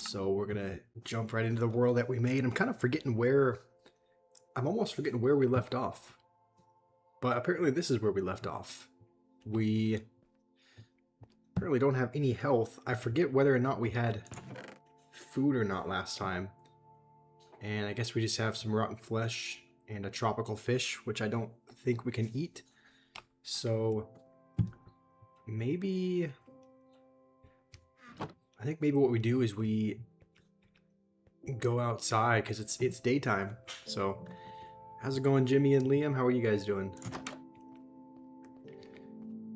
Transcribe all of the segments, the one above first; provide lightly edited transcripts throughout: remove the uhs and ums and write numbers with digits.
So we're gonna jump right into the world that we made. I'm almost forgetting where we left off. But apparently this is where we left off. We apparently don't have any health. I forget whether or not we had food or not last time. And I guess we just have some rotten flesh and a tropical fish, which I don't think we can eat. So maybe... I think maybe what we do is we go outside because it's daytime. So how's it going, Jimmy and Liam? How are you guys doing?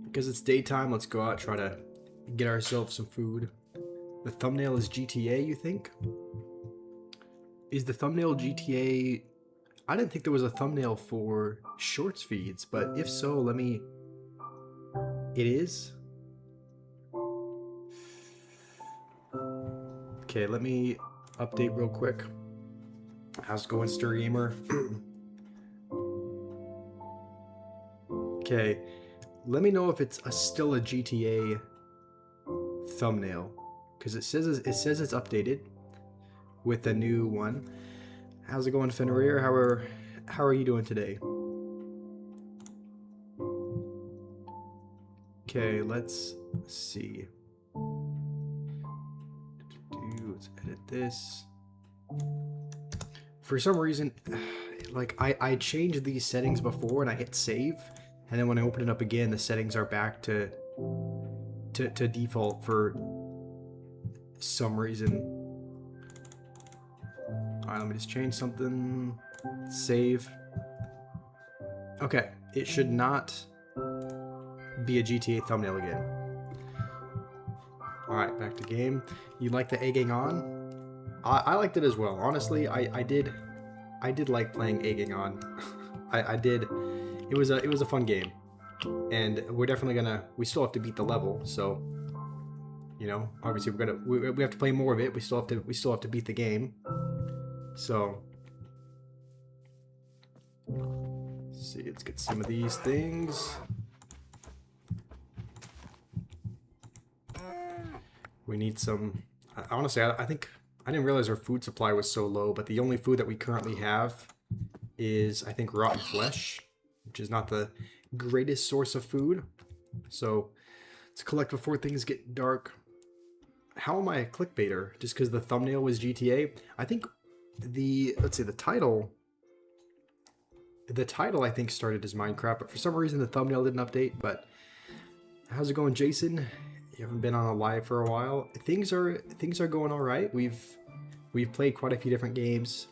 Because it's daytime, let's go out, try to get ourselves some food. The thumbnail is GTA, you think? Is the thumbnail GTA... I didn't think there was a thumbnail for shorts feeds, but if so, let me... It is? Okay, let me update real quick. How's it going, Stir Gamer? Okay, let me know if it's still a GTA thumbnail, because it says it's updated with the new one. How's it going, Fenrir? How are you doing today? Okay, let's see. Let's edit this. For some reason, like I changed these settings before and I hit save, and then when I open it up again, the settings are back to default for some reason. Alright, let me just change something. Save. Okay, it should not be a GTA thumbnail again. Alright, back to game. You like the egging on? I liked it as well. Honestly, I did like playing egging on. I did. It was a fun game. And we're definitely we still have to beat the level, so you know, obviously we have to play more of it. We still have to beat the game. So let's see, let's get some of these things. We need some... Honestly, I think... I didn't realize our food supply was so low, but the only food that we currently have is, I think, rotten flesh, which is not the greatest source of food. So, let's collect before things get dark. How am I a clickbaiter? Just because the thumbnail was GTA? I think let's say the title... The title, I think, started as Minecraft, but for some reason the thumbnail didn't update, but... How's it going, Jason? You haven't been on a live for a while. Things are going all right. We've played quite a few different games,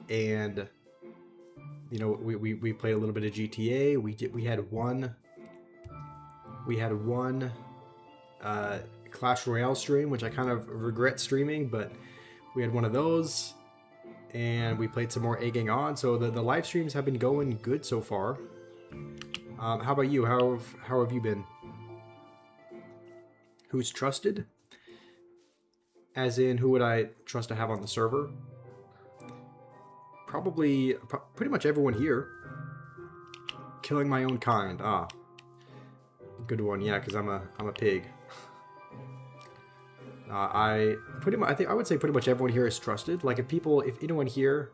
and you know, we played a little bit of GTA. We had one Clash Royale stream, which I kind of regret streaming, but we had one of those, and we played some more egging on. So the live streams have been going good so far. How about you? How have you been? Who's trusted? As in, who would I trust to have on the server? Probably, pretty much everyone here. Killing my own kind. Ah, good one. Yeah, because I'm a pig. I would say pretty much everyone here is trusted. Like if anyone here,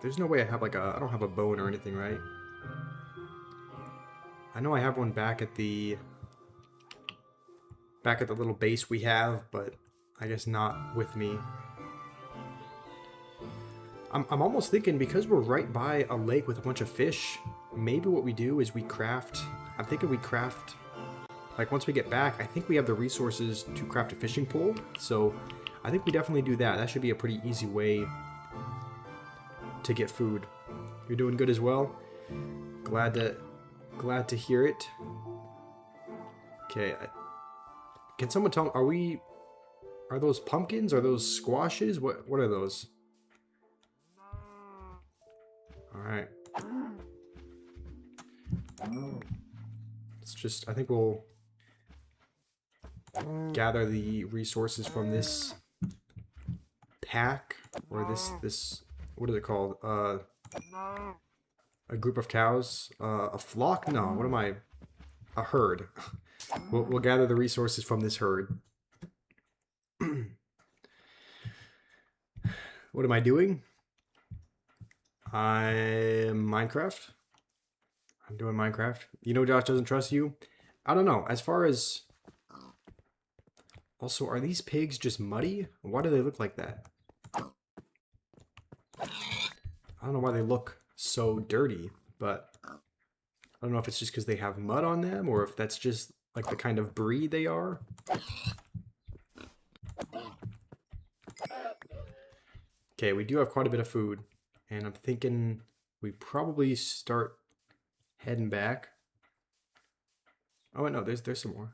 there's no way I have I don't have a bone or anything, right? I know I have one back at the little base we have, but I guess not with me. I'm almost thinking, because we're right by a lake with a bunch of fish, maybe what we do is we craft... I'm thinking we craft... Like, once we get back, I think we have the resources to craft a fishing pole, so I think we definitely do that. That should be a pretty easy way to get food. You're doing good as well? Glad to hear it. Okay, can someone tell me, are those pumpkins? Are those squashes? What are those? Alright. It's just, I think we'll gather the resources from this pack, or this, what is it called? A group of cows? A flock? No, what am I? A herd. We'll gather the resources from this herd. What am I doing? I'm Minecraft. I'm doing Minecraft. You know Josh doesn't trust you? I don't know. As far as... Also, are these pigs just muddy? Why do they look like that? I don't know why they look so dirty, but... I don't know if it's just because they have mud on them, or if that's just like the kind of breed they are. Okay, we do have quite a bit of food, and I'm thinking we probably start heading back. Oh wait, no, there's some more.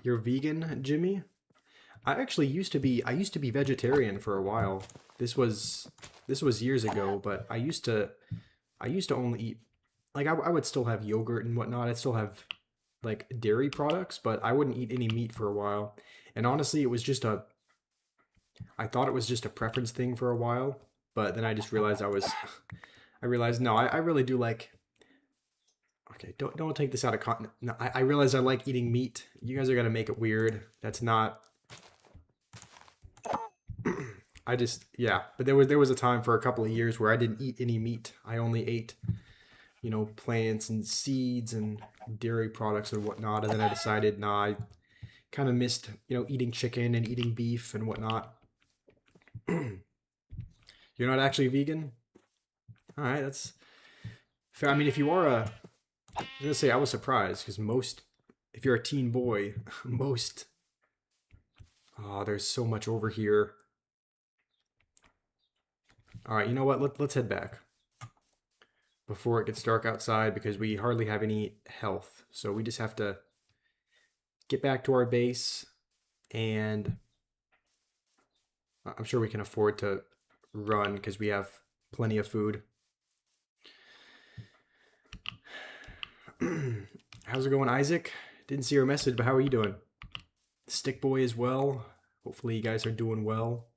You're vegan, Jimmy? I actually used to be vegetarian for a while. This was years ago, but I used to only eat, like I would still have yogurt and whatnot. I'd still have like dairy products, but I wouldn't eat any meat for a while. And honestly, it was just I thought it was just a preference thing for a while, but then I just realized I realized no, I really do like. Okay, don't take this out of context. No, I realize I like eating meat. You guys are gonna make it weird. That's not. I just, yeah, but there was a time for a couple of years where I didn't eat any meat. I only ate, you know, plants and seeds and dairy products and whatnot. And then I decided, nah, I kind of missed, you know, eating chicken and eating beef and whatnot. You're not actually vegan? All right, that's fair. I mean, if you are I'm gonna say I was surprised because if you're a teen boy, oh, there's so much over here. All right, you know what? Let's head back before it gets dark outside because we hardly have any health. So we just have to get back to our base, and I'm sure we can afford to run because we have plenty of food. How's it going, Isaac? Didn't see your message, but how are you doing? Stick Boy as well. Hopefully you guys are doing well.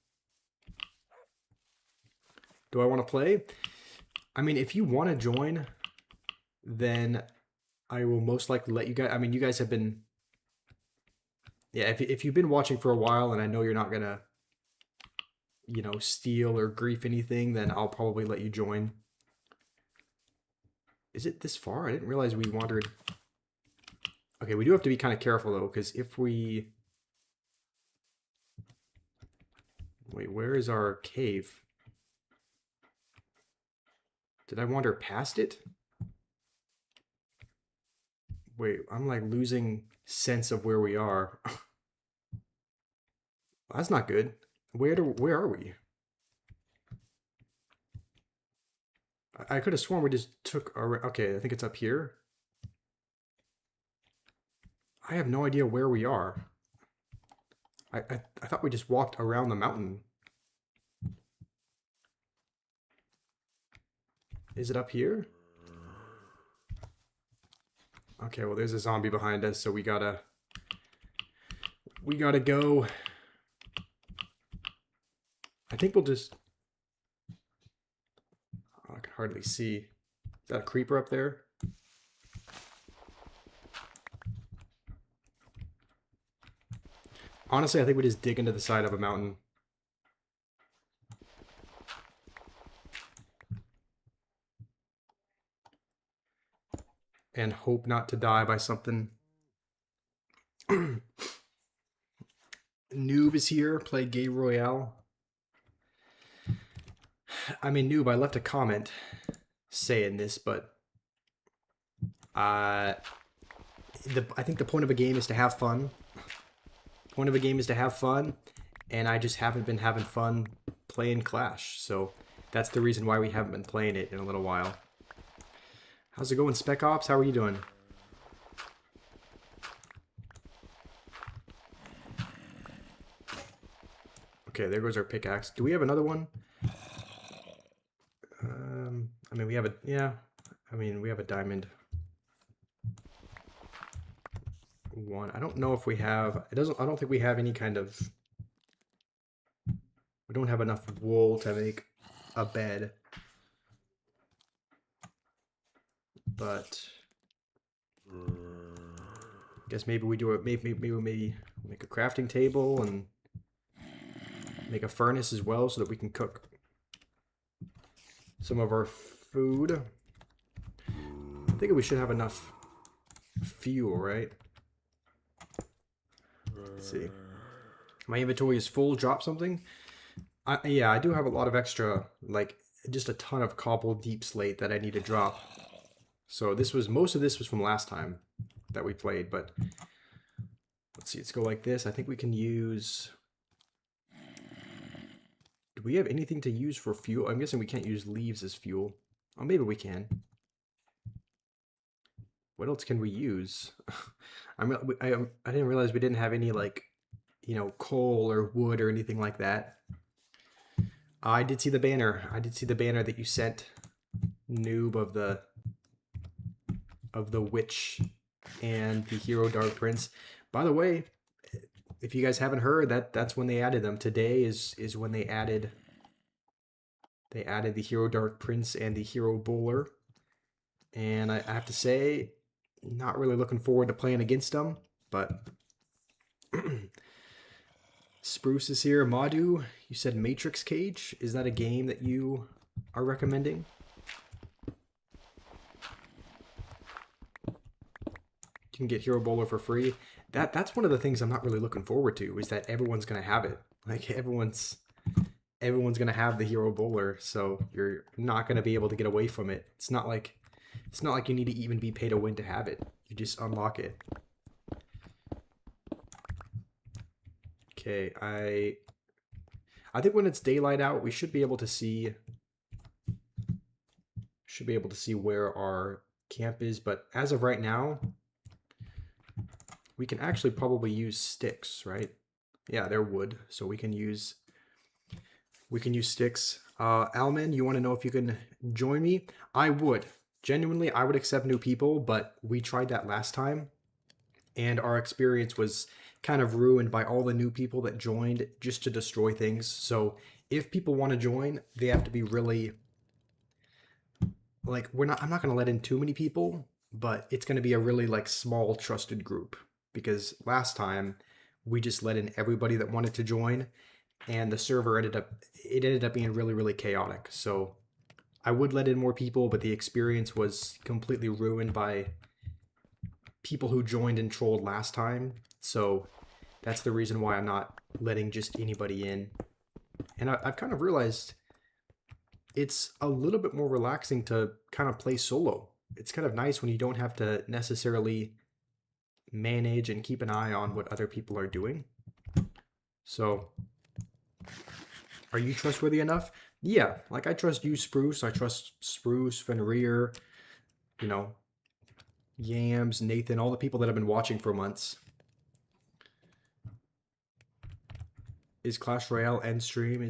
Do I want to play? I mean, if you want to join, then I will most likely let you guys. I mean, you guys have been. Yeah, if you've been watching for a while, and I know you're not gonna, you know, steal or grief anything, then I'll probably let you join. Is it this far? I didn't realize we wandered. Okay, we do have to be kind of careful though, because if we. Wait, where is our cave? Did I wander past it? Wait, I'm like losing sense of where we are. That's not good. Where are we? I could have sworn we just took our, okay, I think it's up here. I have no idea where we are. I thought we just walked around the mountain. Is it up here? Okay, well there's a zombie behind us, so we gotta go. I think we'll just, oh, I can hardly see. Is that a creeper up there? Honestly, I think we just dig into the side of a mountain. And hope not to die by something. Noob is here, play Gay Royale. I mean, Noob, I left a comment saying this, but I think the point of a game is to have fun. Point of a game is to have fun, and I just haven't been having fun playing Clash, so that's the reason why we haven't been playing it in a little while. How's it going, Spec Ops? How are you doing? Okay, there goes our pickaxe. Do we have another one? I mean, we have a, yeah. I mean, we have a diamond one. I don't know if we have, I don't think we have any kind of, we don't have enough wool to make a bed. But Guess maybe we do it. Maybe make a crafting table and make a furnace as well, so that we can cook some of our food. I think we should have enough fuel, right? Let's see. My inventory is full. Drop something. Yeah, I do have a lot of extra, like just a ton of cobble deep slate that I need to drop. So most of this was from last time that we played, but let's see. Let's go like this. I think we can use. Do we have anything to use for fuel? I'm guessing we can't use leaves as fuel. Oh, maybe we can. What else can we use? I didn't realize we didn't have any, like, you know, coal or wood or anything like that. I did see the banner. I did see the banner that you sent, noob, of the witch and the hero Dark Prince. By the way, if you guys haven't heard, that's when they added them. Today is when they added the hero Dark Prince and the hero Bowler. And I have to say, not really looking forward to playing against them, but Spruce is here. Madu, you said Matrix Cage. Is that a game that you are recommending? You can get Hero Bowler for free. That's one of the things I'm not really looking forward to, is that everyone's gonna have it. Like everyone's gonna have the Hero Bowler, so you're not gonna be able to get away from it. It's not like you need to even be pay to win to have it. You just unlock it. Okay, I think when it's daylight out, we should be able to see where our camp is, but as of right now, we can actually probably use sticks, right? Yeah, they're wood, so we can use sticks. Alman, you want to know if you can join me? I would. Genuinely, I would accept new people, but we tried that last time, and our experience was kind of ruined by all the new people that joined just to destroy things. So if people want to join, they have to be really, like, I'm not going to let in too many people, but it's going to be a really, like, small trusted group, because last time we just let in everybody that wanted to join, and the server ended up being really, really chaotic. So I would let in more people, but the experience was completely ruined by people who joined and trolled last time. So that's the reason why I'm not letting just anybody in. And I've kind of realized it's a little bit more relaxing to kind of play solo. It's kind of nice when you don't have to necessarily manage and keep an eye on what other people are doing. So, are you trustworthy enough? Yeah, like I trust you, Spruce. I trust Spruce, Fenrir, you know, Yams, Nathan, all the people that have been watching for months. Is Clash Royale end stream?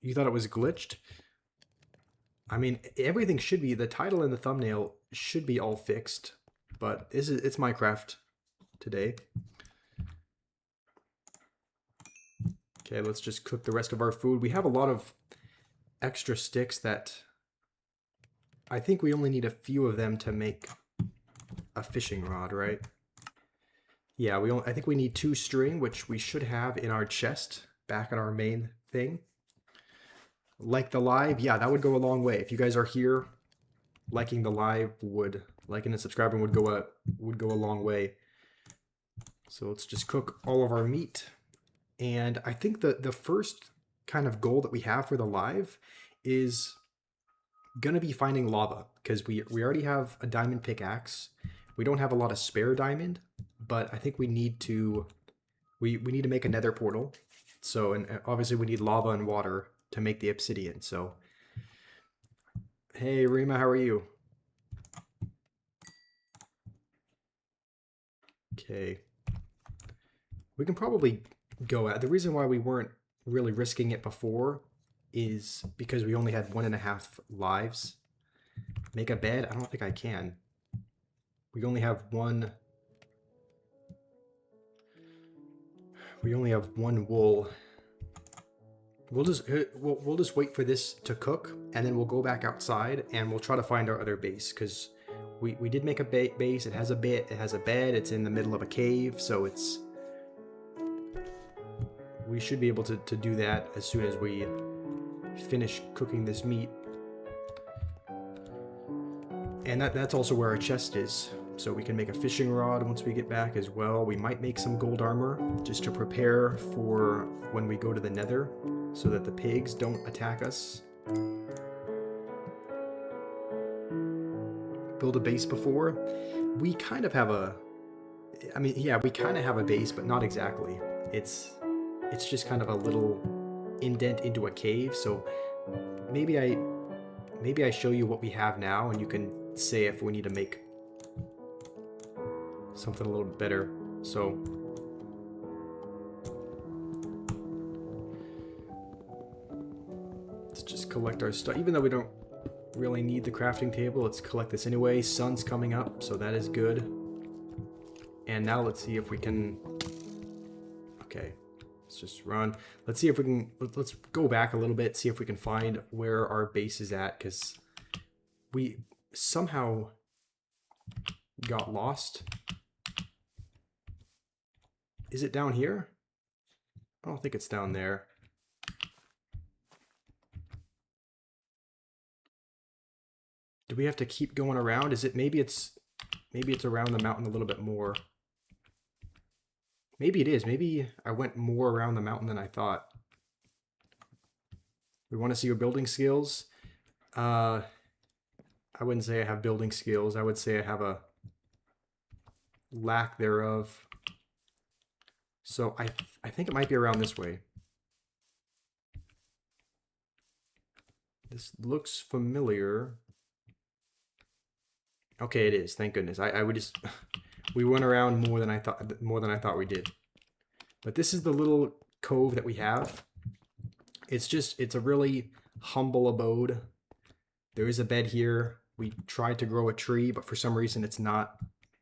You thought it was glitched? I mean, everything should be, the title and the thumbnail should be all fixed, but it's Minecraft today. Okay, let's just cook the rest of our food. We have a lot of extra sticks that I think we only need a few of them to make a fishing rod, right? Yeah, I think we need 2 string, which we should have in our chest back in our main thing. Like the live, yeah, that would go a long way. If you guys are here, liking the live liking and subscribing would go a long way. So let's just cook all of our meat. And I think the first kind of goal that we have for the live is gonna be finding lava, because we already have a diamond pickaxe. We don't have a lot of spare diamond, but I think we need to make a nether portal. So, and obviously we need lava and water to make the obsidian. So, hey Rima, how are you? Okay. We can probably go at, the reason why we weren't really risking it before is because we only had 1.5 lives. Make a bed? I don't think I can. We only have one. We only have 1 wool. We'll just wait for this to cook, and then we'll go back outside and we'll try to find our other base, because we did make a base. It has a bit. It has a bed. It's in the middle of a cave, so it's. We should be able to do that as soon as we finish cooking this meat. And that's also where our chest is. So we can make a fishing rod once we get back as well. We might make some gold armor just to prepare for when we go to the nether so that the pigs don't attack us. Build a base before. We kind of have a... I mean, yeah, we kind of have a base, but not exactly. It's just kind of a little indent into a cave. So maybe I show you what we have now and you can say if we need to make something a little bit better. So let's just collect our stuff. Even though we don't really need the crafting table, let's collect this anyway. Sun's coming up, so that is good. And now let's see if we can... Okay, let's just run. Let's see if we can... Let's go back a little bit, see if we can find where our base is at, because we somehow got lost. Is it down here? I don't think it's down there. Do we have to keep going around? Is it maybe it's around the mountain a little bit more? Maybe it is. Maybe I went more around the mountain than I thought. We want to see your building skills. I wouldn't say I have building skills. I would say I have a lack thereof. So I think it might be around this way. This looks familiar. Okay, it is. Thank goodness. I would just we went around more than I thought we did. But this is the little cove that we have. It's a really humble abode. There is a bed here. We tried to grow a tree, but for some reason it's not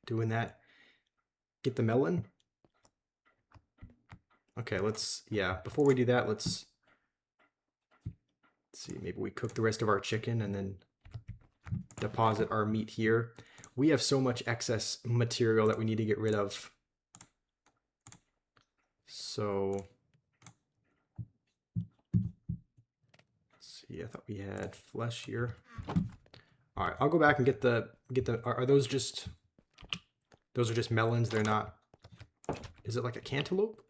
doing that. Get the melon. Okay, before we do that, let's see, maybe we cook the rest of our chicken and then deposit our meat here. We have so much excess material that we need to get rid of. So, let's see, I thought we had flesh here. All right, I'll go back and get the, are those just, those are just melons, they're not, is it like a cantaloupe?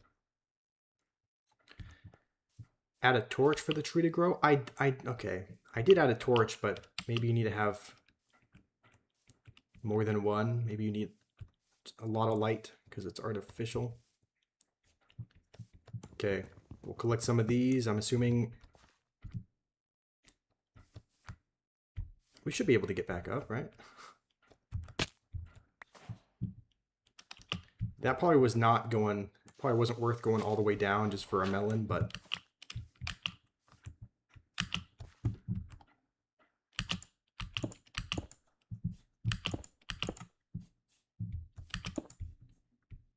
Add a torch for the tree to grow? Okay. I did add a torch, but maybe you need to have more than one. Maybe you need a lot of light because it's artificial. Okay. We'll collect some of these. I'm assuming we should be able to get back up, right? That probably wasn't worth going all the way down just for a melon, but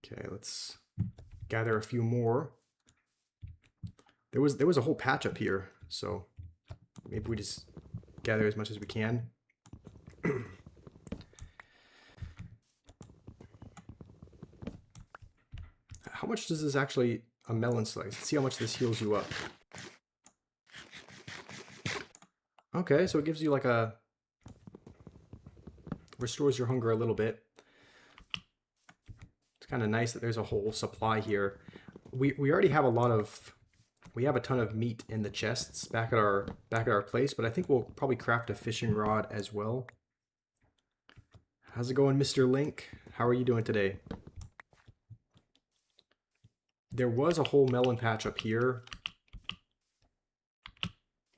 okay, let's gather a few more. There was a whole patch up here, so maybe we just gather as much as we can. How much does this actually, a melon slice? Let's see how much this heals you up. Okay, so it gives you like a, restores your hunger a little bit. It's kind of nice that there's a whole supply here. We already have we have a ton of meat in the chests back at our place, but I think we'll probably craft a fishing rod as well. How's it going, Mr. Link? How are you doing today? There was a whole melon patch up here.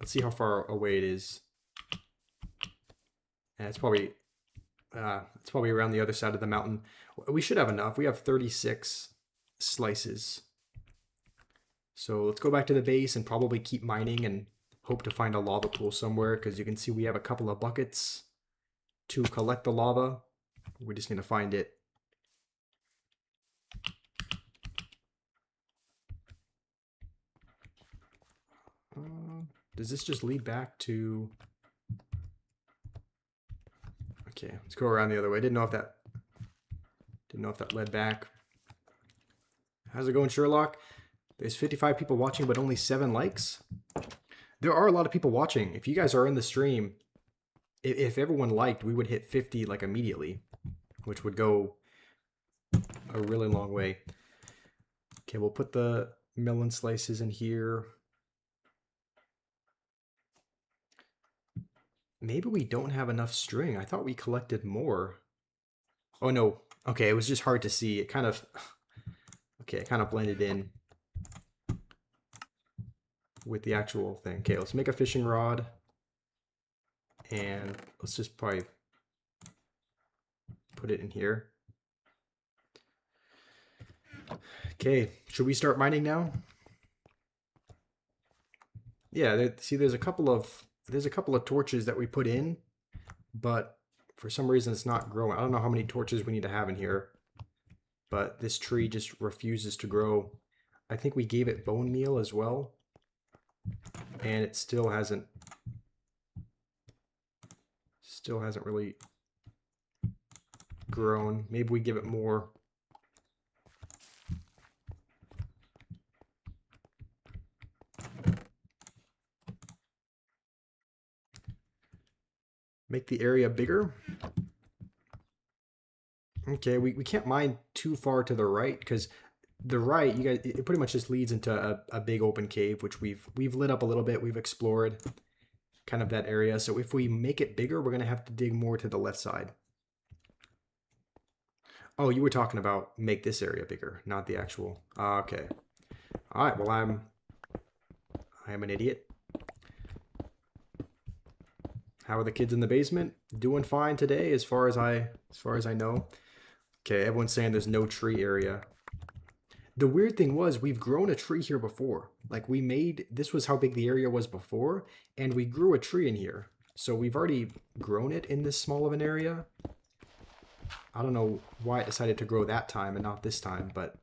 Let's see how far away it is. And it's probably around the other side of the mountain. We should have enough. We have 36 slices. So let's go back to the base and probably keep mining and hope to find a lava pool somewhere, because you can see we have a couple of buckets to collect the lava. We just need to find it. Does this just lead back to... Okay, let's go around the other way. Didn't know if that led back. How's it going, Sherlock? There's 55 people watching, but only 7 likes. There are a lot of people watching. If you guys are in the stream, if everyone liked, we would hit 50 like immediately, which would go a really long way. Okay, we'll put the melon slices in here. Maybe we don't have enough string. I thought we collected more. Oh no. Okay, it was just hard to see. It kind of blended in with the actual thing. Okay, let's make a fishing rod. And let's just probably put it in here. Okay, should we start mining now? Yeah, see, there's a couple of torches that we put in, but for some reason it's not growing. I don't know how many torches we need to have in here, but this tree just refuses to grow. I think we gave it bone meal as well, and it still hasn't really grown. Maybe we give it more. Make the area bigger. Okay, we can't mine too far to the right, because the right, you guys, it pretty much just leads into a big open cave, which we've lit up a little bit. We've explored kind of that area. So if we make it bigger, we're gonna have to dig more to the left side. Oh, you were talking about make this area bigger, not the actual. Okay. All right. Well, I am an idiot. How are the kids in the basement? Doing fine today, as far as I know. Okay, everyone's saying there's no tree area. The weird thing was, we've grown a tree here before. Like, this was how big the area was before, and we grew a tree in here. So we've already grown it in this small of an area. I don't know why it decided to grow that time and not this time, but...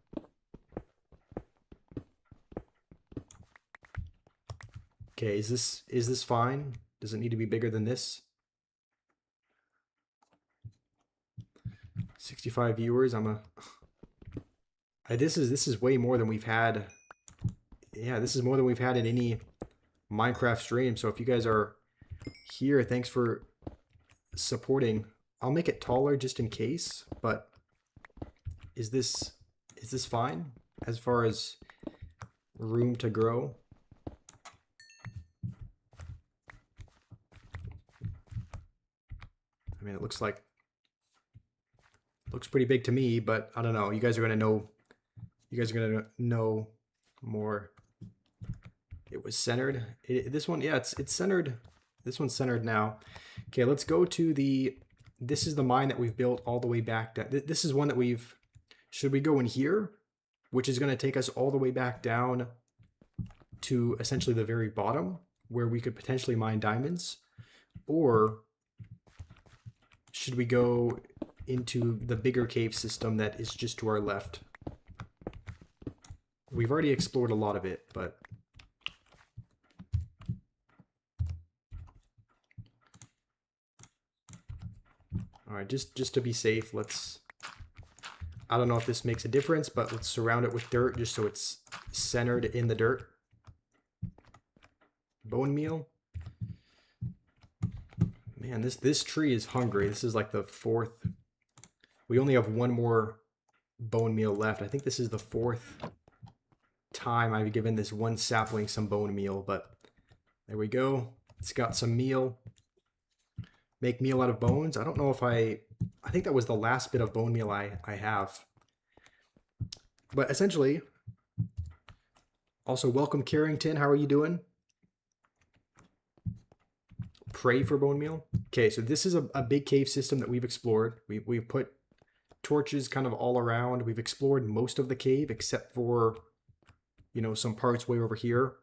Okay, is this fine? Does it need to be bigger than this? 65 viewers. This is way more than we've had. Yeah, this is more than we've had in any Minecraft stream. So if you guys are here, thanks for supporting. I'll make it taller just in case, but is this fine as far as room to grow? I mean, it looks pretty big to me, but I don't know. You guys are gonna know. You guys are gonna know more. It was centered. This one, yeah, it's centered. This one's centered now. Okay, let's go to the. This is the mine that we've built all the way back down. This is one that we've. Should we go in here, which is going to take us all the way back down to essentially the very bottom, where we could potentially mine diamonds, or should we go into the bigger cave system that is just to our left? We've already explored a lot of it, but all right, just to be safe, let's. I don't know if this makes a difference, but let's surround it with dirt just so it's centered in the dirt. Bone meal. Man, this tree is hungry. This is like the 4th. We only have 1 more bone meal left. I think this is the 4th time I've given this one sapling some bone meal, but there we go. It's got some meal. Make meal out of bones. I don't know if I think that was the last bit of bone meal I have. But essentially, also welcome Carrington. How are you doing? Pray for bone meal. Okay, so this is a big cave system that we've explored. We've put torches kind of all around. We've explored most of the cave except for, you know, some parts way over here.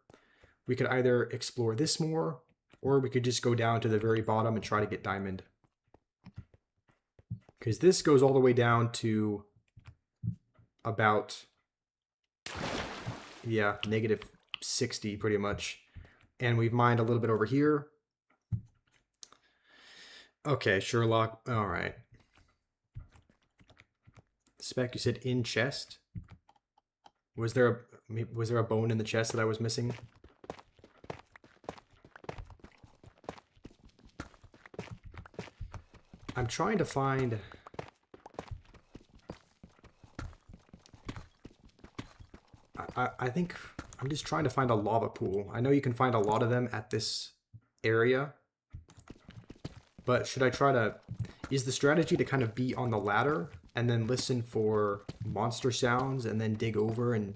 We could either explore this more, or we could just go down to the very bottom and try to get diamond. Because this goes all the way down to about, yeah, -60 pretty much. And we've mined a little bit over here. Okay, Sherlock. All right. Spec, you said in chest. Was there a bone in the chest that I was missing? I'm trying to find. I think I'm just trying to find a lava pool. I know you can find a lot of them at this area, but should I try to... Is the strategy to kind of be on the ladder and then listen for monster sounds and then dig over and,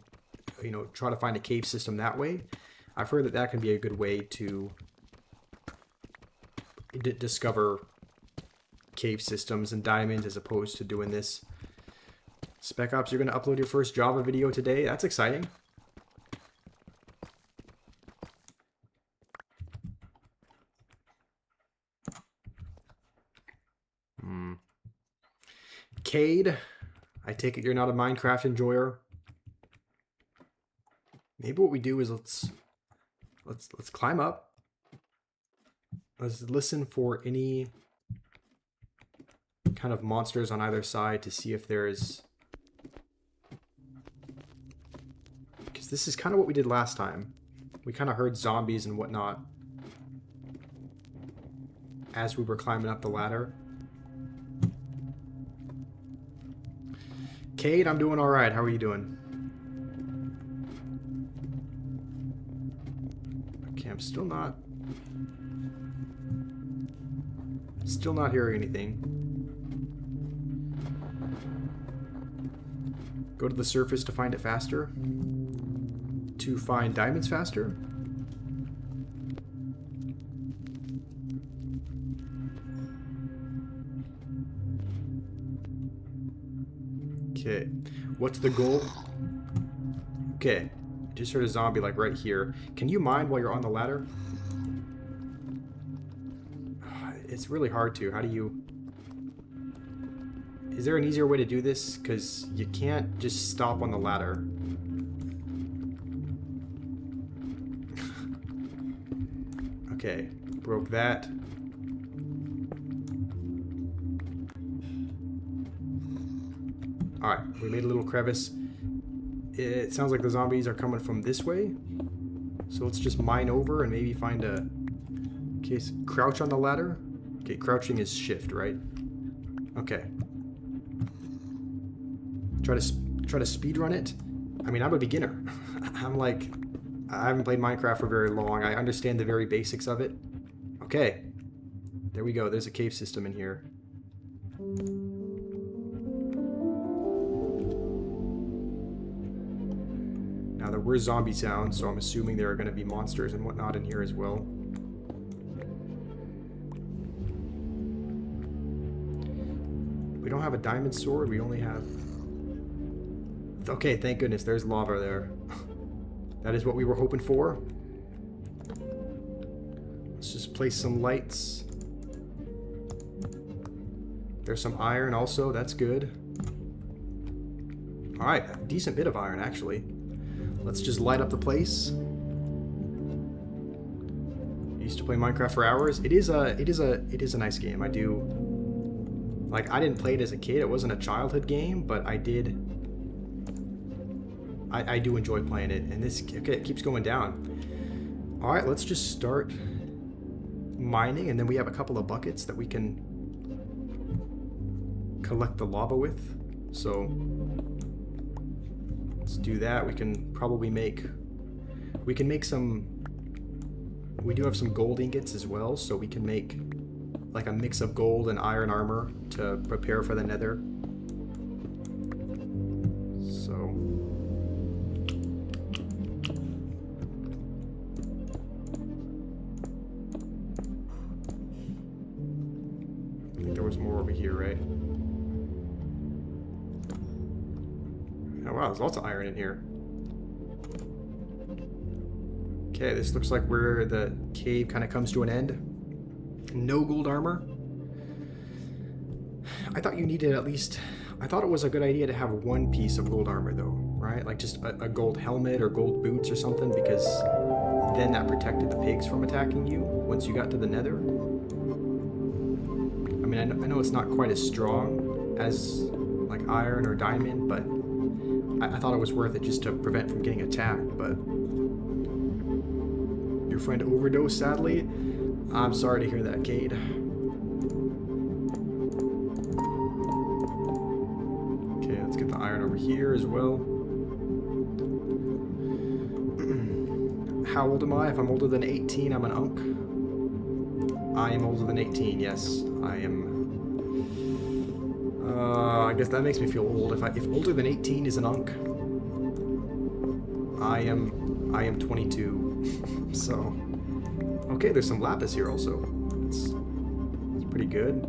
you know, try to find a cave system that way? I've heard that that can be a good way to discover cave systems and diamonds as opposed to doing this. Spec Ops, you're going to upload your first Java video today? That's exciting. Cade, I take it you're not a Minecraft enjoyer. Maybe what we do is let's climb up. Let's listen for any kind of monsters on either side to see if there's... Because this is kind of what we did last time. We kind of heard zombies and whatnot as we were climbing up the ladder. Cade, I'm doing alright. How are you doing? Okay, I'm still not hearing anything. Go to the surface to find it faster. To find diamonds faster. Okay, what's the goal? Okay, just heard a zombie like right here. Can you mine while you're on the ladder? It's really hard to. How do you... Is there an easier way to do this? Because you can't just stop on the ladder. Okay, broke that. Alright, we made a little crevice. It sounds like the zombies are coming from this way. So let's just mine over and maybe find a... Okay, so crouch on the ladder. Okay, crouching is shift, right? Okay. Try to speed run it. I mean, I'm a beginner. I'm like... I haven't played Minecraft for very long. I understand the very basics of it. Okay. There we go. There's a cave system in here. Now, there were zombie sounds, so I'm assuming there are going to be monsters and whatnot in here as well. We don't have a diamond sword. We only have... Okay, thank goodness. There's lava there. That is what we were hoping for. Let's just place some lights. There's some iron also. That's good. Alright, a decent bit of iron, actually. Let's just light up the place. Used to play Minecraft for hours. It is a nice game. I do... Like, I didn't play it as a kid. It wasn't a childhood game, but I did... I do enjoy playing it, and this... Okay, it keeps going down. Alright, let's just start mining, and then we have a couple of buckets that we can collect the lava with. So, let's do that. We can probably make... We can make some... We do have some gold ingots as well, so we can make like a mix of gold and iron armor to prepare for the nether. So... I think there was more over here, right? Oh wow, there's lots of iron in here. Okay, this looks like where the cave kind of comes to an end. No gold armor. I thought you needed at least... I thought it was a good idea to have one piece of gold armor though, right? Like just a gold helmet or gold boots or something, because then that protected the pigs from attacking you once you got to the nether. mean, I know it's not quite as strong as like iron or diamond, but I thought it was worth it just to prevent from getting attacked. But your friend overdosed, sadly. I'm sorry to hear that, Cade. Okay, let's get the iron over here as well. How old am I? If I'm older than 18, I'm an unk. I am older than 18, yes. I am... I guess that makes me feel old. If older than 18 is an unk, I am 22. So... Okay, there's some lapis here also. It's pretty good.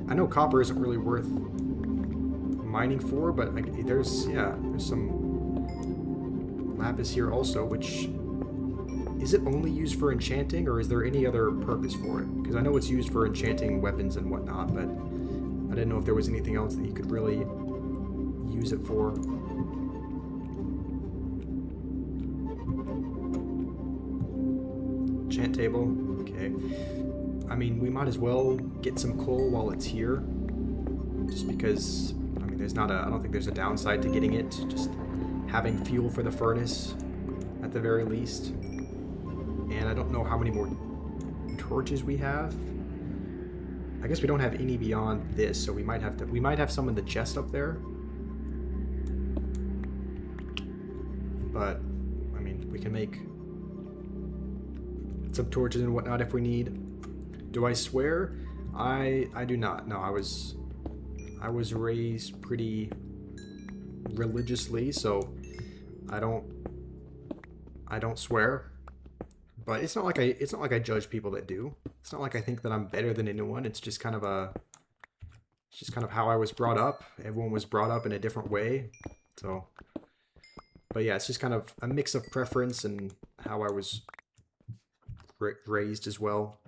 I know copper isn't really worth mining for, but like, there's some lapis here also, which... Is it only used for enchanting, or is there any other purpose for it? Because I know it's used for enchanting weapons and whatnot, but I didn't know if there was anything else that you could really use it for. Enchant table. Okay. I mean, we might as well get some coal while it's here. Just because, I mean, I don't think there's a downside to getting it. Just having fuel for the furnace, at the very least. And I don't know how many more torches we have. I guess we don't have any beyond this, so we might have some in the chest up there. But, I mean, we can make some torches and whatnot if we need. Do I swear? I do not. No, I was raised pretty religiously, so I don't swear. But it's not like I judge people that do. It's not like I think that I'm better than anyone. It's just kind of how I was brought up. Everyone was brought up in a different way. So, but yeah, it's just kind of a mix of preference and how I was raised as well.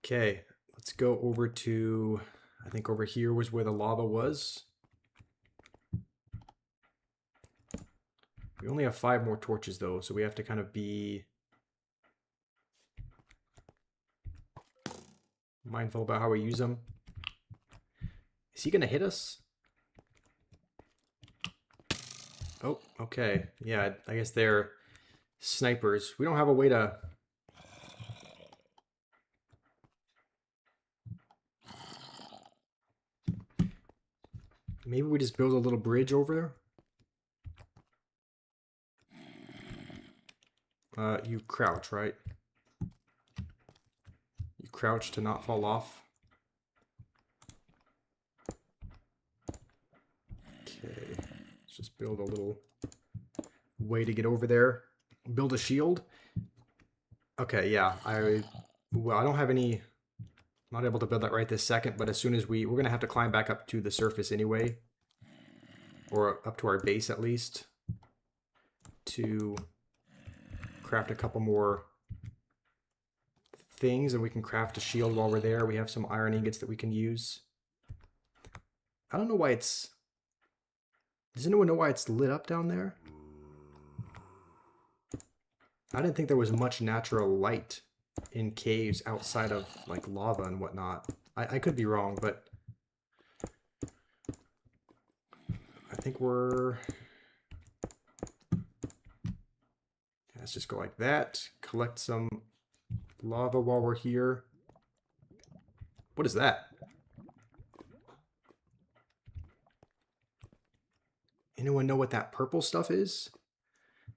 Okay, let's go over to, I think over here was where the lava was. We only have 5 more torches though, so we have to kind of be mindful about how we use them. Is he gonna hit us? Oh, okay. Yeah, I guess they're snipers. We don't have a way to... Maybe we just build a little bridge over there? You crouch, right? You crouch to not fall off. Okay, let's just build a little way to get over there. Build a shield. Okay, yeah, I don't have any... I'm not able to build that right this second, but as soon as we're going to have to climb back up to the surface anyway. Or up to our base at least. To... craft a couple more things, and we can craft a shield while we're there. We have some iron ingots that we can use. I don't know why it's... Does anyone know why it's lit up down there? I didn't think there was much natural light in caves outside of like lava and whatnot. I could be wrong, but I think we're... Let's just go like that. Collect some lava while we're here. What is that? Anyone know what that purple stuff is?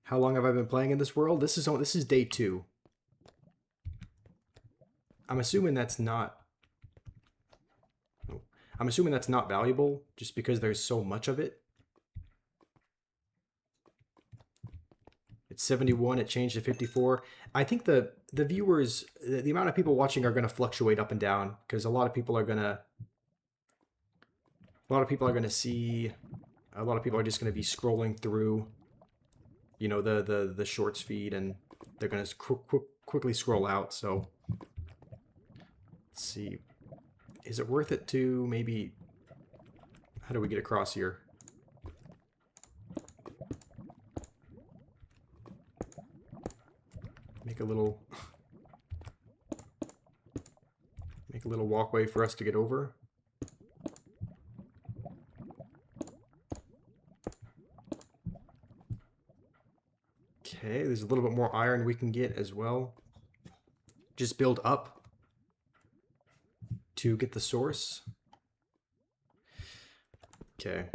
How long have I been playing in this world? This is day 2. I'm assuming that's not... I'm assuming that's not valuable just because there's so much of it. It's 71, it changed to 54. I think the viewers, the amount of people watching are going to fluctuate up and down because a lot of people are see, a lot of people are just going to be scrolling through, you know, the shorts feed, and they're going to quickly scroll out. So let's see, is it worth it to maybe, how do we get across here? Make a little little walkway for us to get over. Okay, there's a little bit more iron we can get as well. Just build up to get the source. Okay.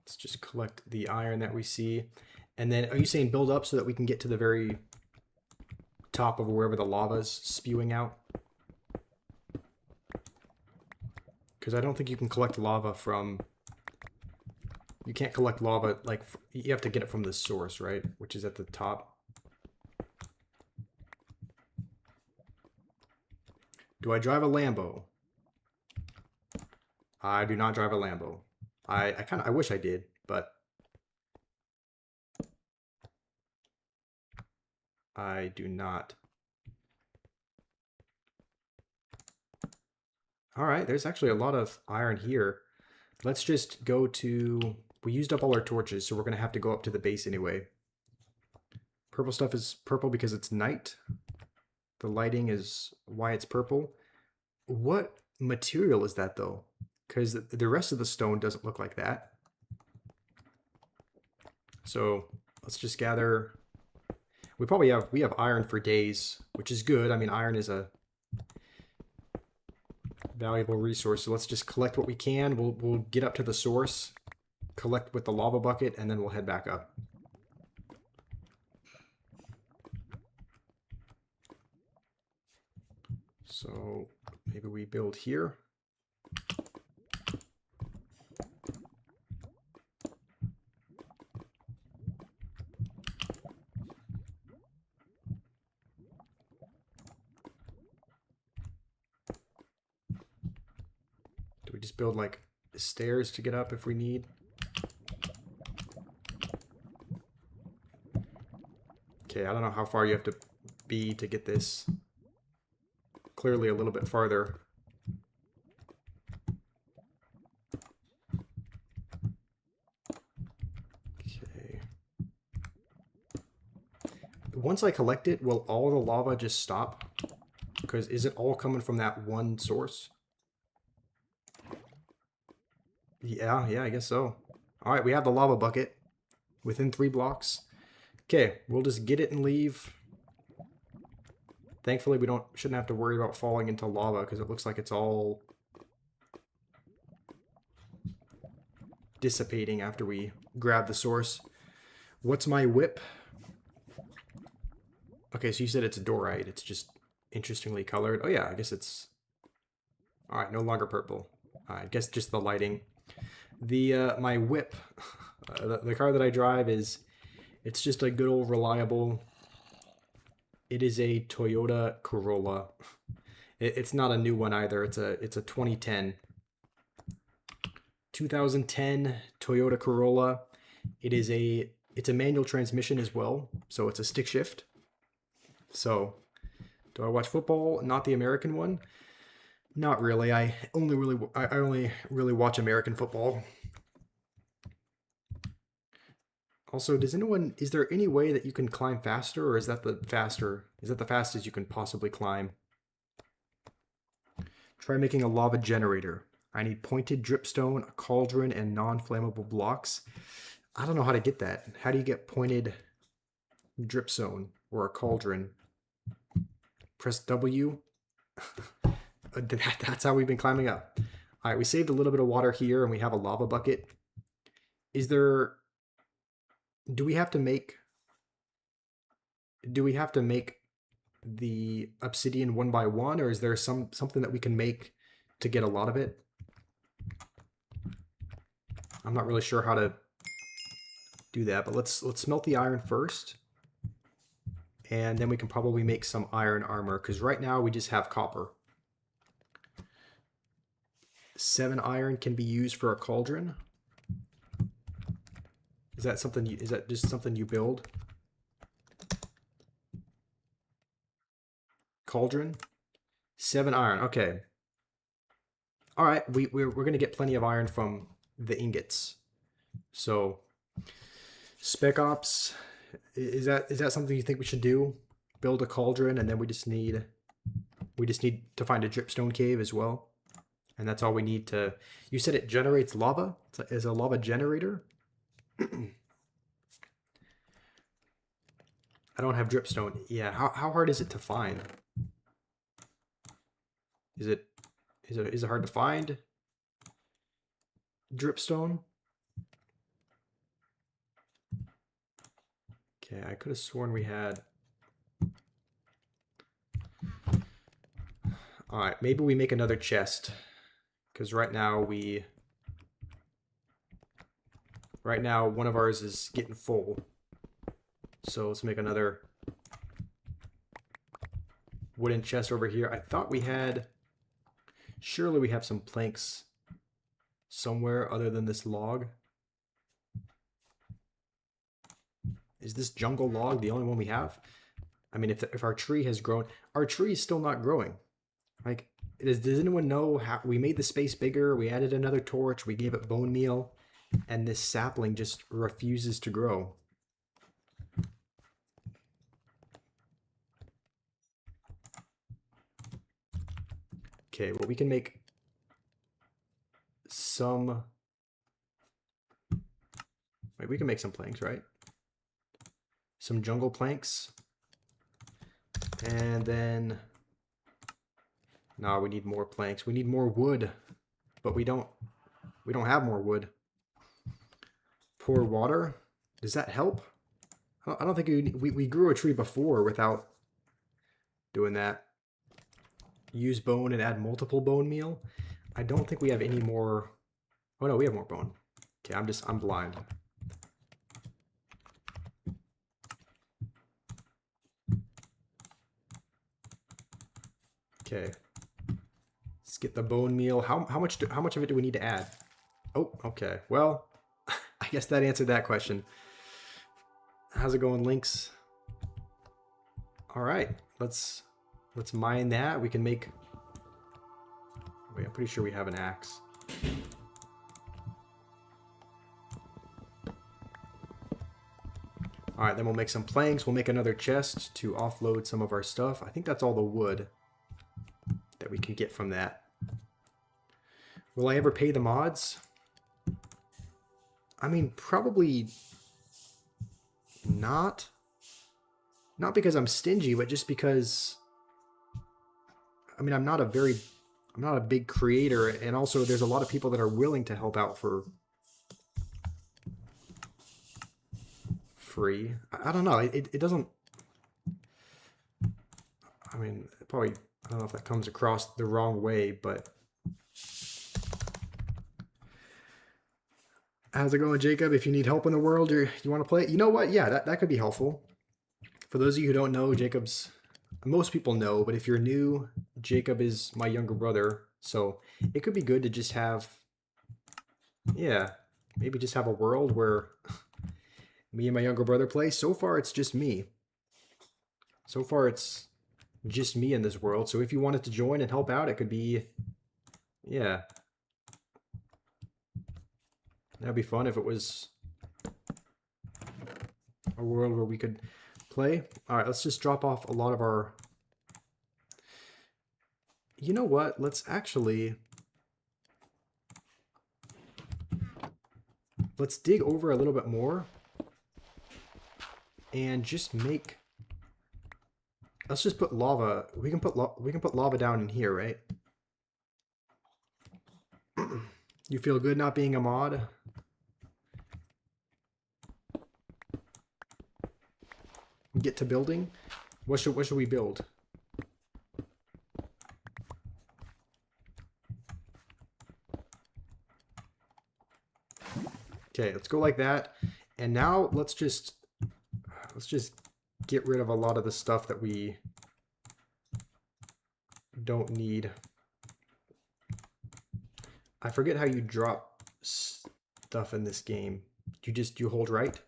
Let's just collect the iron that we see. And then, are you saying build up so that we can get to the very top of wherever the lava's spewing out? Because I don't think you can collect lava from... You can't collect lava, like, you have to get it from the source, right? Which is at the top. Do I drive a Lambo? I do not drive a Lambo. I wish I did, but I do not. All right, there's actually a lot of iron here. Let's just go to... We used up all our torches, so we're going to have to go up to the base anyway. Purple stuff is purple because it's night. The lighting is why it's purple. What material is that, though? Because the rest of the stone doesn't look like that. So let's just gather... We have iron for days, which is good. I mean, iron is a valuable resource. So let's just collect what we can. We'll get up to the source, collect with the lava bucket, and then we'll head back up. So maybe we build here. Do we just build like stairs to get up if we need? Okay, I don't know how far you have to be to get this. Clearly a little bit farther. Okay. Once I collect it, will all the lava just stop? Because is it all coming from that one source? Yeah, I guess so. All right, we have the lava bucket within 3 blocks. Okay, we'll just get it and leave. Thankfully, we shouldn't have to worry about falling into lava because it looks like it's all dissipating after we grab the source. What's my whip? Okay, so you said it's dorite. It's just interestingly colored. Oh yeah, I guess it's... All right, no longer purple. I guess just the lighting. My whip, the car that I drive it's just a good old reliable... It is a Toyota Corolla. It's not a new one either. It's a 2010 Toyota Corolla. It's a manual transmission as well, so it's a stick shift. So, do I watch football? Not the American one. Not really. I only really watch American football. Also, is there any way that you can climb faster, or is that the fastest you can possibly climb? Try making a lava generator. I need pointed dripstone, a cauldron, and non-flammable blocks. I don't know how to get that. How do you get pointed dripstone or a cauldron? Press W. That's how we've been climbing up. All right, we saved a little bit of water here, and we have a lava bucket. Do we have to make the obsidian 1 by 1, or is there something that we can make to get a lot of it? I'm not really sure how to do that, but let's smelt the iron first, and then we can probably make some iron armor, because right now we just have copper. 7 iron can be used for a cauldron. Is that just something you build? Cauldron? 7 iron, okay. All right, we're gonna get plenty of iron from the ingots. So, Spec Ops, is that something you think we should do? build a cauldron, and then we just need to find a dripstone cave as well. And that's all we need to... You said it generates lava? It's a lava generator? I don't have dripstone. Yeah, how hard is it to find? Is it hard to find dripstone? Okay, I could have sworn we had... Alright, maybe we make another chest. Because right now one of ours is getting full. So let's make another wooden chest over here. I thought we had... Surely we have some planks somewhere other than this log. Is this jungle log the only one we have? I mean, if our tree has grown... Our tree is still not growing. Like, does anyone know how... We made the space bigger, we added another torch, we gave it bone meal, and this sapling just refuses to grow. Okay, well, we can make some... Wait, we can make some planks, right? Some jungle planks. And then... No, we need more planks. We need more wood. But we don't have more wood. Pour water. Does that help? I don't think we grew a tree before without doing that. Use bone and add multiple bone meal. I don't think we have any more. Oh no, we have more bone. Okay, I'm blind. Okay. Let's get the bone meal. How much of it do we need to add? Oh, okay. Well, I guess that answered that question. How's it going, Lynx? All right, let's mine that. We can make... Wait, I'm pretty sure we have an axe. All right, then we'll make some planks. We'll make another chest to offload some of our stuff. I think that's all the wood that we can get from that. Will I ever pay the mods? I mean, probably not. Not because I'm stingy, but just because... I mean, I'm not a big creator, and also there's a lot of people that are willing to help out for free. I don't know. It doesn't... I mean, probably... I don't know if that comes across the wrong way, but... How's it going, Jacob? If you need help in the world or you want to play, you know what? Yeah, that could be helpful. For those of you who don't know, most people know, but if you're new, Jacob is my younger brother. So it could be good to just have, yeah, maybe just have a world where me and my younger brother play. So far, it's just me. So far, it's just me in this world. So if you wanted to join and help out, it could be, yeah. That'd be fun if it was a world where we could play. All right, let's just drop off a lot of our... You know what? Let's dig over a little bit more and just make... Let's just put lava. We can put lava down in here, right? You feel good not being a mod? Get to building. What should we build? Okay, let's go like that. And now let's just get rid of a lot of the stuff that we don't need. I forget how you drop stuff in this game. You hold right?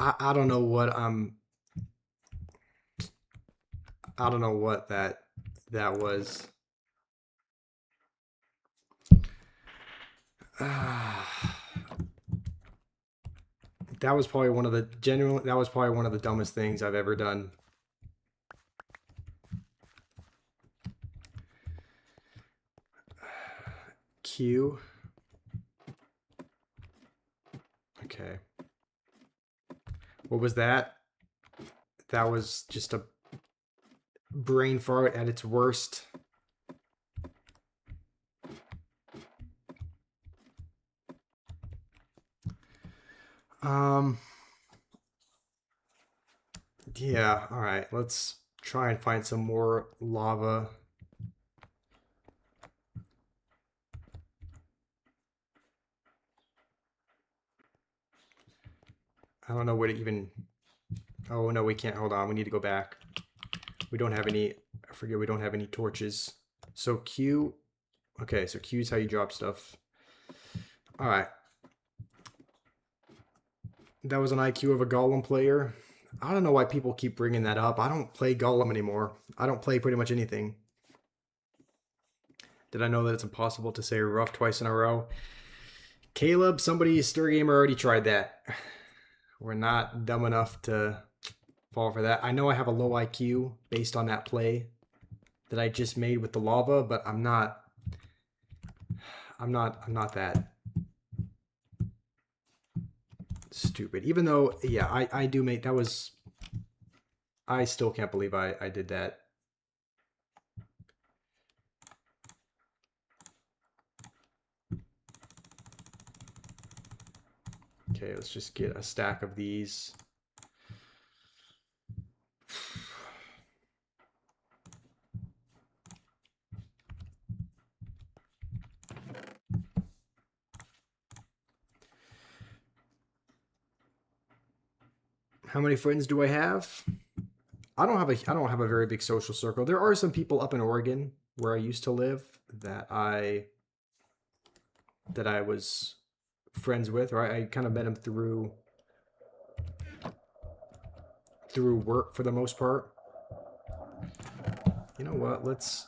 I don't know what I don't know what that was. That was probably one of the that was probably one of the dumbest things I've ever done. Q. Okay. What was that? That was just a brain fart at its worst. Yeah, all right. Let's try and find some more lava. I don't know where to even... Oh, no, we can't. Hold on. We need to go back. We don't have any... I forget we don't have any torches. So Q... Okay, so Q is how you drop stuff. All right. That was an IQ of a Golem player. I don't know why people keep bringing that up. I don't play Golem anymore. I don't play pretty much anything. Did I know that it's impossible to say rough twice in a row? Caleb, somebody, Stir Gamer, already tried that. We're not dumb enough to fall for that. I know I have a low IQ based on that play that I just made with the lava, but I'm not that stupid. Even though, yeah, I do make, that was, I still can't believe I did that. Okay, let's just get a stack of these. How many friends do I have? I don't have a very big social circle. There are some people up in Oregon where I used to live that I was friends with, or I kind of met them through work for the most part. You know what? Let's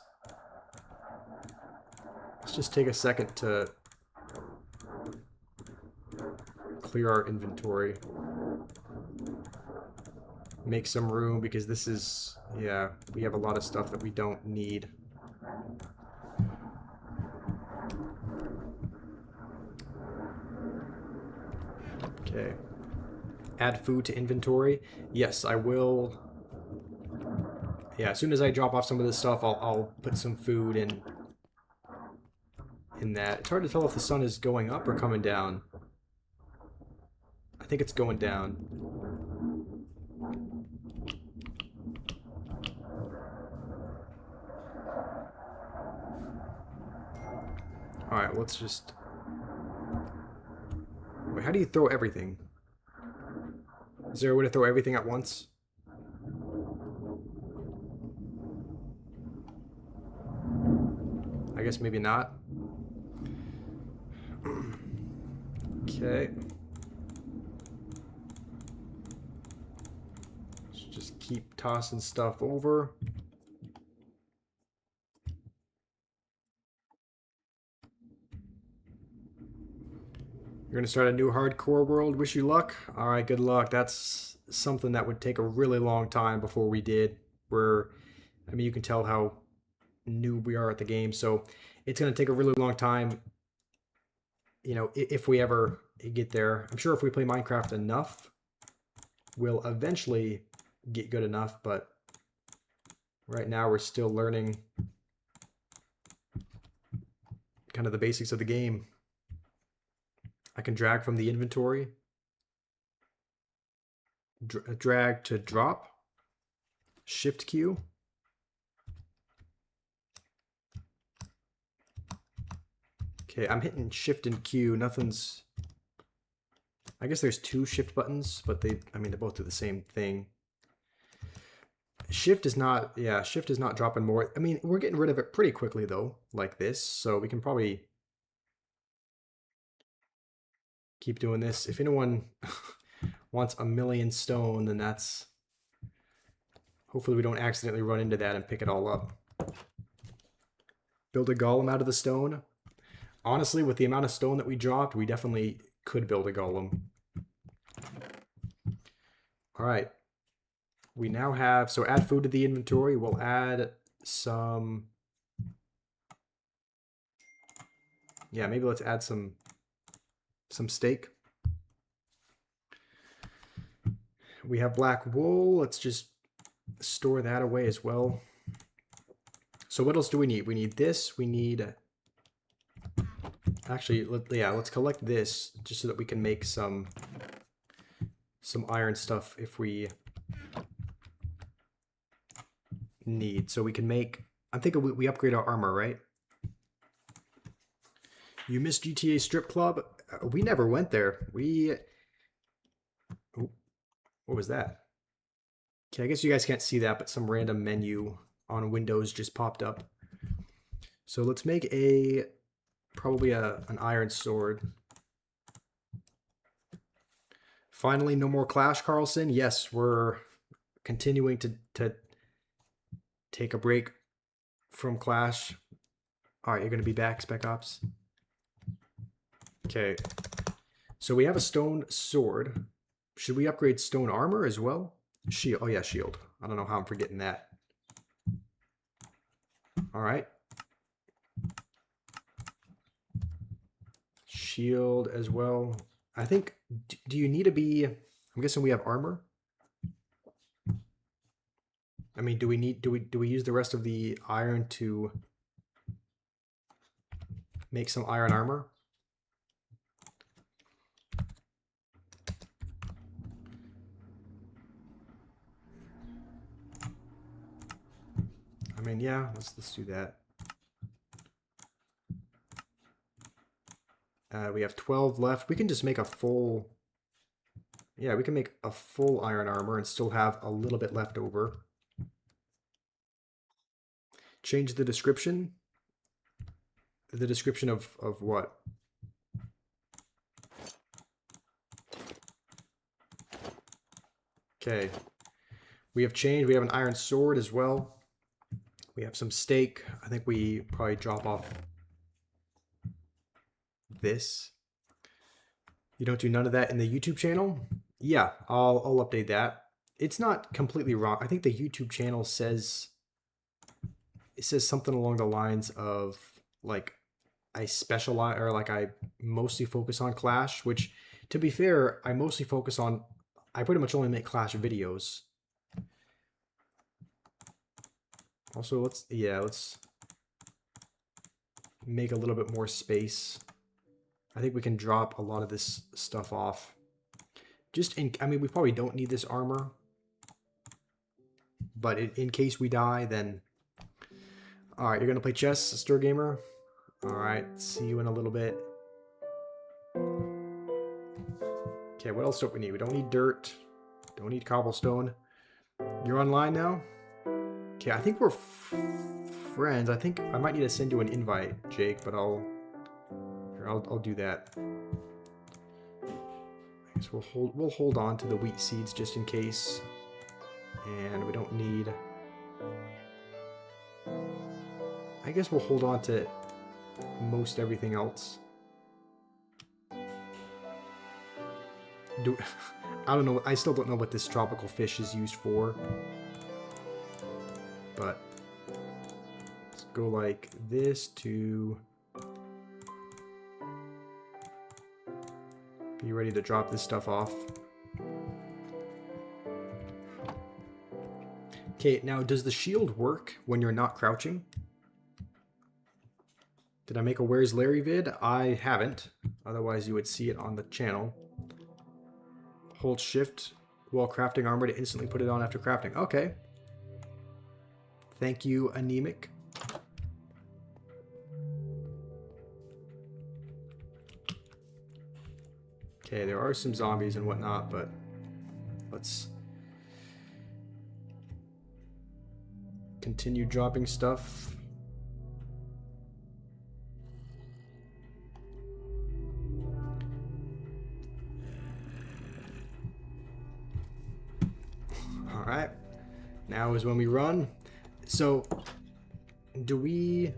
just take a second to clear our inventory. Make some room because this is, yeah, we have a lot of stuff that we don't need. Okay. Add food to inventory. Yes, I will. Yeah, as soon as I drop off some of this stuff, I'll put some food in that. It's hard to tell if the sun is going up or coming down. I think it's going down. Alright, let's just... Wait, how do you throw everything? Is there a way to throw everything at once? I guess maybe not. Okay. Let's just keep tossing stuff over. You're going to start a new hardcore world. Wish you luck. All right, good luck. That's something that would take a really long time before we did. I mean, you can tell how new we are at the game, so it's going to take a really long time, you know, if we ever get there. I'm sure if we play Minecraft enough, we'll eventually get good enough, but right now we're still learning kind of the basics of the game. I can drag from the inventory, drag to drop, shift Q. Okay, I'm hitting shift and Q. Nothing's... I guess there's two shift buttons, but I mean, they both do the same thing. Shift is not, yeah, shift is not dropping more. I mean, we're getting rid of it pretty quickly though, like this. So we can probably keep doing this. If anyone wants 1,000,000 stone, then that's... Hopefully we don't accidentally run into that and pick it all up. Build a golem out of the stone. Honestly, with the amount of stone that we dropped, we definitely could build a golem. All right. We now have... So add food to the inventory. We'll add some... Yeah, maybe let's add some steak. We have black wool. Let's just store that away as well. So what else do we need? We need this. We need... Actually, let's collect this just so that we can make some iron stuff if we need. So we can make... I'm thinking we upgrade our armor, right? You missed GTA Strip Club? We never went there. Oh, what was that? Okay, I guess you guys can't see that, but some random menu on Windows just popped up. So let's make probably an iron sword. Finally, no more Clash, Carlson. Yes, we're continuing to take a break from Clash. All right, you're going to be back, Spec Ops. Okay, so we have a stone sword. Should we upgrade stone armor as well? Shield. Oh yeah, shield. I don't know how I'm forgetting that. All right. Shield as well. I think, do you need to be... I'm guessing we have armor. I mean, do we use the rest of the iron to make some iron armor? I mean, yeah, let's do that. We have 12 left. We can just make a full... Yeah, we can make a full iron armor and still have a little bit left over. Change the description. The description of what? Okay. We have changed. We have an iron sword as well. We have some steak. I think we probably drop off this. You don't do none of that in the YouTube channel? Yeah, I'll update that. It's not completely wrong. I think the YouTube channel says... It says something along the lines of, like, I specialize, or like I mostly focus on Clash, which, to be fair, I mostly focus on... I pretty much only make Clash videos. Also, let's make a little bit more space. I think we can drop a lot of this stuff off. I mean, we probably don't need this armor. But in case we die, then... Alright, you're going to play chess, Stir Gamer? Alright, see you in a little bit. Okay, what else don't we need? We don't need dirt. Don't need cobblestone. You're online now? Okay, I think we're friends. I think I might need to send you an invite, Jake, but I'll do that. I guess we'll hold on to the wheat seeds just in case. And we don't need... I guess we'll hold on to most everything else. I don't know. I still don't know what this tropical fish is used for. But let's go like this to be ready to drop this stuff off. Okay, now does the shield work when you're not crouching? Did I make a Where's Larry vid? I haven't. Otherwise you would see it on the channel. Hold shift while crafting armor to instantly put it on after crafting. Okay. Thank you, Anemic. Okay, there are some zombies and whatnot, but let's continue dropping stuff. All right. Now is when we run. So, do we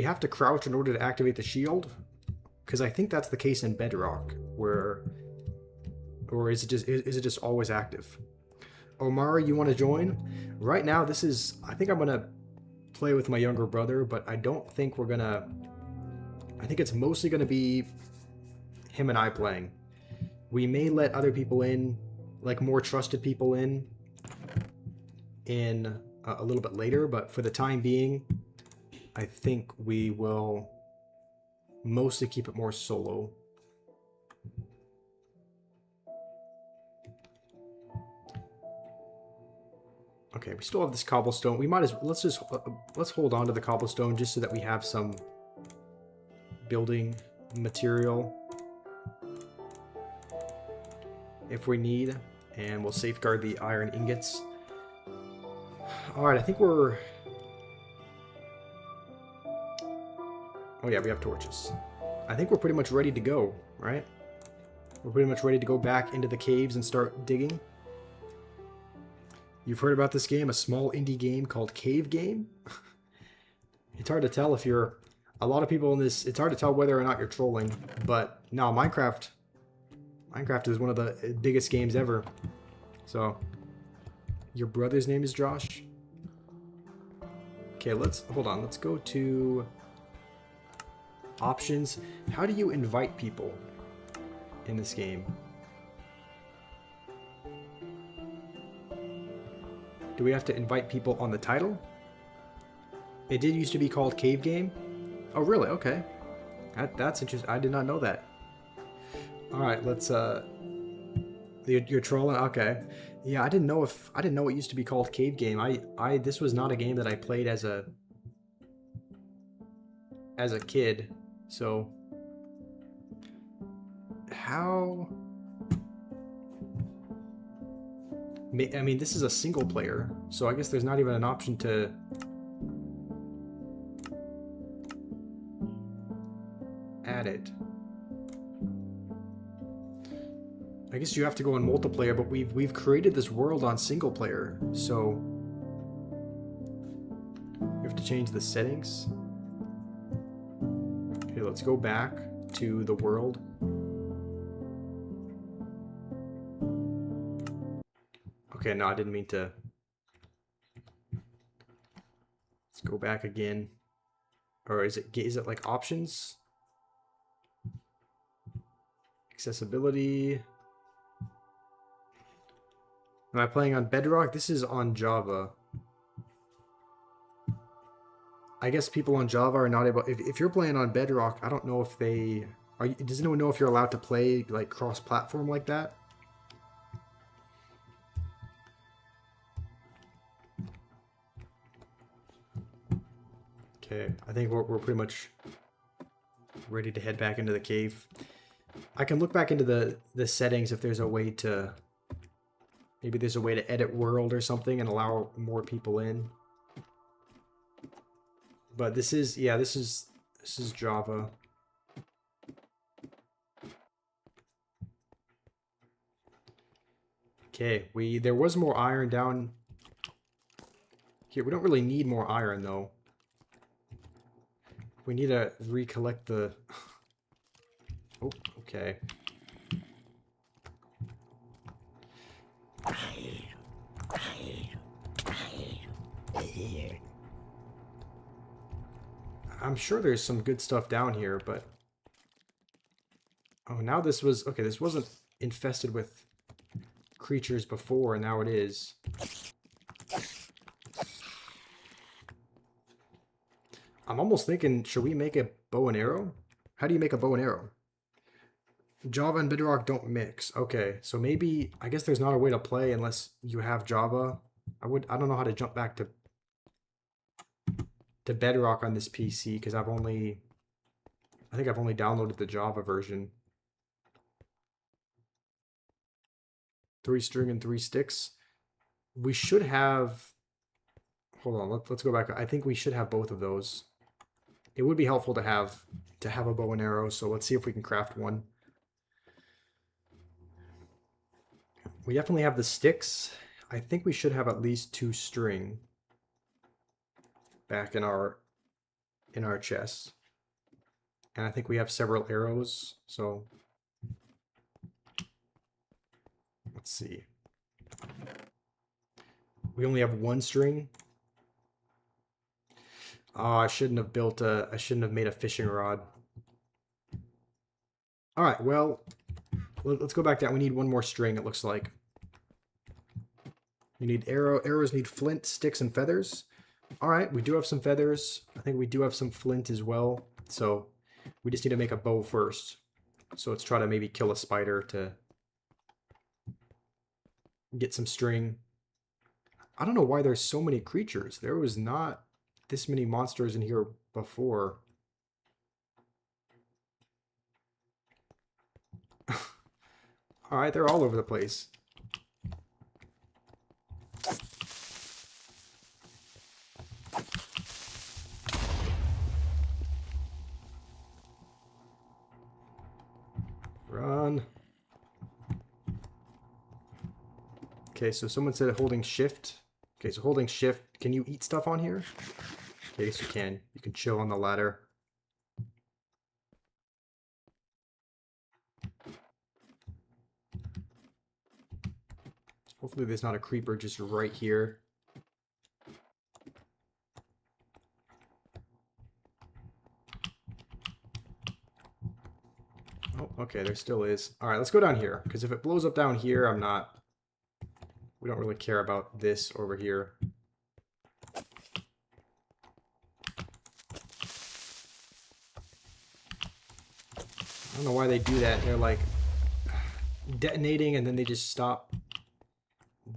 have to crouch in order to activate the shield? Because I think that's the case in Bedrock, or is it just always active? Omari, you want to join? Right now, this is, I think I'm gonna play with my younger brother, but I don't think we're gonna. I think it's mostly gonna be him and I playing. We may let other people in, like more trusted people in a little bit later, but for the time being, I think we will mostly keep it more solo. Okay, we still have this cobblestone. We might as let's hold on to the cobblestone just so that we have some building material if we need, and we'll safeguard the iron ingots. All right, I think we're. Oh yeah, we have torches. I think we're pretty much ready to go, right? We're pretty much ready to go back into the caves and start digging. You've heard about this game, a small indie game called Cave Game? It's hard to tell if you're... A lot of people in this... It's hard to tell whether or not you're trolling, but no, Minecraft is one of the biggest games ever. So, your brother's name is Josh? Okay, hold on. Let's go to options. How do you invite people in this game? Do we have to invite people on the title? It did used to be called Cave Game. Oh, really? Okay. That's interesting. I did not know that. All right, let's. You're trolling. Okay. Yeah, I didn't know it used to be called Cave Game. This was not a game that I played as a kid. So how? I mean, this is a single player, so I guess there's not even an option to add it. I guess you have to go on multiplayer, but we've created this world on single player, so we have to change the settings. Okay, let's go back to the world. Okay, no, I didn't mean to. Let's go back again. Or is it like options? Accessibility. Am I playing on Bedrock? This is on Java. I guess people on Java are not able... If you're playing on Bedrock, I don't know if they... Does anyone know if you're allowed to play like cross-platform like that? Okay, I think we're pretty much ready to head back into the cave. I can look back into the settings if there's a way to... Maybe there's a way to edit world or something and allow more people in. But this is... Yeah, this is Java. Okay, there was more iron down here. We don't really need more iron, though. We need to recollect the... Oh, okay. I'm sure there's some good stuff down here, but... Oh, now this was... Okay, this wasn't infested with creatures before, and now it is. I'm almost thinking, should we make a bow and arrow? How do you make a bow and arrow? Java and Bedrock don't mix. Okay, so maybe... I guess there's not a way to play unless you have Java. I don't know how to jump back to Bedrock on this PC, because I think I've only downloaded the Java version. 3 string and 3 sticks. We should have... Hold on, let's go back. I think we should have both of those. It would be helpful to have a bow and arrow, so let's see if we can craft one. We definitely have the sticks. I think we should have at least 2 string back in our chest. And I think we have several arrows, so let's see. We only have 1 string. Oh, I shouldn't have made a fishing rod. All right, well, let's go back down. We need 1 more string, it looks like. You need arrows need flint, sticks, and feathers. All right, we do have some feathers. I think we do have some flint as well. So we just need to make a bow first. So let's try to maybe kill a spider to get some string. I don't know why there's so many creatures. There was not this many monsters in here before. All right, they're all over the place. Run. Okay, so someone said holding shift. Okay, so holding shift. Can you eat stuff on here? Okay, yes, you can. You can chill on the ladder. Hopefully there's not a creeper just right here. Oh, okay, there still is. All right, let's go down here, because if it blows up down here, we don't really care about this over here. I don't know why they do that. They're like detonating and then they just stop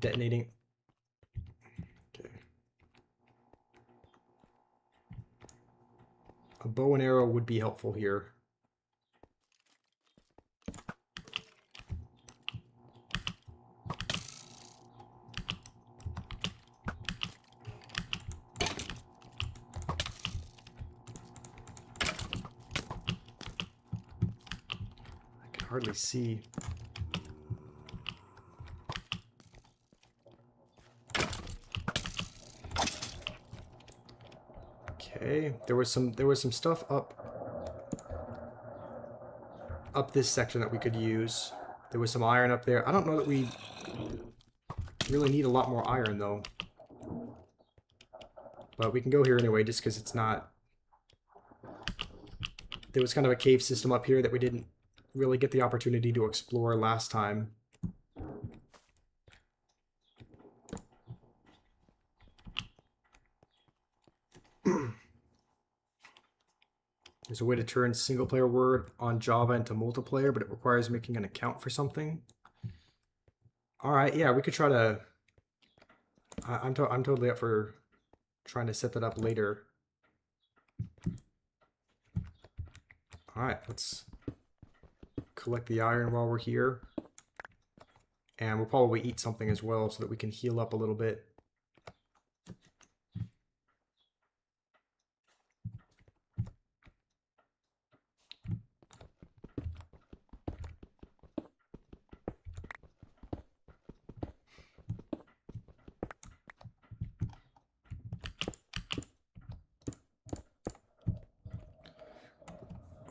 detonating. Okay. A bow and arrow would be helpful here. Hardly see. Okay, there was some stuff up this section that we could use. There was some iron up there. I don't know that we really need a lot more iron though. But we can go here anyway just because it's not... There was kind of a cave system up here that we didn't really get the opportunity to explore last time. There's a way to turn single player Word on Java into multiplayer, but it requires making an account for something. All right, yeah, we could try to... I'm totally up for trying to set that up later. All right, let's collect the iron while we're here. And we'll probably eat something as well so that we can heal up a little bit.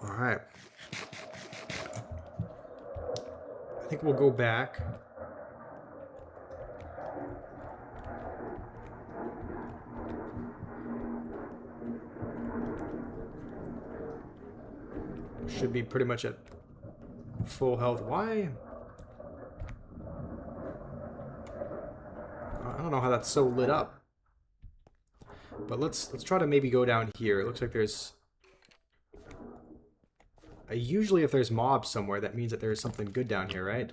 All right. I think we'll go back. Should be pretty much at full health. Why? I don't know how that's so lit up. But let's try to maybe go down here. It looks like there's... usually if there's mobs somewhere, that means that there's something good down here, right?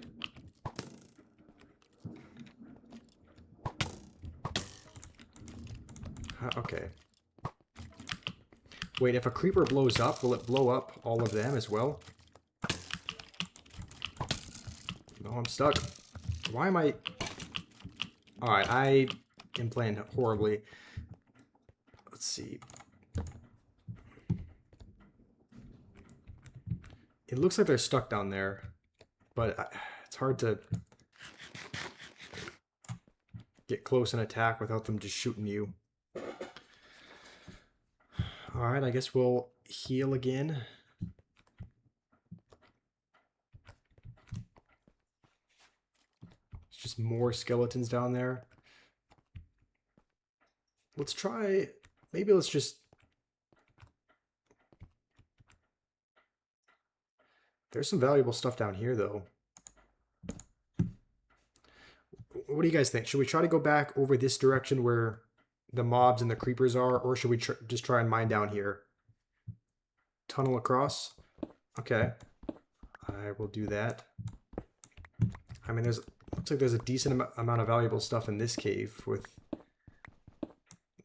Okay. Wait, if a creeper blows up, will it blow up all of them as well? No, I'm stuck. Why am I... Alright, I am playing horribly. Let's see. It looks like they're stuck down there, but it's hard to get close and attack without them just shooting you. Alright, I guess we'll heal again. It's just more skeletons down there. Let's try... Maybe let's just... There's some valuable stuff down here, though. What do you guys think? Should we try to go back over this direction where the mobs and the creepers are, or should we just try and mine down here? Tunnel across? Okay. I will do that. I mean, looks like there's a decent amount of valuable stuff in this cave with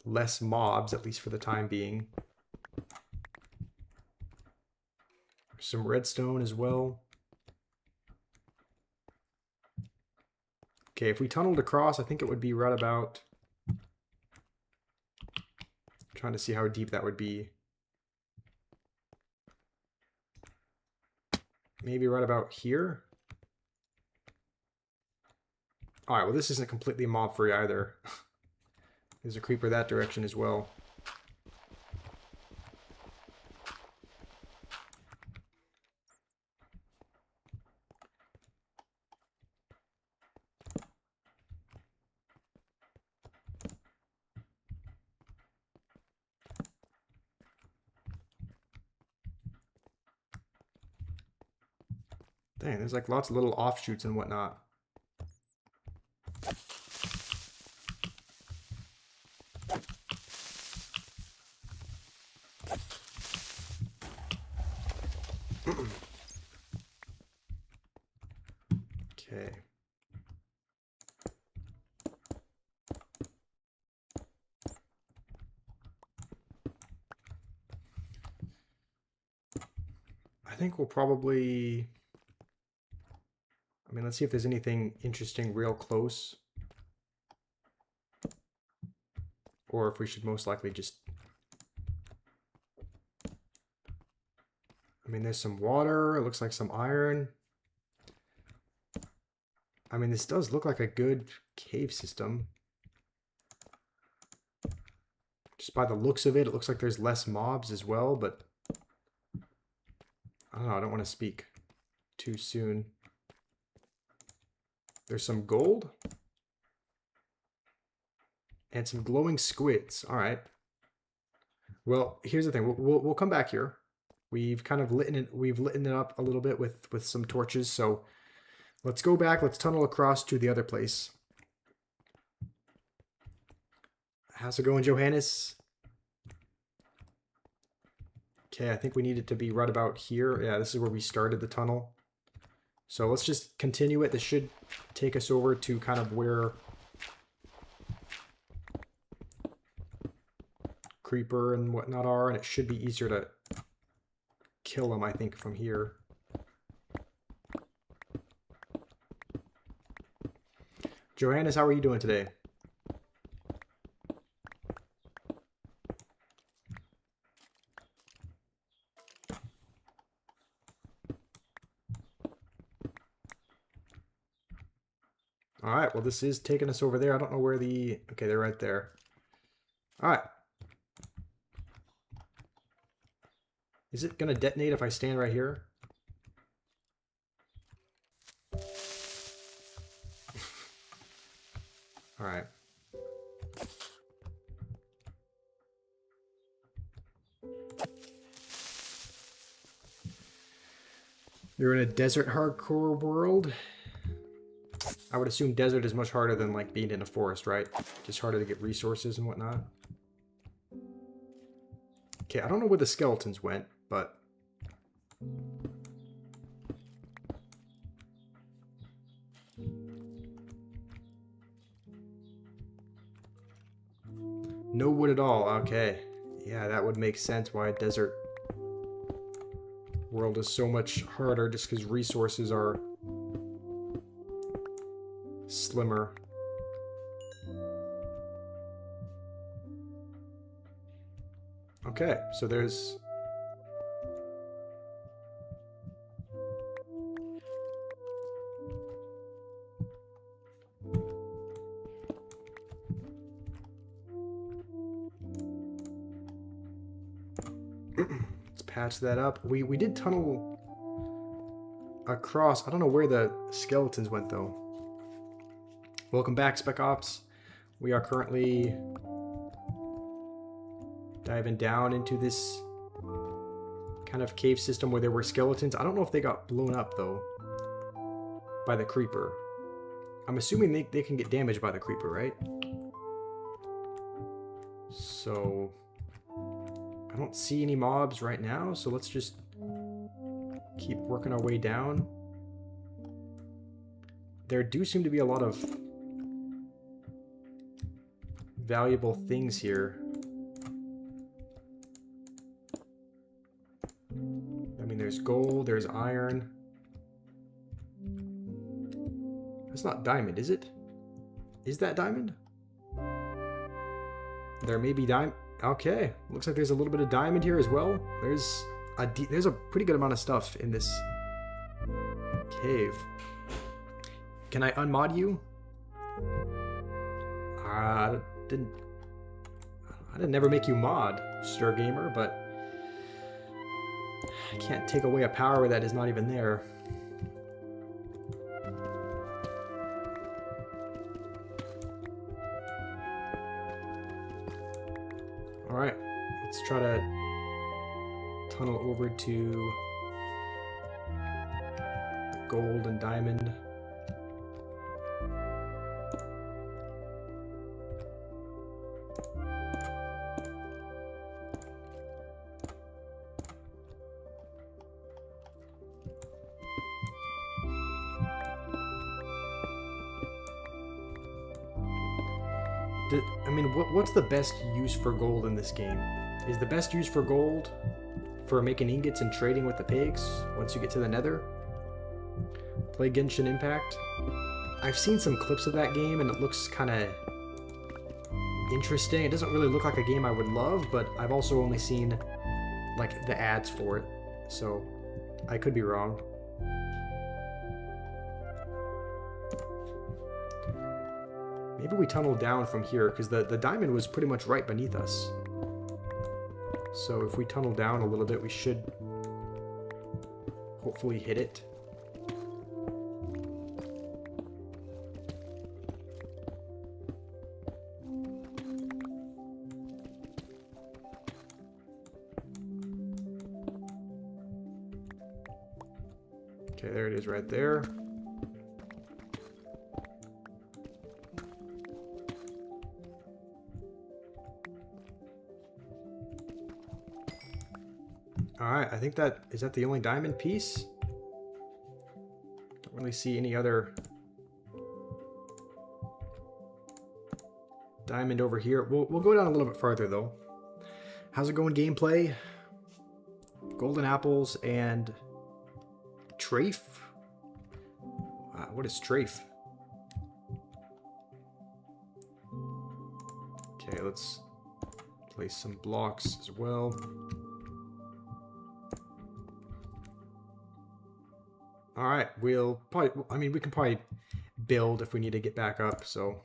less mobs, at least for the time being. Some redstone as well. Okay, if we tunneled across, I think it would be right about... Trying to see how deep that would be. Maybe right about here? Alright, well this isn't completely mob-free either. There's a creeper that direction as well. Dang, there's like lots of little offshoots and whatnot. Okay. I think we'll probably... I mean, let's see if there's anything interesting real close. Or if we should most likely just... I mean, there's some water. It looks like some iron. I mean, this does look like a good cave system. Just by the looks of it, it looks like there's less mobs as well, but... I don't know, I don't want to speak too soon. There's some gold. And some glowing squids. All right. Well, here's the thing. We'll come back here. We've kind of lit it up a little bit with some torches. So let's go back. Let's tunnel across to the other place. How's it going, Johannes? Okay, I think we need it to be right about here. Yeah, this is where we started the tunnel. So let's just continue it. This should take us over to kind of where Creeper and whatnot are, and it should be easier to kill them, I think, from here. Johannes, how are you doing today? All right, well, this is taking us over there. I don't know where the... Okay, they're right there. All right. Is it going to detonate if I stand right here? All right. You're in a desert hardcore world. I would assume desert is much harder than like being in a forest, right? Just harder to get resources and whatnot. Okay, I don't know where the skeletons went, but... No wood at all, okay. Yeah, that would make sense why a desert world is so much harder, just because resources are slimmer. Okay, so there's... Let's patch that up. We did tunnel across. I don't know where the skeletons went though. Welcome back, Spec Ops. We are currently diving down into this kind of cave system where there were skeletons. I don't know if they got blown up though by the creeper. I'm assuming they can get damaged by the creeper, right? So I don't see any mobs right now, so let's just keep working our way down. There do seem to be a lot of valuable things here. I mean, there's gold, there's iron. That's not diamond, is it? Is that diamond? There may be diamond. Okay, looks like there's a little bit of diamond here as well. There's a pretty good amount of stuff in this cave. Can I unmod you? I didn't never make you mod, Stir Gamer, but I can't take away a power that is not even there. Alright, let's try to tunnel over to gold and diamond. I mean, what's the best use for gold in this game? Is the best use for gold for making ingots and trading with the pigs once you get to the nether? Play Genshin Impact? I've seen some clips of that game and it looks kind of interesting. It doesn't really look like a game I would love, but I've also only seen like the ads for it, so I could be wrong. Maybe we tunnel down from here, because the diamond was pretty much right beneath us. So if we tunnel down a little bit, we should hopefully hit it. Okay, there it is right there. Alright, I think is that the only diamond piece? Don't really see any other diamond over here. We'll go down a little bit farther though. How's it going, gameplay? Golden apples and trafe? What is trafe? Okay, let's place some blocks as well. All right, we'll probably, I mean, we can probably build if we need to get back up, so.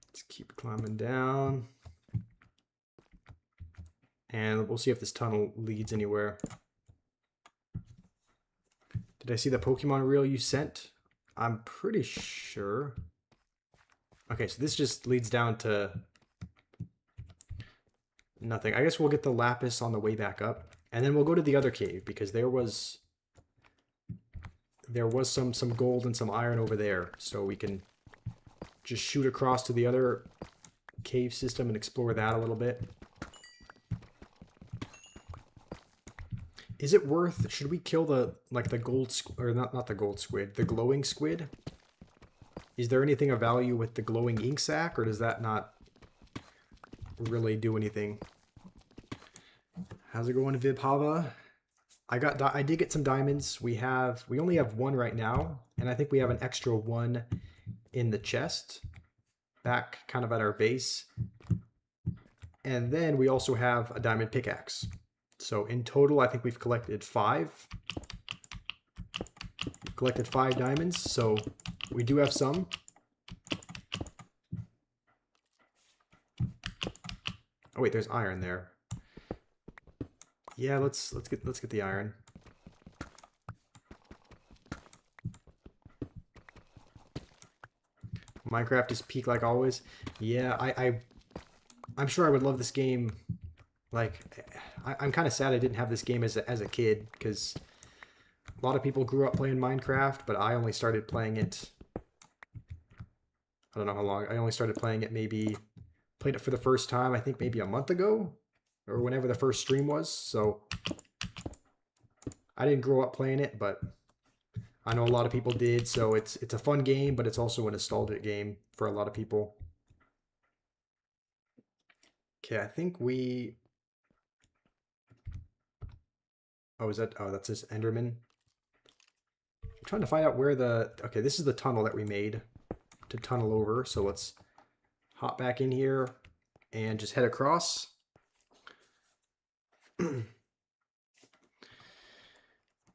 Let's keep climbing down. And we'll see if this tunnel leads anywhere. Did I see the Pokemon reel you sent? I'm pretty sure. Okay, so this just leads down to nothing. I guess we'll get the lapis on the way back up, and then we'll go to the other cave because there was some gold and some iron over there, so we can just shoot across to the other cave system and explore that a little bit. Is it worth? Should we kill the gold or not the gold squid, the glowing squid? Is there anything of value with the glowing ink sac, or does that not really do anything? How's it going, Vibhava? I did get some diamonds. We only have one right now, and I think we have an extra one in the chest back kind of at our base. And then we also have a diamond pickaxe. So in total, I think we've collected 5. We've collected 5 diamonds, so we do have some. Oh wait, there's iron there. Yeah, let's get the iron. Minecraft is peak like always. Yeah, I'm sure I would love this game. Like, I'm kind of sad I didn't have this game as a kid, because a lot of people grew up playing Minecraft, but I only started playing it. I don't know how long. I only started playing it played it for the first time, I think maybe a month ago, or whenever the first stream was. So I didn't grow up playing it, but I know a lot of people did. So it's a fun game, but it's also a nostalgic game for a lot of people. Okay, I think we. Oh, is that? Oh, that's this Enderman. I'm trying to find out where the. Okay, this is the tunnel that we made to tunnel over. So let's hop back in here and just head across.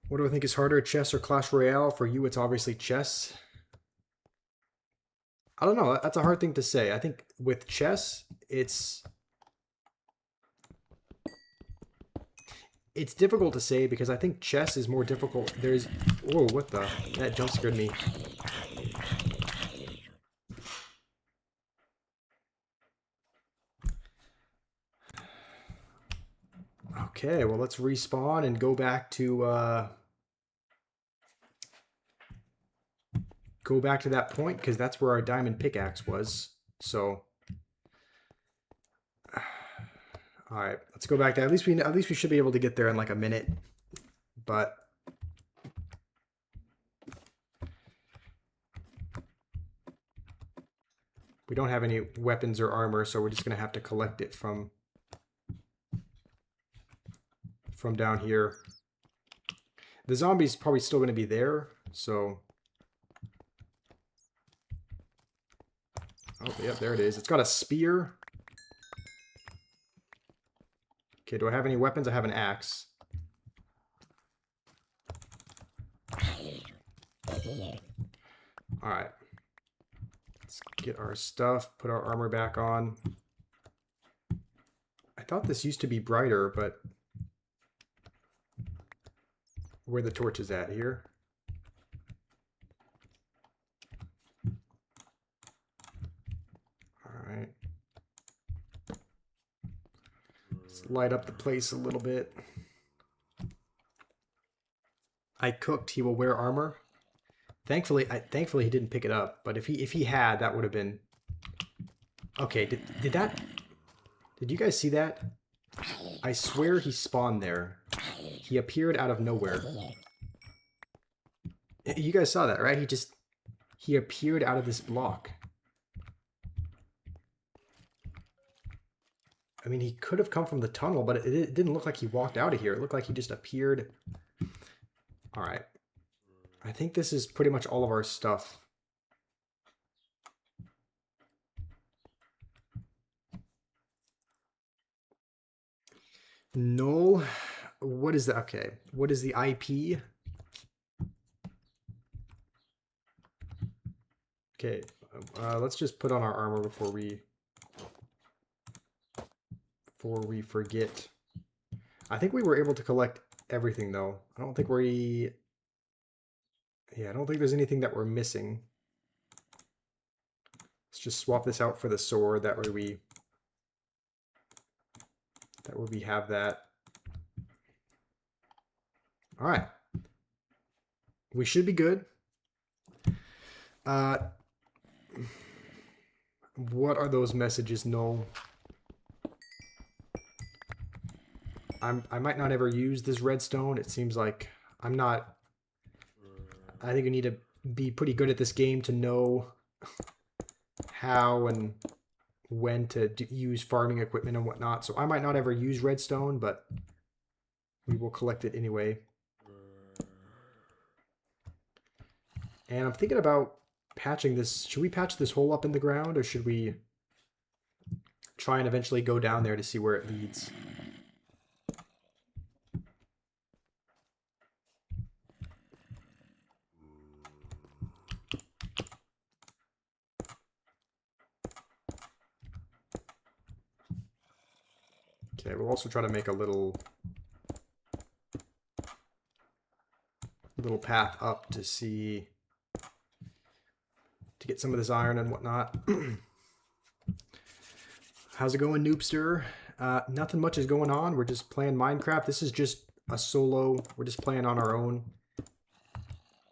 What do I think is harder, chess or Clash Royale? For you, it's obviously chess. I don't know. That's a hard thing to say. I think with chess, it's difficult to say because I think chess is more difficult. There's... Whoa, what the? That jump scared me. Okay, well, let's respawn and go back to that point, because that's where our diamond pickaxe was. So, all right, let's go back there. At least we should be able to get there in like a minute. But we don't have any weapons or armor, so we're just gonna have to collect it from down here. The zombie's probably still gonna be there, so. Oh, yep, there it is. It's got a spear. Okay, do I have any weapons? I have an axe. Alright. Let's get our stuff, put our armor back on. I thought this used to be brighter, but... Where the torch is at here. Alright. Let's light up the place a little bit. I cooked. He will wear armor. Thankfully he didn't pick it up. But if he had, that would have been. Okay. Did you guys see that? I swear he spawned there. He appeared out of nowhere. You guys saw that, right? He appeared out of this block. I mean, he could have come from the tunnel, but it didn't look like he walked out of here. It looked like he just appeared. All right. I think this is pretty much all of our stuff. Null. What is that? Okay. What is the IP? Okay. Let's just put on our armor before we forget. I think we were able to collect everything, though. I don't think I don't think there's anything that we're missing. Let's just swap this out for the sword. That way we have that. All right. We should be good. What are those messages? No. I might not ever use this redstone. It seems like I'm not. I think you need to be pretty good at this game to know how and when to use farming equipment and whatnot. So I might not ever use redstone, but we will collect it anyway. And I'm thinking about patching this. Should we patch this hole up in the ground, or should we try and eventually go down there to see where it leads? Okay, we'll also try to make a little path up to see, to get some of this iron and whatnot. How's it going, Noobster? Nothing much is going on. We're just playing Minecraft. This is just a solo. We're just playing on our own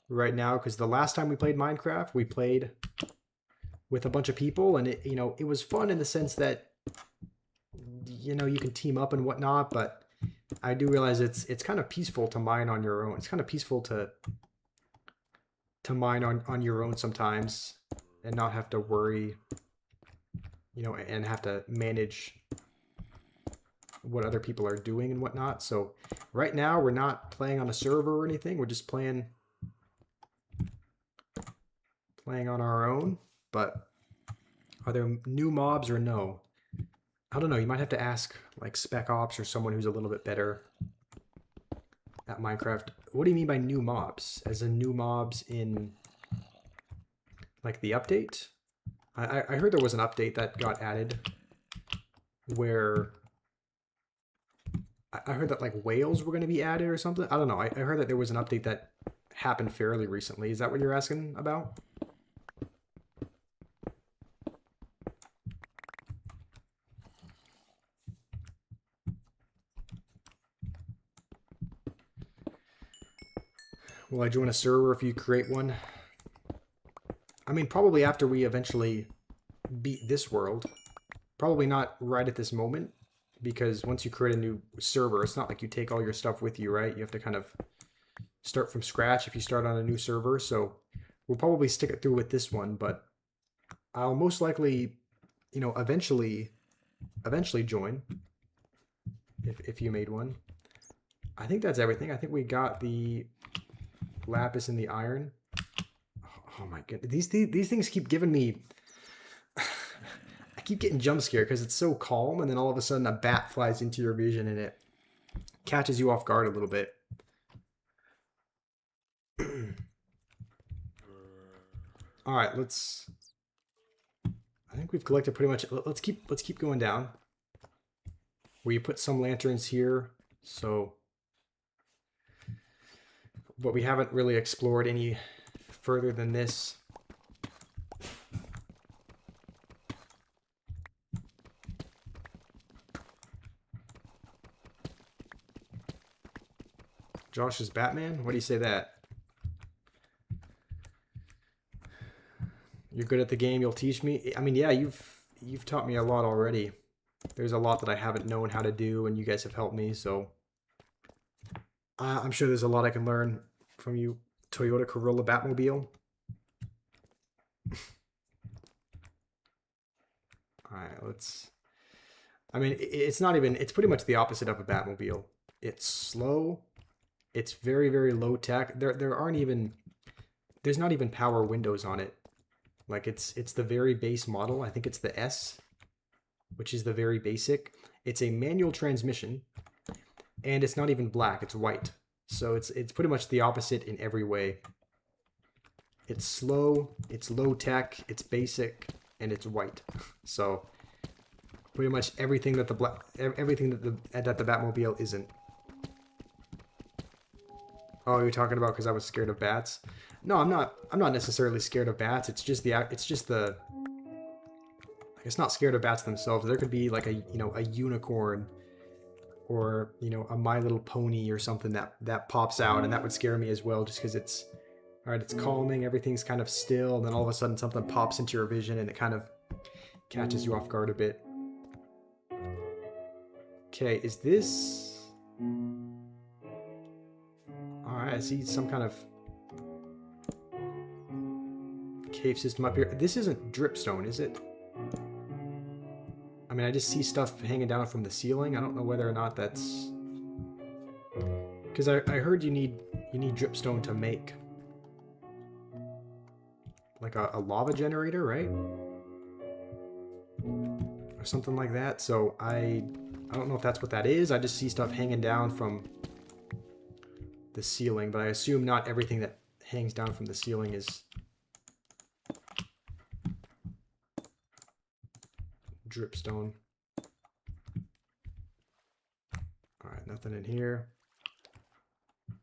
right now, because the last time we played Minecraft, we played with a bunch of people, and it, you know, it was fun in the sense that, you know, you can team up and whatnot, but I do realize it's kind of peaceful to mine on your own. It's kind of peaceful to mine on your own sometimes and not have to worry, you know, and have to manage what other people are doing and whatnot. So right now we're not playing on a server or anything. We're just playing on our own. But are there new mobs or no? I don't know. You might have to ask like Spec Ops or someone who's a little bit better at Minecraft. What do you mean by new mobs? As in new mobs in like the update? I heard there was an update that got added where I heard that like whales were going to be added or something. I don't know. I heard that there was an update that happened fairly recently. Is that what you're asking about? Will I join a server if you create one? I mean, probably after we eventually beat this world. Probably not right at this moment, because once you create a new server, it's not like you take all your stuff with you, right? You have to kind of start from scratch if you start on a new server. So we'll probably stick it through with this one, but I'll most likely, you know, eventually join if you made one. I think that's everything. I think we got the lapis and the iron. Oh my goodness. These things keep giving me... I keep getting jump scared because it's so calm, and then all of a sudden a bat flies into your vision and it catches you off guard a little bit. All right, let's... I think we've collected pretty much... Let's keep going down. We put some lanterns here, so... But we haven't really explored any further than this. Josh is Batman? What do you say that? You're good at the game, you'll teach me? I mean, yeah, you've taught me a lot already. There's a lot that I haven't known how to do, and you guys have helped me, so... I'm sure there's a lot I can learn from you, Toyota Corolla Batmobile. Alright, let's... I mean, it's not even... It's pretty much the opposite of a Batmobile. It's slow. It's very, very low tech. There aren't even... There's not even power windows on it. Like, it's the very base model. I think it's the S, which is the very basic. It's a manual transmission. And it's not even black, it's white. So it's pretty much the opposite in every way. It's slow, it's low tech, it's basic, and it's white. So pretty much everything that the Batmobile isn't. Oh, you're talking about because I was scared of bats? No, I'm not necessarily scared of bats. It's just the it's not scared of bats themselves. There could be like a unicorn, or a My Little Pony or something that pops out, and that would scare me as well, just because it's calming, everything's kind of still, and then all of a sudden something pops into your vision and it kind of catches you off guard a bit. Okay, is this... Alright, I see some kind of cave system up here. This isn't dripstone, is it? I mean, I just see stuff hanging down from the ceiling. I don't know whether or not that's... Because I heard you need dripstone to make like a lava generator, right? Or something like that. So I don't know if that's what that is. I just see stuff hanging down from the ceiling, but I assume not everything that hangs down from the ceiling is dripstone. Alright, nothing in here.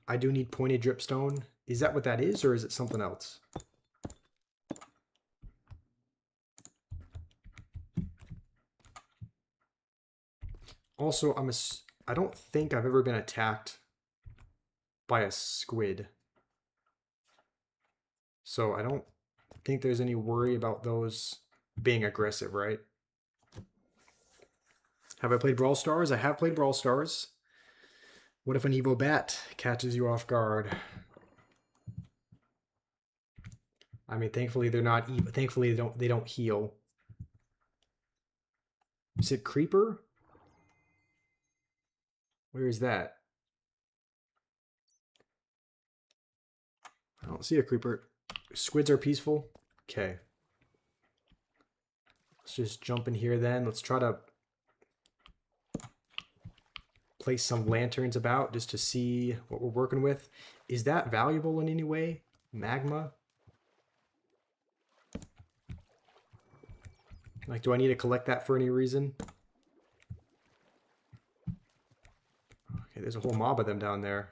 I do need pointed dripstone. Is that what that is, or is it something else? Also, I don't think I've ever been attacked by a squid. So I don't think there's any worry about those being aggressive, right? Have I played Brawl Stars? I have played Brawl Stars. What if an Evo Bat catches you off guard? I mean, thankfully they're not evil. Thankfully they don't heal. Is it Creeper? Where is that? I don't see a Creeper. Squids are peaceful. Okay. Let's just jump in here then. Let's try to place some lanterns about just to see what we're working with. Is that valuable in any way? Magma? Like, do I need to collect that for any reason? Okay, there's a whole mob of them down there.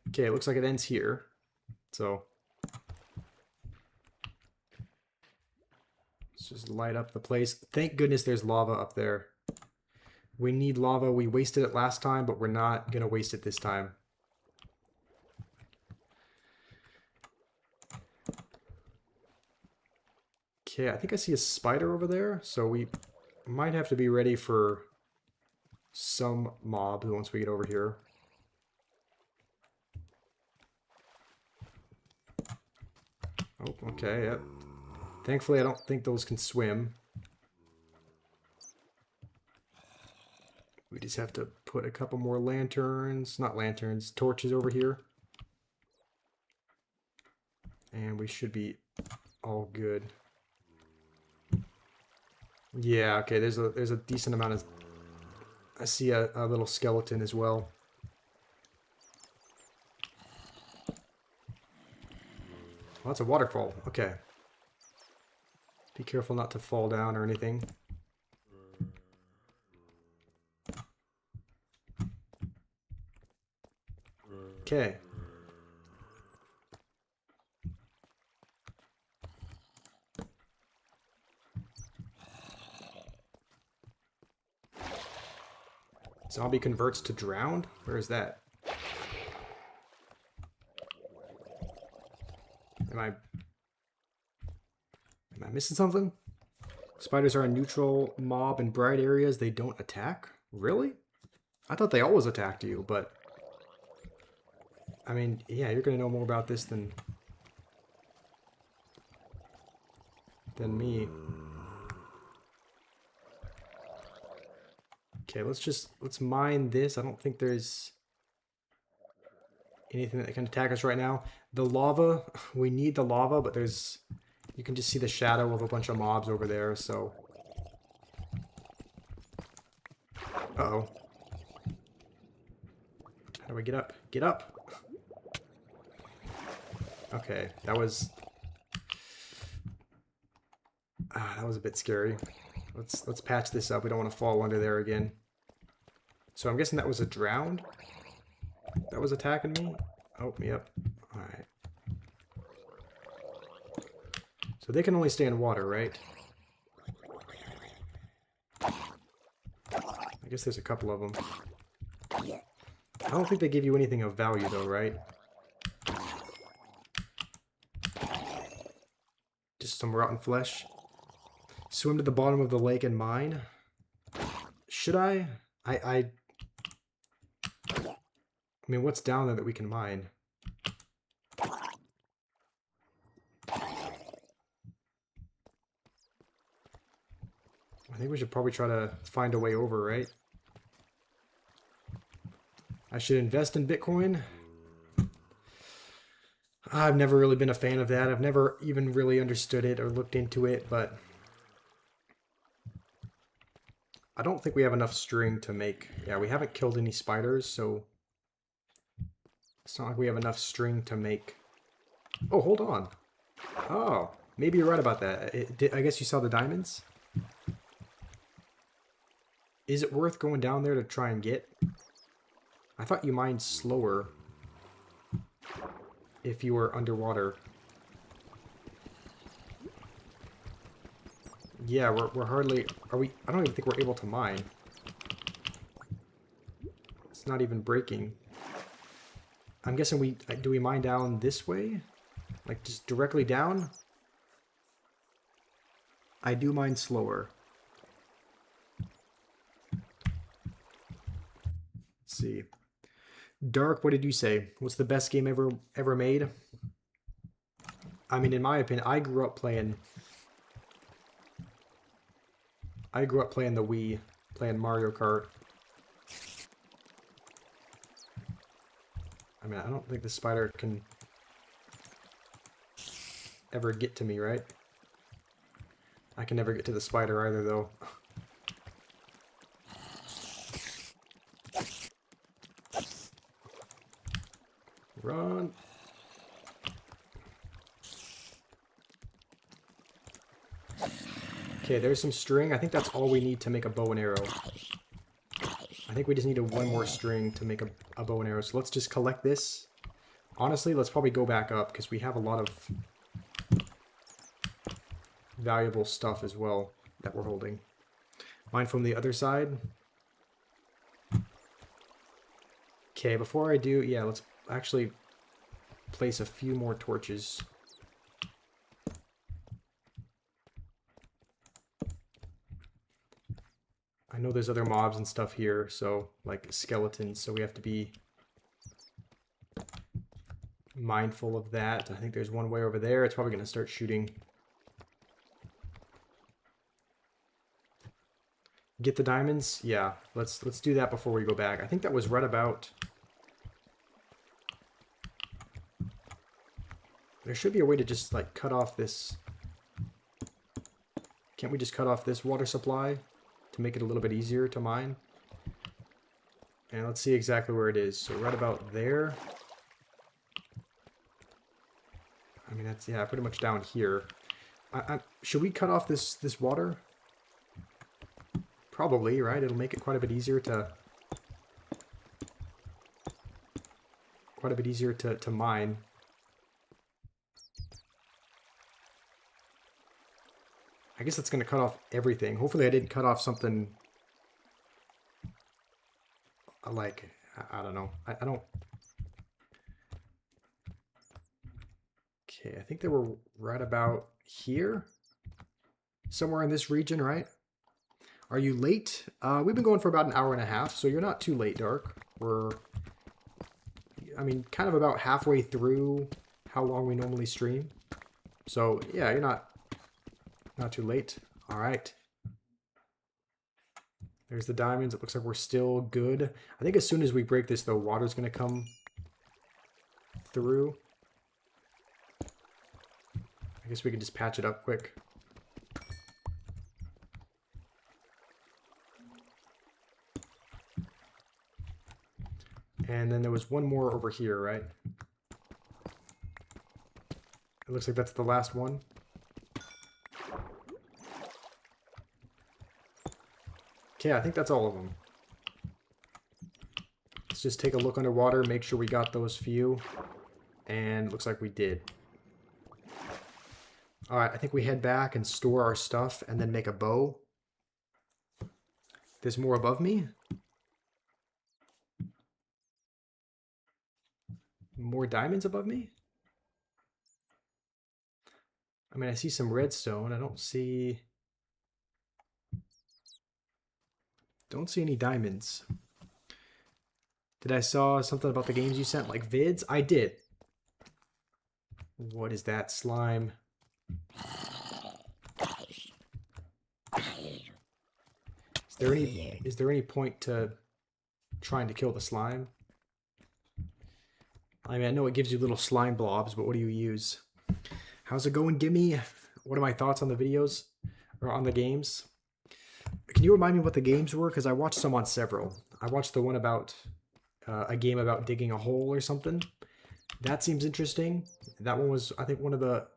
Okay, it looks like it ends here. So let's just light up the place. Thank goodness there's lava up there. We need lava. We wasted it last time, but we're not going to waste it this time. Okay, I think I see a spider over there, so we might have to be ready for some mob once we get over here. Oh, okay, yep. Thankfully, I don't think those can swim. We just have to put a couple more lanterns, not lanterns, torches over here. And we should be all good. Yeah, okay, there's a decent amount of... I see a little skeleton as well. Oh, that's a waterfall. Okay. Be careful not to fall down or anything. Okay. Zombie converts to drowned? Where is that? Am I missing something? Spiders are a neutral mob in bright areas. They don't attack? Really? I thought they always attacked you, but... I mean, yeah, you're going to know more about this than me. Okay, let's mine this. I don't think there's anything that can attack us right now. The lava, we need the lava, but you can just see the shadow of a bunch of mobs over there, so. Uh-oh. How do we get up? Get up! Okay, that was a bit scary. Let's patch this up. We don't want to fall under there again. So I'm guessing that was a drowned that was attacking me. Oh, yep. All right. So they can only stay in water, right? I guess there's a couple of them. I don't think they give you anything of value though, right? Just some rotten flesh. Swim to the bottom of the lake and mine. Should I? I mean, what's down there that we can mine? I think we should probably try to find a way over, right? I should invest in Bitcoin. I've never really been a fan of that. I've never even really understood it or looked into it, but I don't think we have enough string to make... Yeah, we haven't killed any spiders, so it's not like we have enough string to make... Oh, hold on. Oh, maybe you're right about that. I guess you saw the diamonds? Is it worth going down there to try and get? I thought you mined slower if you were underwater. Yeah, we're hardly... Are we... I don't even think we're able to mine. It's not even breaking. I'm guessing we... Do we mine down this way? Like, just directly down? I do mine slower. Let's see. Dark, what did you say? What's the best game ever made? I mean, in my opinion, I grew up playing the Wii, playing Mario Kart. I mean, I don't think the spider can ever get to me, right? I can never get to the spider either, though. Run. Okay, there's some string. I think that's all we need to make a bow and arrow. I think we just need one more string to make a bow and arrow. So let's just collect this. Honestly, let's probably go back up because we have a lot of valuable stuff as well that we're holding. Mine from the other side. Okay, before I do, yeah, let's actually place a few more torches. I know there's other mobs and stuff here, so like skeletons, so we have to be mindful of that. I think there's one way over there. It's probably going to start shooting. Get the diamonds? Yeah, let's do that before we go back. I think that was right about... There should be a way to just like cut off this... Can't we just cut off this water supply to make it a little bit easier to mine? And let's see exactly where it is. So right about there. I mean, that's, yeah, pretty much down here. Should we cut off this water? Probably, right? It'll make it quite a bit easier to... to mine. I guess that's going to cut off everything. Hopefully I didn't cut off something... like, I don't know. I don't... Okay, I think they were right about here. Somewhere in this region, right? Are you late? We've been going for about an hour and a half, so you're not too late, Dark. We're, I mean, kind of about halfway through how long we normally stream. So, yeah, you're not too late. All right. There's the diamonds. It looks like we're still good. I think as soon as we break this, though, water's going to come through. I guess we can just patch it up quick. And then there was one more over here, right? It looks like that's the last one. Okay, I think that's all of them. Let's just take a look underwater, make sure we got those few. And looks like we did. Alright, I think we head back and store our stuff and then make a bow. There's more above me. More diamonds above me? I mean, I see some redstone. I don't see any diamonds. Did I saw something about the games you sent, like vids? I did. What is that? Slime. Is there any point to trying to kill the slime? I mean, I know it gives you little slime blobs, but what do you use? How's it going, Gimme? What are my thoughts on the videos? Or on the games? Can you remind me what the games were? Because I watched some on several. I watched the one about a game about digging a hole or something. That seems interesting. That one was, I think, one of the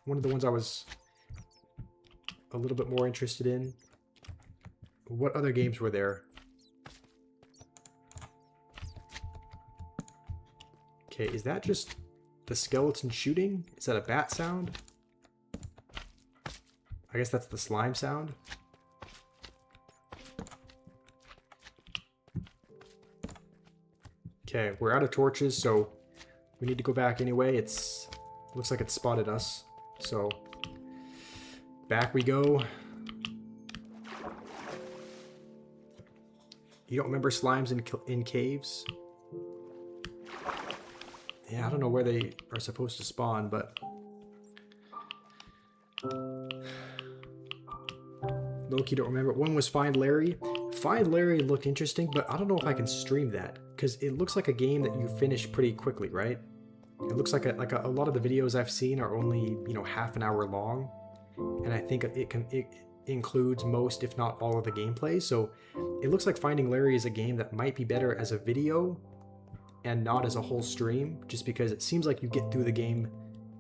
ones I was a little bit more interested in. What other games were there? Okay, is that just the skeleton shooting? Is that a bat sound? I guess that's the slime sound. Okay, we're out of torches, so we need to go back anyway. Looks like it spotted us. So back we go. You don't remember slimes in caves? Yeah, I don't know where they are supposed to spawn, but Loki don't remember. One was Find Larry. Find Larry looked interesting, but I don't know if I can stream that because it looks like a game that you finish pretty quickly, right? It looks like a lot of the videos I've seen are only, you know, half an hour long, and I think it includes most, if not all, of the gameplay. So it looks like Finding Larry is a game that might be better as a video and not as a whole stream, just because it seems like you get through the game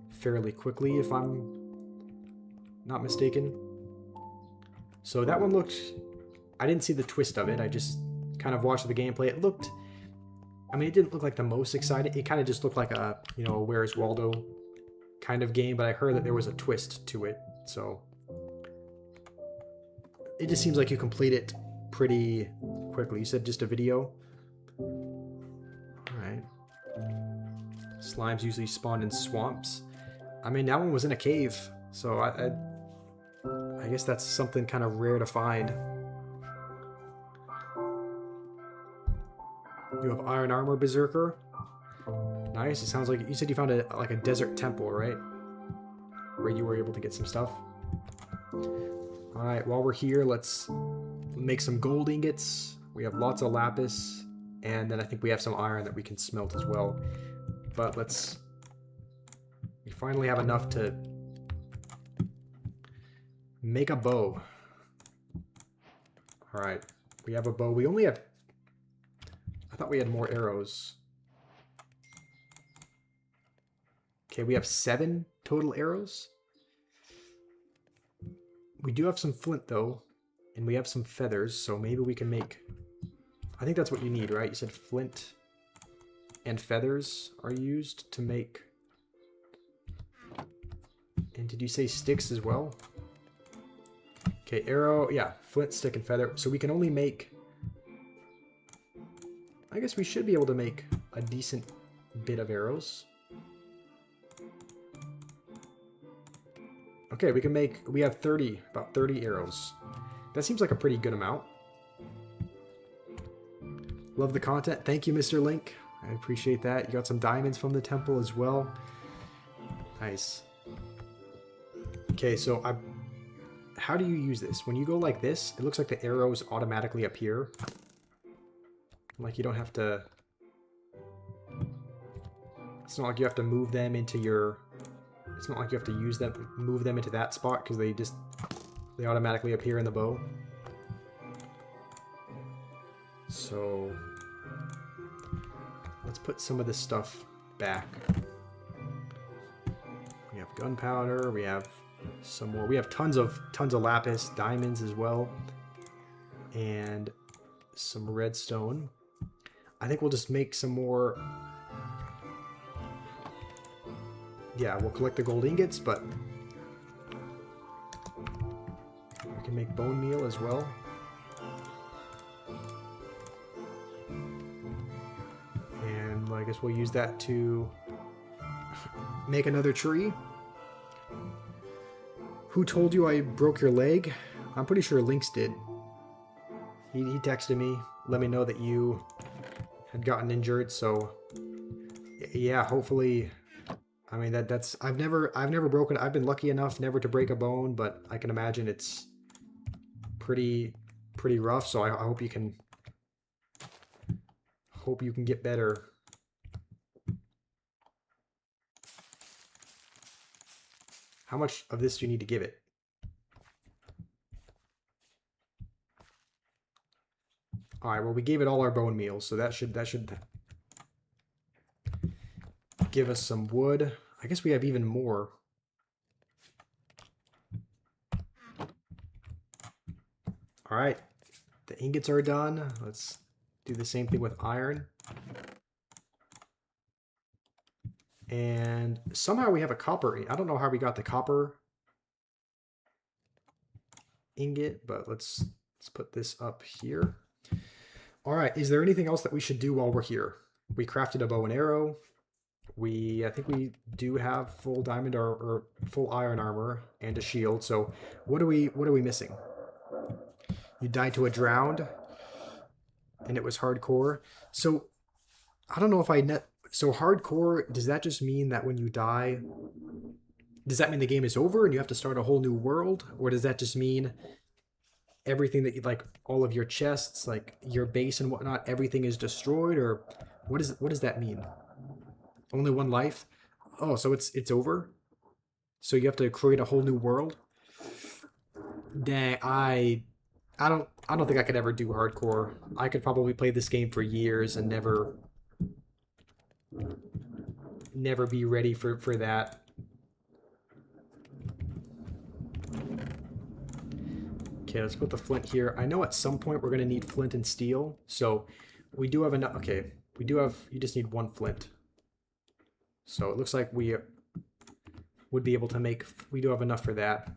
fairly quickly, if I'm not mistaken. So that one looked... I didn't see the twist of it. I just kind of watched the gameplay. It looked... I mean, it didn't look like the most exciting. It kind of just looked like a, you know, Where's Waldo kind of game, but I heard that there was a twist to it, so... It just seems like you complete it pretty quickly. You said just a video? Alright. Slimes usually spawn in swamps. I mean, that one was in a cave, so I guess that's something kind of rare to find. You have Iron Armor Berserker. Nice. It sounds like you said you found like a desert temple, right? Where you were able to get some stuff. Alright, while we're here, let's make some gold ingots. We have lots of lapis, and then I think we have some iron that we can smelt as well. But we finally have enough to make a bow. Alright, we have a bow. We only have... I thought we had more arrows. Okay, we have 7 total arrows. We do have some flint, though, and we have some feathers, so maybe we can make... I think that's what you need, right? You said flint and feathers are used to make... And did you say sticks as well? Okay, arrow, yeah, flint, stick, and feather. So we can only make... I guess we should be able to make a decent bit of arrows. Okay, we have about 30 arrows. That seems like a pretty good amount. Love the content. Thank you, Mr. Link. I appreciate that. You got some diamonds from the temple as well. Nice. Okay, so how do you use this? When you go like this, it looks like the arrows automatically appear. Like you don't have to... It's not like you have to move them into your... It's not like you have to use them, move them into that spot, because they automatically appear in the bow. So let's put some of this stuff back. We have gunpowder, we have some more. We have tons of lapis, diamonds as well, and some redstone. I think we'll just make some more. Yeah, we'll collect the gold ingots, but we can make bone meal as well. And I guess we'll use that to make another tree. Who told you I broke your leg? I'm pretty sure Lynx did. He texted me, let me know that you had gotten injured, so yeah, hopefully... I mean, that's I've never broken. I've been lucky enough never to break a bone, but I can imagine it's pretty rough. So I hope you can get better. How much of this do you need to give it? All right. Well, we gave it all our bone meal, so that should give us some wood. I guess we have even more. All right. The ingots are done. Let's do the same thing with iron. And somehow we have a copper. I don't know how we got the copper ingot, but let's put this up here. All right, is there anything else that we should do while we're here? We crafted a bow and arrow. I think we do have full diamond or full iron armor and a shield. So what are we missing? You died to a drowned, and it was hardcore. So I don't know if so hardcore, does that just mean that when you die, does that mean the game is over and you have to start a whole new world? Or does that just mean everything that you like, all of your chests, like your base and whatnot, everything is destroyed? Or what does that mean? Only one life? Oh, so it's over? So you have to create a whole new world? Dang, I don't think I could ever do hardcore. I could probably play this game for years and never be ready for that. Okay, let's put the flint here. I know at some point we're gonna need flint and steel, so we do have enough. Okay, we do have. You just need one flint. So it looks like we would be able to make. We do have enough for that.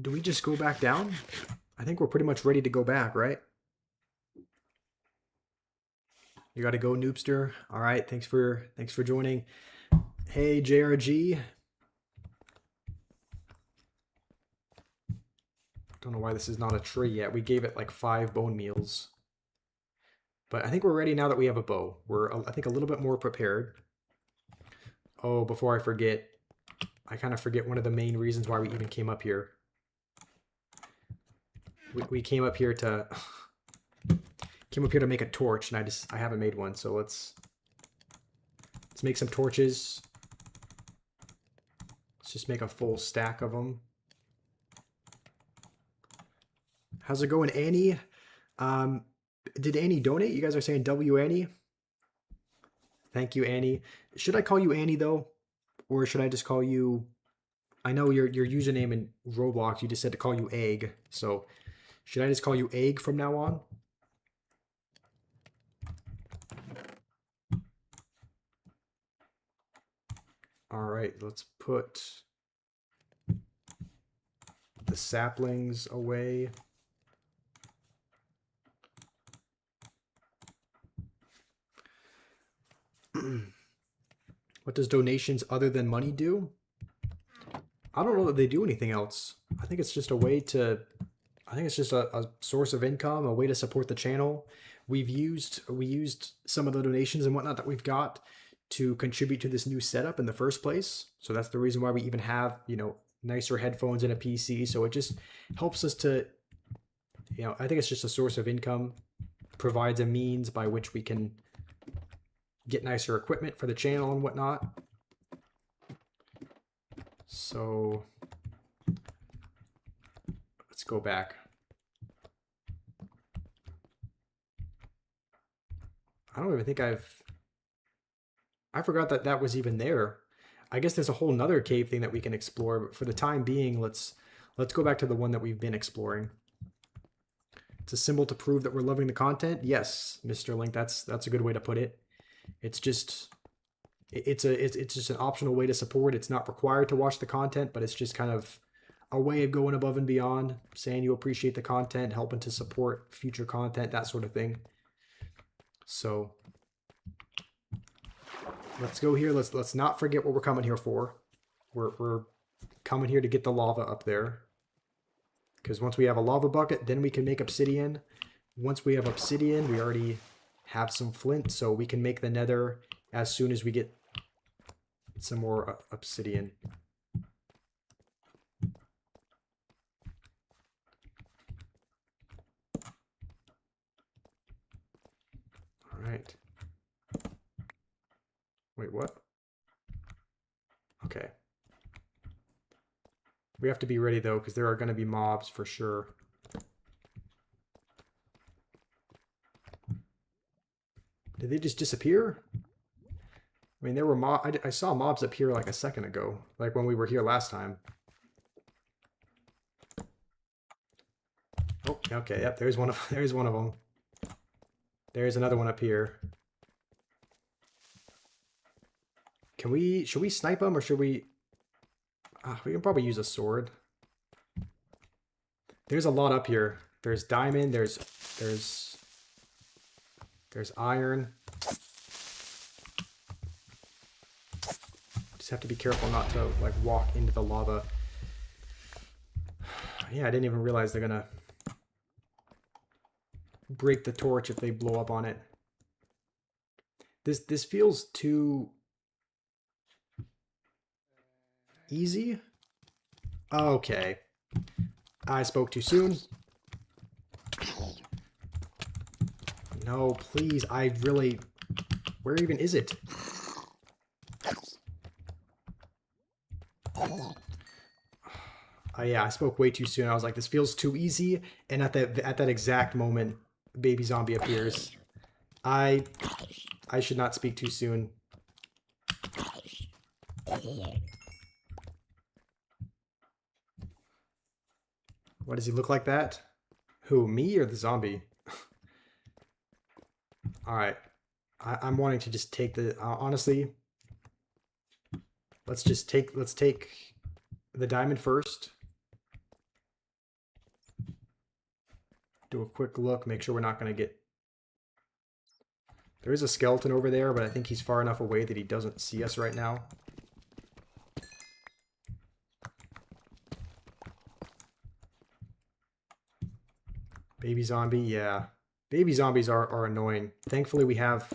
Do we just go back down? I think we're pretty much ready to go back, right? You got to go, Noobster. All right, thanks for joining. Hey, JRG. Don't know why this is not a tree yet. We gave it like 5 bone meals. But I think we're ready now that we have a bow. We're, I think, a little bit more prepared. Oh, before I forget, I kind of forget one of the main reasons why we even came up here. We came up here to make a torch, and I haven't made one, so let's make some torches. Let's just make a full stack of them. How's it going, Annie? Did Annie donate? You guys are saying W Annie? Thank you, Annie. Should I call you Annie though? Or should I just call you, I know your username in Roblox, you just said to call you Egg. So should I just call you Egg from now on? All right, let's put the saplings away. What does donations other than money do? I don't know that they do anything else. I think it's just a way to, I think it's just a source of income, a way to support the channel. We used some of the donations and whatnot that we've got to contribute to this new setup in the first place. So that's the reason why we even have, you know, nicer headphones and a PC. So it just helps us to, you know, I think it's just a source of income, provides a means by which we can get nicer equipment for the channel and whatnot. So let's go back. I don't even think I forgot that that was even there. I guess there's a whole nother cave thing that we can explore, but for the time being, let's go back to the one that we've been exploring. It's a symbol to prove that we're loving the content. Yes, Mr. Link, that's a good way to put it. It's just it's just an optional way to support. It's not required to watch the content, but it's just kind of a way of going above and beyond, saying you appreciate the content, helping to support future content, that sort of thing. So let's go here. Let's not forget what we're coming here for. We're coming here to get the lava up there. Because once we have a lava bucket, then we can make obsidian. Once we have obsidian, we already have some flint, so we can make the nether as soon as we get some more obsidian. All right. Wait, what? Okay. We have to be ready though, because there are going to be mobs for sure. Did they just disappear? I mean, there were I saw mobs up here like a second ago, like when we were here last time. Okay, yep, there's one of there's one of them. There's another one up here. Should we snipe them or should we... we can probably use a sword. There's a lot up here. There's diamond, there's iron. Just have to be careful not to like walk into the lava. Yeah, I didn't even realize they're gonna break the torch if they blow up on it. This feels too easy. Okay. I spoke too soon. No, please. I really... Where even is it? Yeah, I spoke way too soon. I was like, this feels too easy. And at that exact moment, baby zombie appears. I should not speak too soon. What does he look like that? Who, me or the zombie? Alright. I'm wanting to just take the... honestly, let's take the diamond first. Do a quick look, make sure we're not going to get... There is a skeleton over there, but I think he's far enough away that he doesn't see us right now. Baby zombie, yeah. Baby zombies are annoying. Thankfully we have...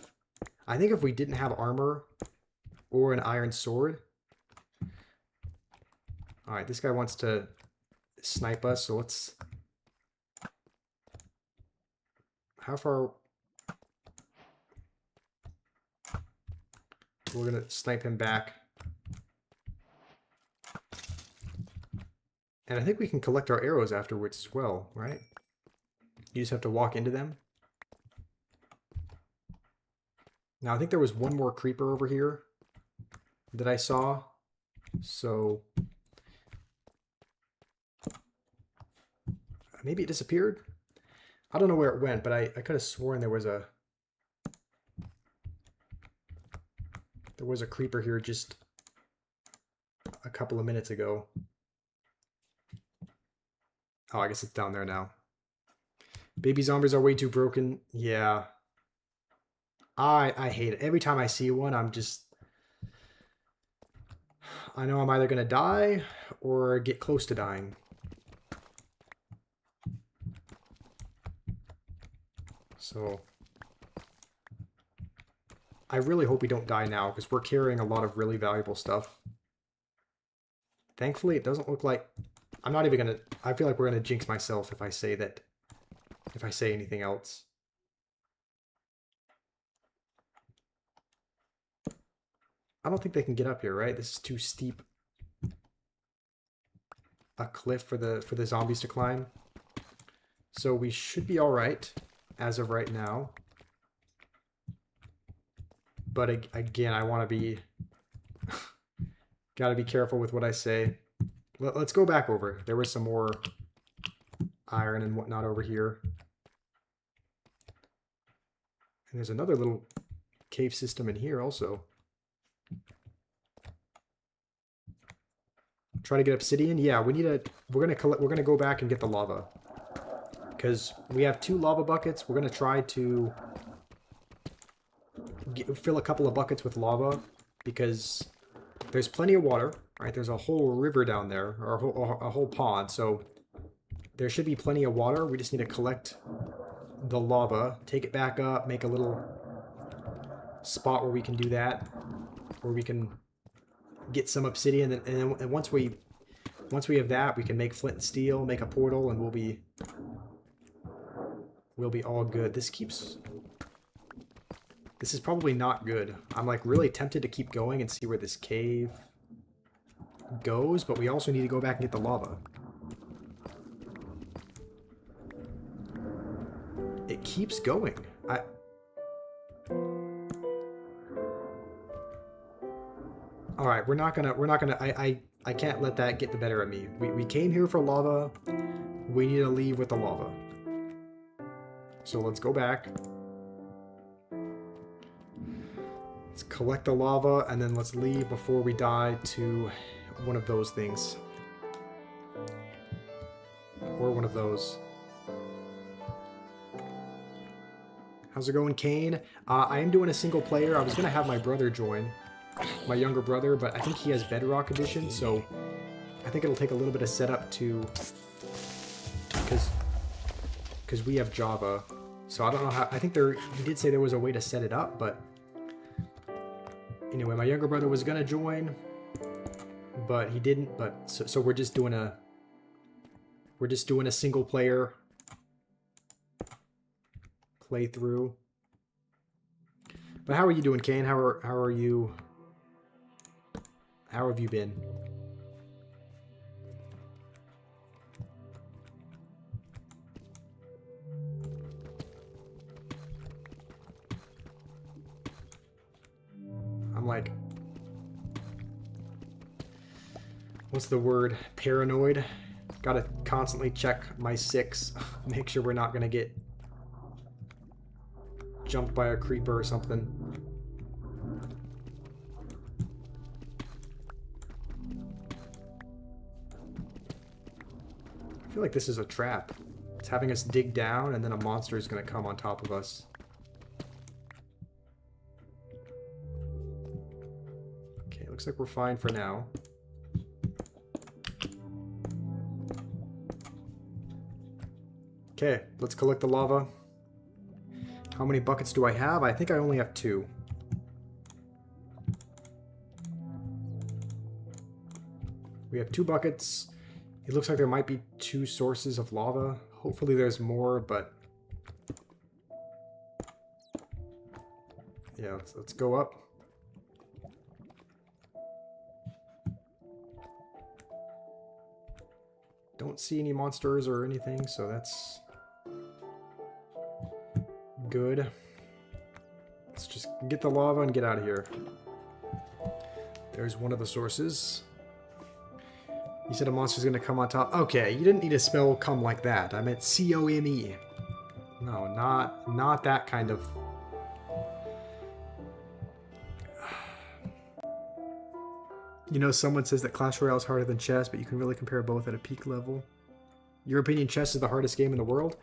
I think if we didn't have armor or an iron sword... Alright, this guy wants to snipe us, so let's... How far... We're gonna snipe him back. And I think we can collect our arrows afterwards as well, right? You just have to walk into them. Now, I think there was one more creeper over here that I saw. So... Maybe it disappeared? I don't know where it went, but I could have sworn there was a... There was a creeper here just a couple of minutes ago. Oh, I guess it's down there now. Baby zombies are way too broken. Yeah. I hate it. Every time I see one, I'm just... I know I'm either going to die or get close to dying. So... I really hope we don't die now, because we're carrying a lot of really valuable stuff. Thankfully, it doesn't look like... I'm not even going to... I feel like we're going to jinx myself if I say that... If I say anything else. I don't think they can get up here, right? This is too steep a cliff for the zombies to climb. So we should be alright, as of right now. But again, I want to be... Gotta be careful with what I say. Let's go back over. There was some more iron and whatnot over here. And there's another little cave system in here also. Try to get obsidian. Yeah, we need a... We're gonna go back and get the lava. Because we have 2 lava buckets. We're gonna try to... fill a couple of buckets with lava, because there's plenty of water, right? There's a whole river down there, or a whole pond, so there should be plenty of water. We just need to collect the lava, take it back up, make a little spot where we can do that, where we can get some obsidian, and once we have that, we can make flint and steel, make a portal, and we'll be all good. This is probably not good. I'm like really tempted to keep going and see where this cave goes, but we also need to go back and get the lava. It keeps going. Alright, I can't let that get the better of me. We came here for lava. We need to leave with the lava. So let's go back. Let's collect the lava, and then let's leave before we die to one of those things. Or one of those. How's it going, Kane? I am doing a single player. I was going to have my brother join. My younger brother, but I think he has Bedrock Edition, so I think it'll take a little bit of setup to... Because we have Java. So I don't know how... I think he did say there was a way to set it up, but... Anyway, my younger brother was going to join, but he didn't. But so we're just doing a... We're just doing a single player playthrough. But how are you doing, Kane? How are you? How have you been? I'm like, what's the word? Paranoid. Gotta constantly check my 6. Make sure we're not gonna get jumped by a creeper or something. I feel like this is a trap. It's having us dig down and then a monster is gonna come on top of us. Okay, looks like we're fine for now. Okay, let's collect the lava. How many buckets do I have? I think I only have 2. We have 2 buckets. It looks like there might be 2 sources of lava. Hopefully there's more, but... Yeah, let's go up. Don't see any monsters or anything, so that's... good. Let's just get the lava and get out of here. There's one of the sources. You said a monster's gonna come on top. Okay, you didn't need to spell come like that. I meant C-O-M-E. No, not that kind of... You know, someone says that Clash Royale is harder than chess, but you can really compare both at a peak level. Your opinion, chess is the hardest game in the world?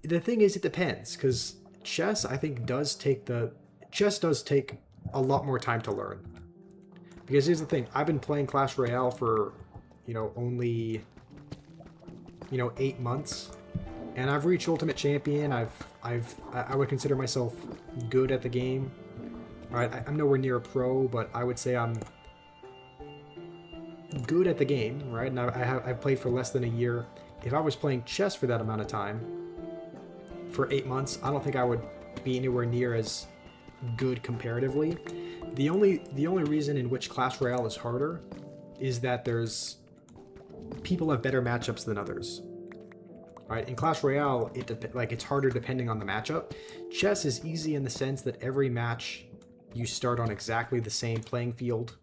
The thing is, it depends, because chess, I think, does take a lot more time to learn. Because here's the thing, I've been playing Clash Royale for, only, 8 months, and I've reached Ultimate Champion. I would consider myself good at the game. All right, I'm nowhere near a pro, but I would say I'm good at the game, right? And I've played for less than a year. If I was playing chess for that amount of time, for 8 months, I don't think I would be anywhere near as good comparatively. The only reason in which Clash Royale is harder is that people have better matchups than others. Right? In Clash Royale, it's harder depending on the matchup. Chess is easy in the sense that every match you start on exactly the same playing field.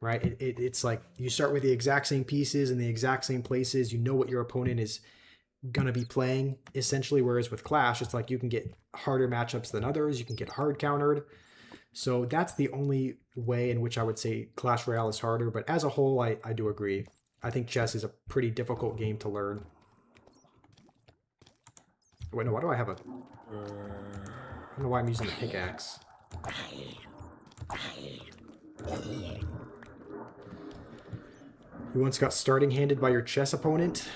Right? It's like you start with the exact same pieces in the exact same places. You know what your opponent is gonna be playing, essentially, whereas with Clash, it's like you can get harder matchups than others, you can get hard countered. So that's the only way in which I would say Clash Royale is harder, but as a whole, I do agree. I think chess is a pretty difficult game to learn. Wait, no, why do I have a... I don't know why I'm using the pickaxe. You once got starting handed by your chess opponent?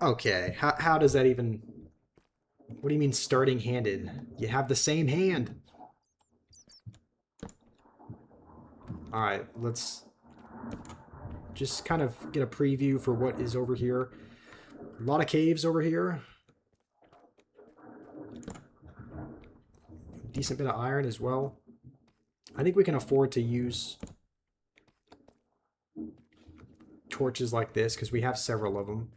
Okay, how does that even... What do you mean starting handed? You have the same hand. Alright, let's just kind of get a preview for what is over here. A lot of caves over here. Decent bit of iron as well. I think we can afford to use torches like this because we have several of them.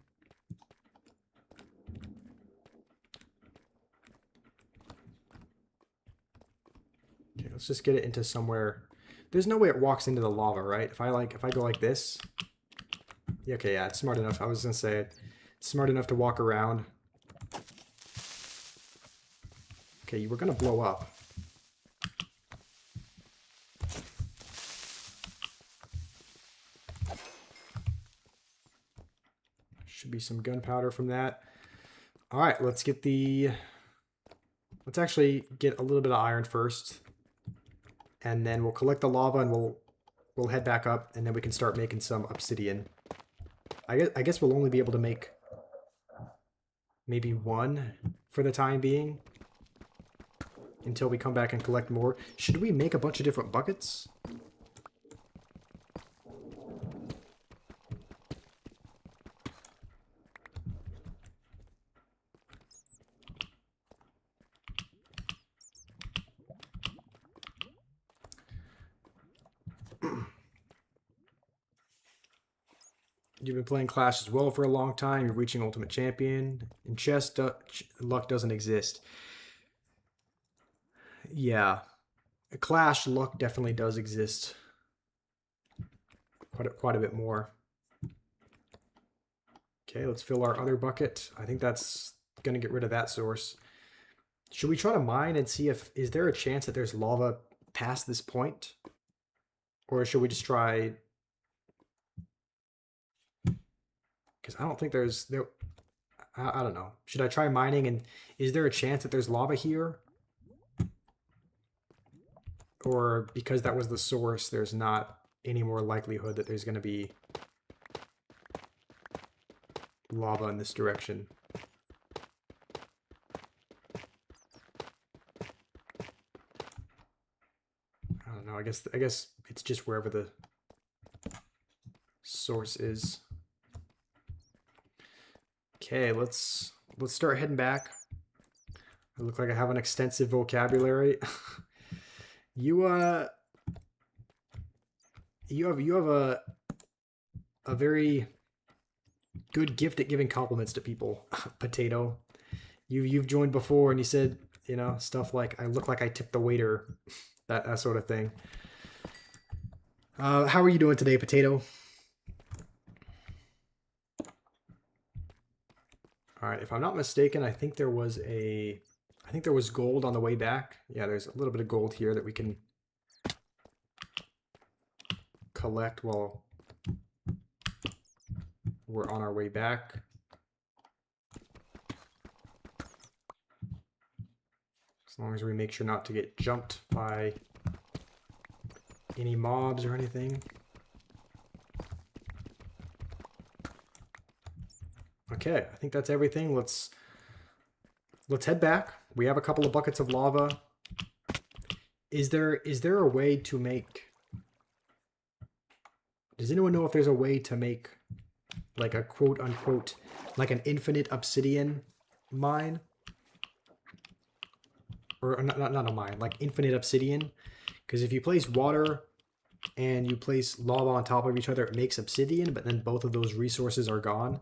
Okay, let's just get it into somewhere. There's no way it walks into the lava, right? If I go like this. Yeah, okay, yeah, it's smart enough. I was gonna say it's smart enough to walk around. Okay, you were gonna blow up. Should be some gunpowder from that. All right, let's actually get a little bit of iron first, and then we'll collect the lava and we'll head back up, and then we can start making some obsidian. I guess we'll only be able to make maybe one for the time being until we come back and collect more. Should we make a bunch of different buckets? You've been playing Clash as well for a long time. You're reaching Ultimate Champion. In chess, luck doesn't exist. Yeah. Clash, luck definitely does exist. Quite a bit more. Okay, let's fill our other bucket. I think that's going to get rid of that source. Should we try to mine and see if... Is there a chance that there's lava past this point? Or should we just try... Because I don't think there's... I don't know. Should I try mining, and is there a chance that there's lava here? Or because that was the source, there's not any more likelihood that there's going to be lava in this direction? I don't know. I guess it's just wherever the source is. Okay, let's start heading back. I look like I have an extensive vocabulary. You have a very good gift at giving compliments to people, Potato. You've joined before and you said, you know, stuff like I look like I tipped the waiter, that sort of thing. How are you doing today, Potato? All right, if I'm not mistaken, I think there was gold on the way back. Yeah, there's a little bit of gold here that we can collect while we're on our way back. As long as we make sure not to get jumped by any mobs or anything. Okay, I think that's everything. Let's head back. We have a couple of buckets of lava. Is there a way to make... Does anyone know if there's a way to make like a quote-unquote, like an infinite obsidian mine? Or not a mine, like infinite obsidian? Because if you place water and you place lava on top of each other, it makes obsidian, but then both of those resources are gone.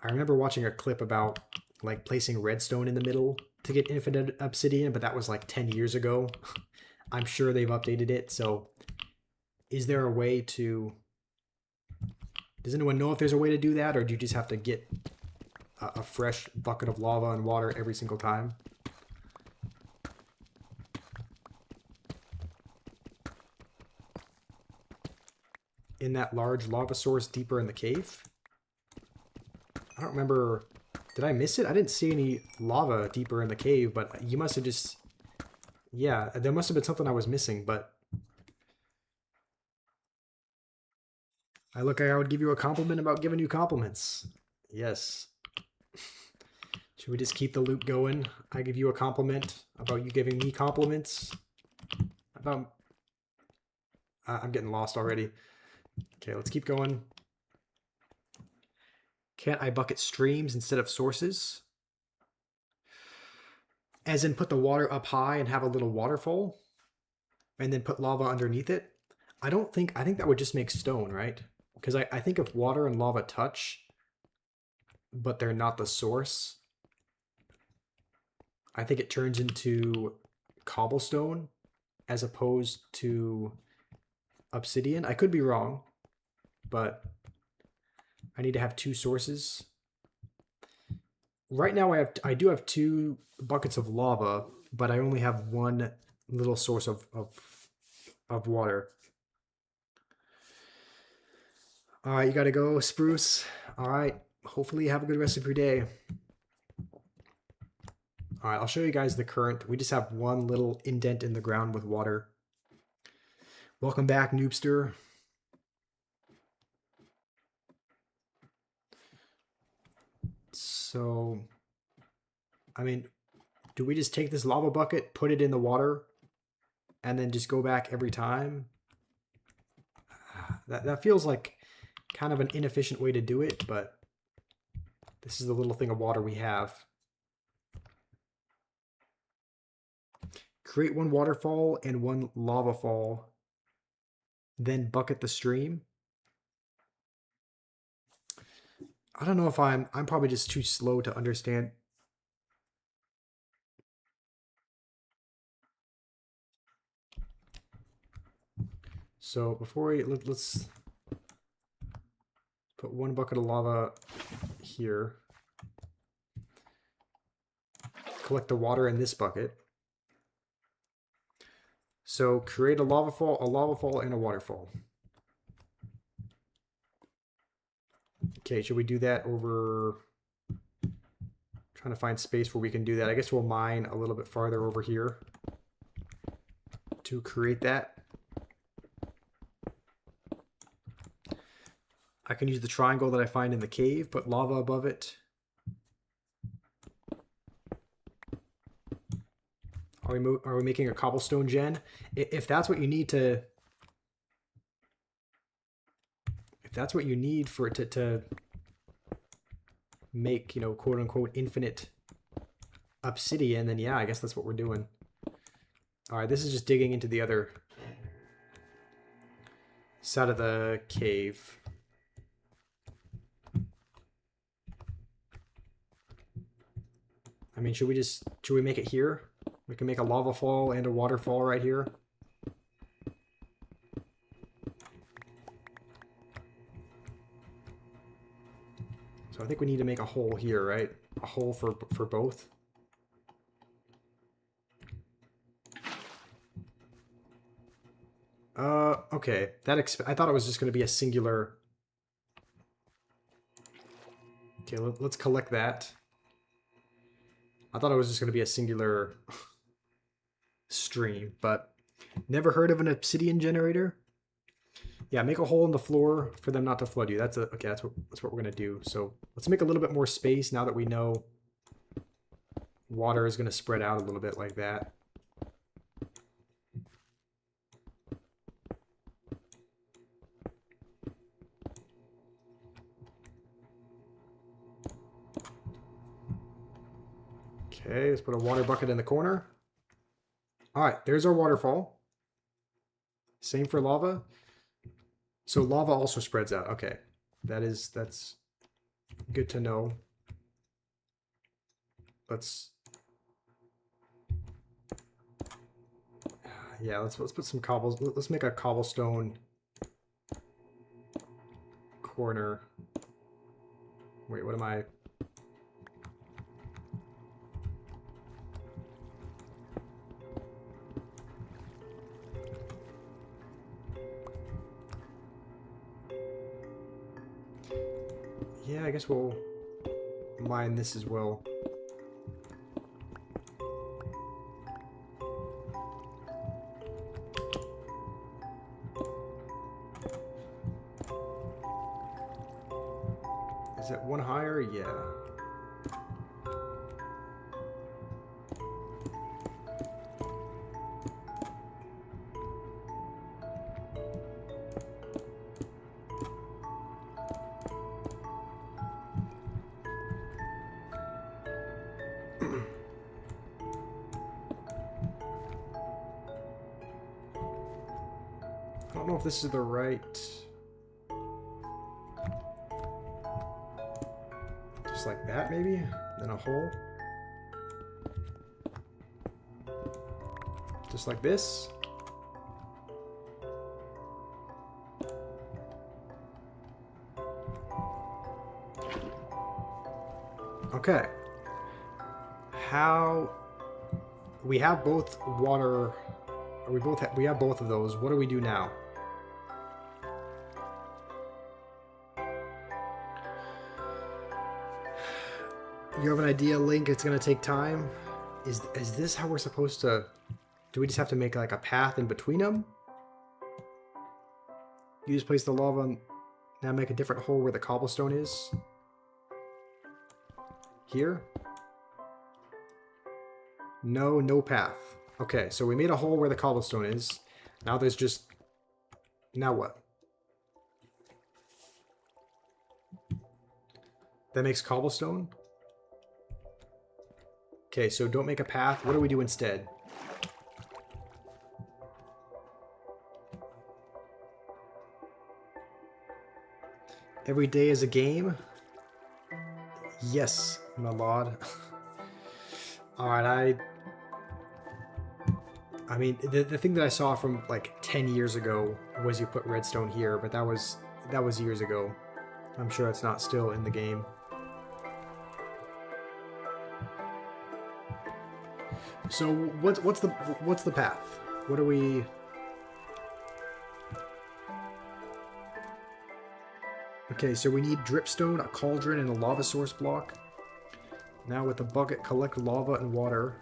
I remember watching a clip about like placing redstone in the middle to get infinite obsidian, but that was like 10 years ago. I'm sure they've updated it. So is there a way to... Does anyone know if there's a way to do that, or do you just have to get a fresh bucket of lava and water every single time? In that large lava source deeper in the cave? I don't remember... Did I miss it? I didn't see any lava deeper in the cave, but you must have just... Yeah, there must have been something I was missing, but... I look like I would give you a compliment about giving you compliments. Yes. Should we just keep the loop going? I give you a compliment about you giving me compliments? About... I'm getting lost already. Okay, let's keep going. Can't I bucket streams instead of sources? As in put the water up high and have a little waterfall? And then put lava underneath it? I think that would just make stone, right? Because I think if water and lava touch, but they're not the source, I think it turns into cobblestone as opposed to obsidian. I could be wrong, but I need to have two sources. Right now I do have 2 buckets of lava, but I only have one little source of water. All right, you got to go, Spruce. All right, hopefully you have a good rest of your day. All right, I'll show you guys the current. We just have one little indent in the ground with water. Welcome back, Noobster. So, I mean, do we just take this lava bucket, put it in the water, and then just go back every time? That feels like kind of an inefficient way to do it, but this is the little thing of water we have. Create one waterfall and one lava fall, then bucket the stream. I don't know if I'm probably just too slow to understand. So before we let's put one bucket of lava here. Collect the water in this bucket. So create a lava fall, and a waterfall. Okay, should we do that over... Trying to find space where we can do that. I guess we'll mine a little bit farther over here to create that. I can use the triangle that I find in the cave, put lava above it. Are we making a cobblestone gen? If that's what you need to... If that's what you need for it to make, you know, quote unquote infinite obsidian, then yeah, I guess that's what we're doing. All right, this is just digging into the other side of the cave. I mean, should we make it here? We can make a lava fall and a waterfall right here. So I think we need to make a hole here, right? A hole for both. Okay. I thought it was just going to be a singular. Okay, let's collect that. I thought it was just going to be a singular stream, but never heard of an obsidian generator? Yeah, make a hole in the floor for them not to flood you. Okay, that's what we're gonna do. So let's make a little bit more space now that we know water is gonna spread out a little bit like that. Okay, let's put a water bucket in the corner. All right, there's our waterfall. Same for lava. So lava also spreads out. Okay, that's good to know. Let's put some cobbles. Let's make a cobblestone corner. Wait, what am I? Yeah, I guess we'll mine this as well. Is it one higher? Yeah. I don't know if this is the right... Just like that, maybe? Then a hole? Just like this? Okay. How... we have both water. We have both of those. What do we do now? You have an idea, Link? It's gonna take time. Is this how we're supposed to? Do we just have to make like a path in between them? You just place the lava and now make a different hole where the cobblestone is. Here? No, no path. Okay, so we made a hole where the cobblestone is. Now there's just... Now what? That makes cobblestone? Okay, so don't make a path. What do we do instead? Every day is a game? Yes, my lord. Alright, I mean, the thing that I saw from like 10 years ago was you put redstone here, but that was years ago. I'm sure it's not still in the game. So what's the path? What do we? Okay, so we need dripstone, a cauldron, and a lava source block. Now with the bucket, collect lava and water.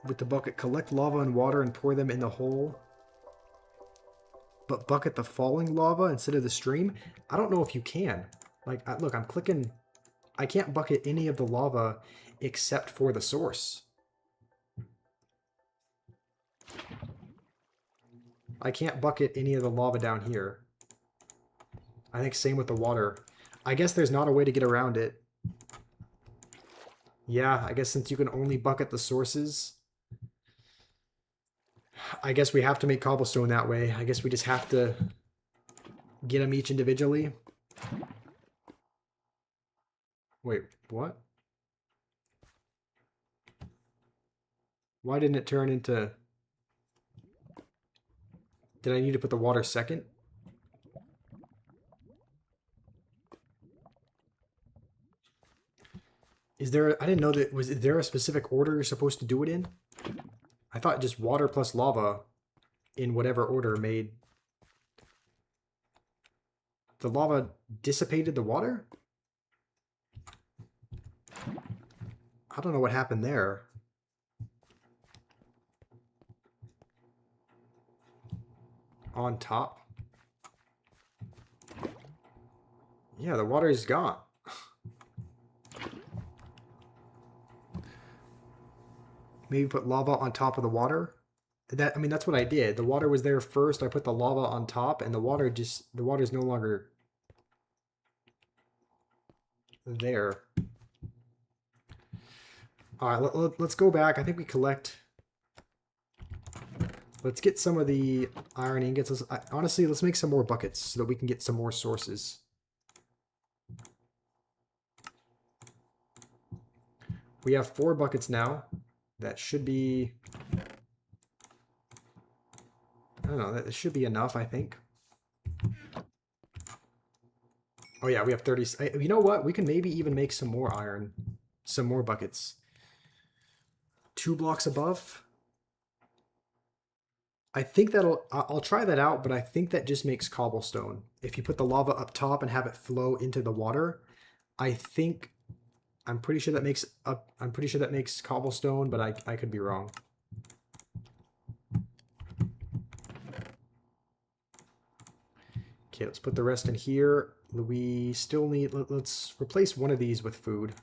With the bucket, collect lava and water and pour them in the hole. But bucket the falling lava instead of the stream? I don't know if you can. Like, look, I'm clicking. I can't bucket any of the lava except for the source. I can't bucket any of the lava down here. I think same with the water. I guess there's not a way to get around it. Yeah, I guess since you can only bucket the sources, I guess we have to make cobblestone that way. I guess we just have to get them each individually. Wait, what? Why didn't it turn into... Did I need to put the water second? Is there... I didn't know that... Is there a specific order you're supposed to do it in? I thought just water plus lava in whatever order made... The lava dissipated the water? I don't know what happened there. On top? Yeah, the water is gone. Maybe put lava on top of the water. I mean, that's what I did. The water was there first. I put the lava on top, and the water is no longer there. All right, let's go back. I think we collect. Let's get some of the iron ingots. Honestly, let's make some more buckets so that we can get some more sources. We have 4 buckets now. That should be... I don't know, that should be enough, I think. Oh yeah, we have 30... You know what? We can maybe even make some more iron. Some more buckets. 2 blocks above. I think that'll... I'll try that out, but I think that just makes cobblestone. If you put the lava up top and have it flow into the water, I think... I'm pretty sure that makes cobblestone, but I could be wrong. Okay, let's put the rest in here. We still need... Let's replace one of these with food.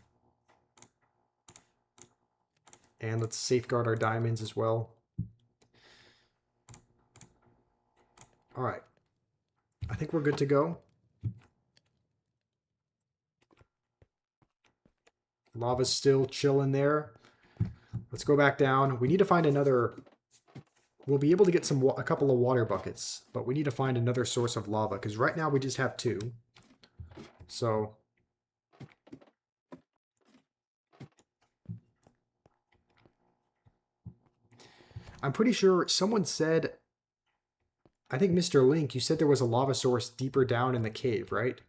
And let's safeguard our diamonds as well. Alright. I think we're good to go. Lava's still chilling there. Let's go back down. We need to find another... We'll be able to get a couple of water buckets, but we need to find another source of lava, because right now we just have 2. So... I'm pretty sure someone said... I think Mr. Link, you said there was a lava source deeper down in the cave, right?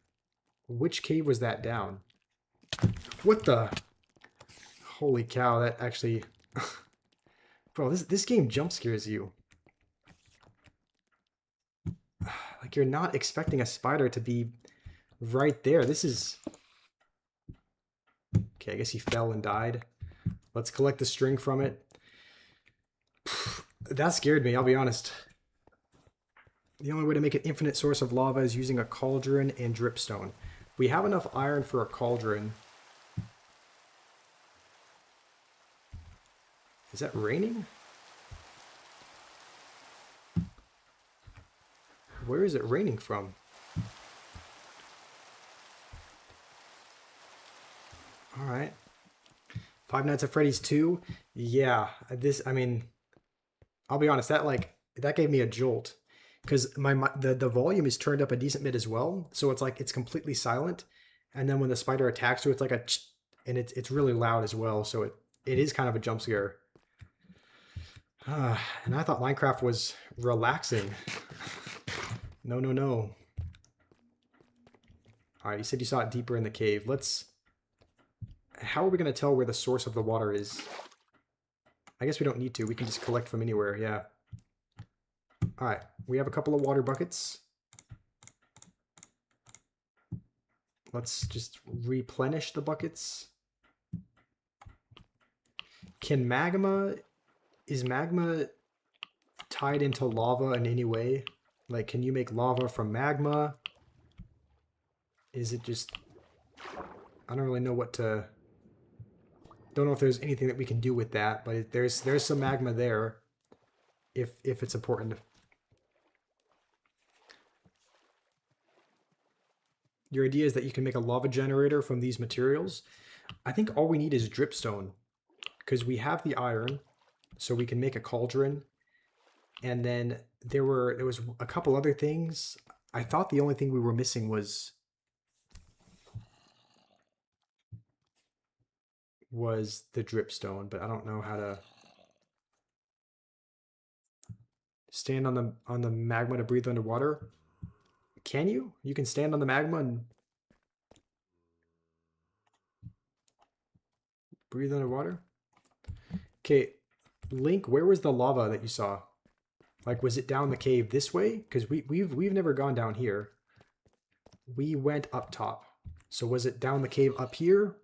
Which cave was that down? What the? Holy cow, that actually... Bro, this game jump scares you. Like, you're not expecting a spider to be right there. This is... Okay, I guess he fell and died. Let's collect the string from it. That scared me, I'll be honest. The only way to make an infinite source of lava is using a cauldron and dripstone. We have enough iron for a cauldron. Is that raining? Where is it raining from? All right. Five Nights at Freddy's 2. Yeah, I mean, I'll be honest, that gave me a jolt because the volume is turned up a decent bit as well, so it's like it's completely silent, and then when the spider attacks you, it's like a and it's really loud as well, so it is kind of a jump scare. And I thought Minecraft was relaxing. No, no, no. All right, you said you saw it deeper in the cave. How are we going to tell where the source of the water is? I guess we don't need to. We can just collect from anywhere, yeah. All right, we have a couple of water buckets. Let's just replenish the buckets. Is magma tied into lava in any way? Like, can you make lava from magma? Is it just... I don't really know what to... Don't know if there's anything that we can do with that, but there's some magma there if it's important. Your idea is that you can make a lava generator from these materials. I think all we need is dripstone because we have the iron, so we can make a cauldron. And then there was a couple other things. I thought the only thing we were missing was the dripstone, but I don't know how to stand on the magma to breathe underwater. Can you? You can stand on the magma and breathe underwater? Okay, Link, where was the lava that you saw? Like, was it down the cave this way? Because we've never gone down here. We went up top. So was it down the cave up here?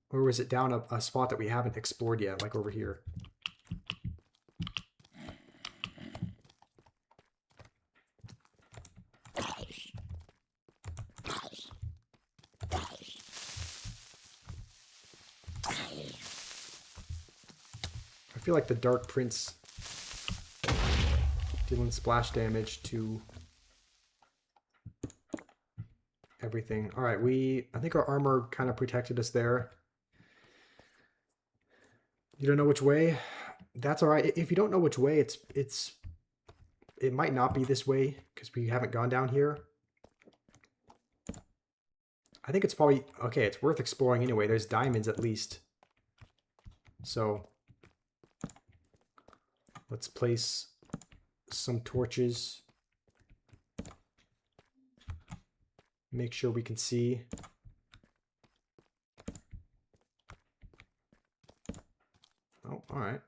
Or was it down a spot that we haven't explored yet, like over here? I feel like the Dark Prince dealing splash damage to everything. All right, I think our armor kind of protected us there. You don't know which way? That's all right. If you don't know which way, it might not be this way because we haven't gone down here. I think it's probably okay. It's worth exploring anyway. There's diamonds at least. So let's place some torches. Make sure we can see. Oh, all right.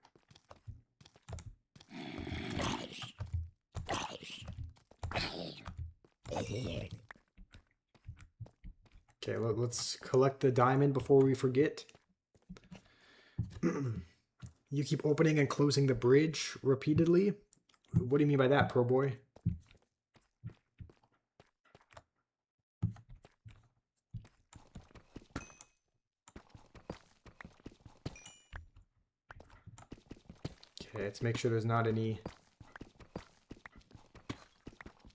Okay, let's collect the diamond before we forget. You keep opening and closing the bridge repeatedly. What do you mean by that, pro boy? Okay, let's make sure there's not any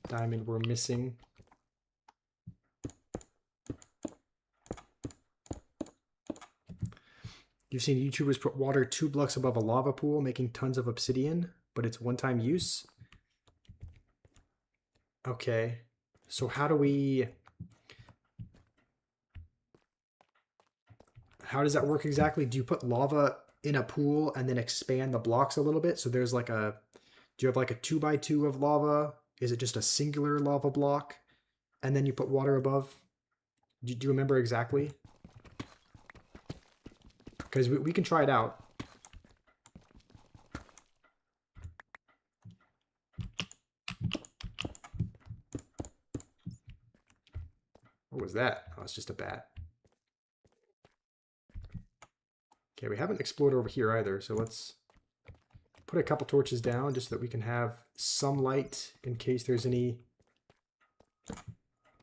diamond we're missing. You've seen YouTubers put water 2 blocks above a lava pool, making tons of obsidian, but it's one-time use. Okay, so how does that work exactly? Do you put lava in a pool and then expand the blocks a little bit? So there's like do you have like a 2x2 of lava? Is it just a singular lava block? And then you put water above? Do you remember exactly? Because we can try it out. What was that? Oh, it's just a bat. Okay, we haven't explored over here either, so let's put a couple torches down just so that we can have some light in case there's any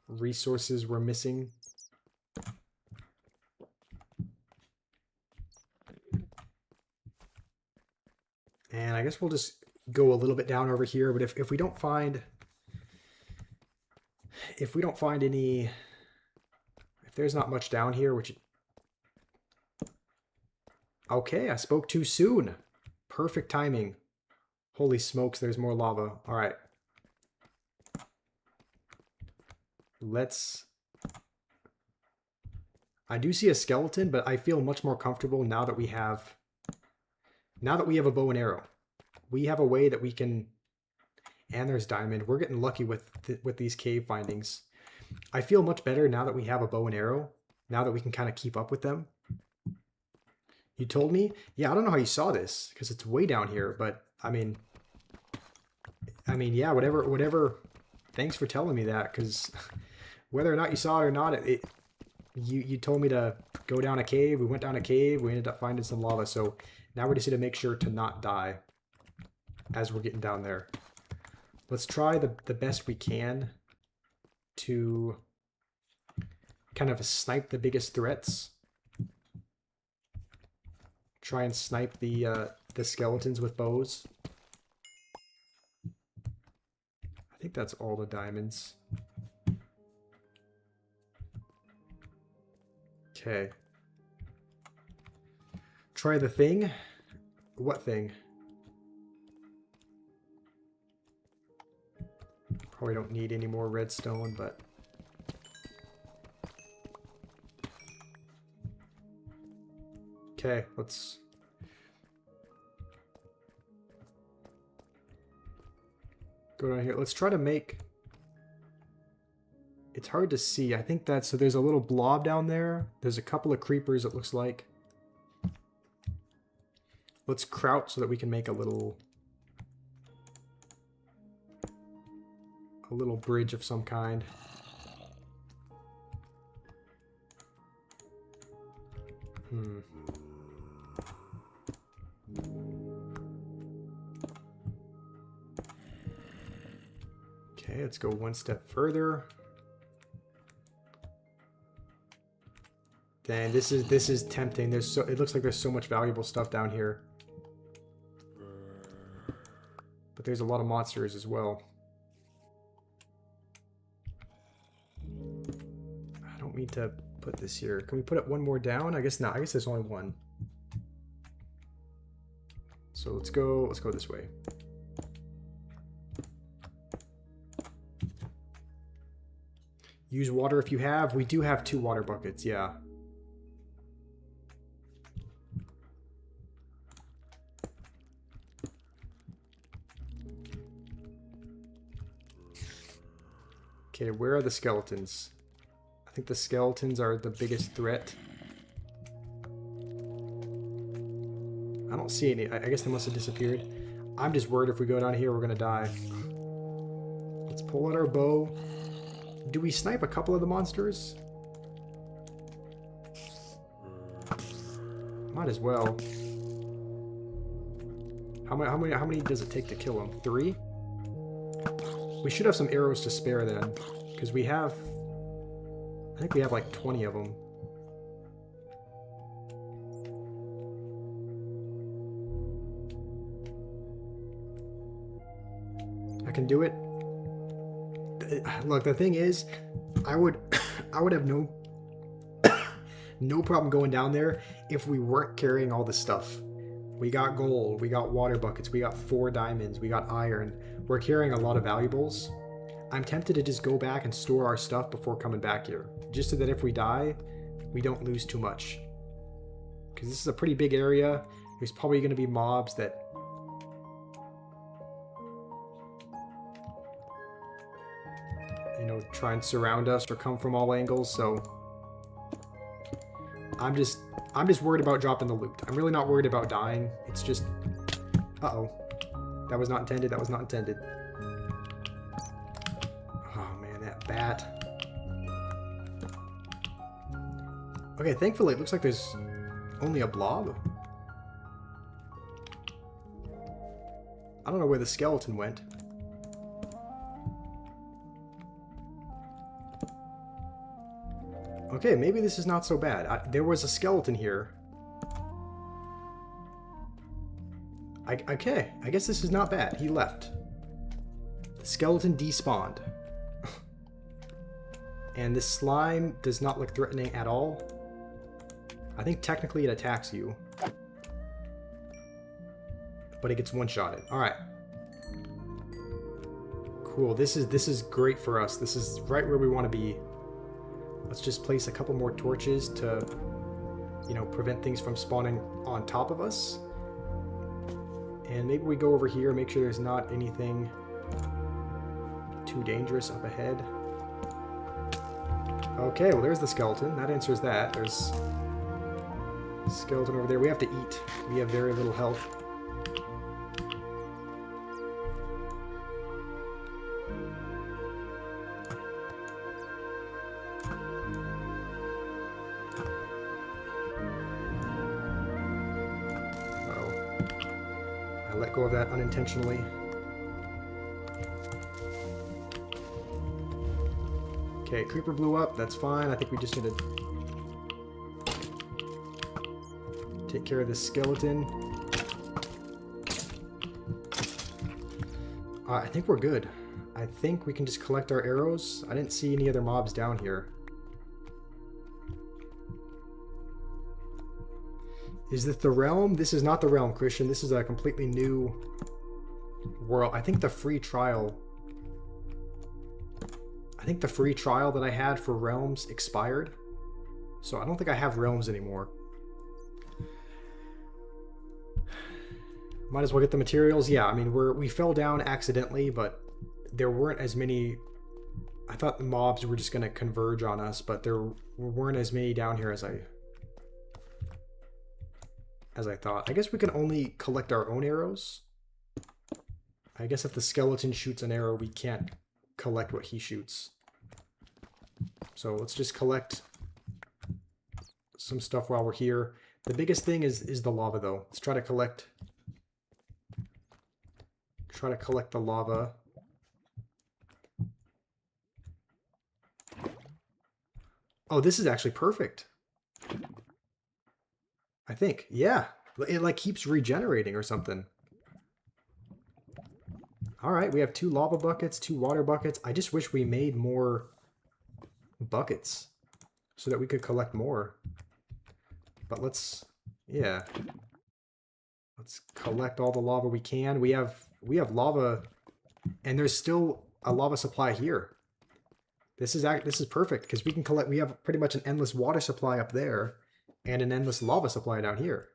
resources we're missing. And I guess we'll just go a little bit down over here, but if we don't find any, if there's not much down here, which, okay, I spoke too soon. Perfect timing. Holy smokes, there's more lava. All right. I do see a skeleton, but I feel much more comfortable now that we have a bow and arrow. We have a way that we can, and there's diamond. We're getting lucky with these cave findings. I feel much better now that we have a bow and arrow, now that we can kind of keep up with them. You told me? Yeah, I don't know how you saw this, because it's way down here, but I mean, yeah, whatever. Thanks for telling me that, because whether or not you saw it or not, you told me to go down a cave. We went down a cave. We ended up finding some lava, so now we just need to make sure to not die as we're getting down there. Let's try the best we can to kind of snipe the biggest threats. Try and snipe the skeletons with bows. I think that's all the diamonds. Okay. Try the thing. What thing? Probably don't need any more redstone, but... Okay, let's... go down here. Let's try to make... It's hard to see. I think that's... So there's a little blob down there. There's a couple of creepers, it looks like. Let's crouch so that we can make a little bridge of some kind. Okay, let's go one step further. Dang, this is tempting. It looks like there's so much valuable stuff down here. But there's a lot of monsters as well. I don't mean to put this here. Can we put it one more down? I guess not. I guess there's only one. So let's go this way. Use water if you have. We do have 2 water buckets, yeah. Okay, where are the skeletons? I think the skeletons are the biggest threat. I don't see any. I guess they must have disappeared. I'm just worried if we go down here, we're gonna die. Let's pull out our bow. Do we snipe a couple of the monsters? Might as well. How many does it take to kill them? 3? We should have some arrows to spare then, because we have... I think we have like 20 of them. I can do it. Look, the thing is, I would have no problem going down there if we weren't carrying all this stuff. We got gold, we got water buckets, we got 4 diamonds, we got iron. We're carrying a lot of valuables. I'm tempted to just go back and store our stuff before coming back here, just so that if we die, we don't lose too much. Because this is a pretty big area. There's probably going to be mobs that... you know, try and surround us or come from all angles, so I'm just worried about dropping the loot. I'm really not worried about dying. It's just... Uh-oh. That was not intended. That was not intended. Oh, man, that bat. Okay, thankfully, it looks like there's only a blob. I don't know where the skeleton went. Okay, maybe this is not so bad. There was a skeleton here. Okay, I guess this is not bad. He left. The skeleton despawned. And this slime does not look threatening at all. I think technically it attacks you. But it gets one-shotted. Alright. Cool, this is great for us. This is right where we want to be. Let's just place a couple more torches to, you know, prevent things from spawning on top of us. And maybe we go over here, make sure there's not anything too dangerous up ahead. Okay, well there's the skeleton. That answers that. There's a skeleton over there. We have to eat. We have very little health. Let go of that unintentionally. Okay, creeper blew up. That's fine. I think we just need to take care of this skeleton. I think we're good. I think we can just collect our arrows. I didn't see any other mobs down here. Is this the realm? This is not the realm, Christian. This is a completely new world. I think the free trial... I think the free trial that I had for realms expired. So I don't think I have realms anymore. Might as well get the materials. Yeah, I mean, we fell down accidentally, but there weren't as many... I thought the mobs were just going to converge on us, but there weren't as many down here as I thought. I guess we can only collect our own arrows. I guess if the skeleton shoots an arrow, we can't collect what he shoots. So let's just collect some stuff while we're here. The biggest thing is the lava, though. Let's try to collect the lava. Oh, this is actually perfect. I think, yeah. It like keeps regenerating or something. All right, we have 2 lava buckets, 2 water buckets. I just wish we made more buckets so that we could collect more. But let's collect all the lava we can. We have lava, and there's still a lava supply here. This is perfect because we can collect. We have pretty much an endless water supply up there. And an endless lava supply down here.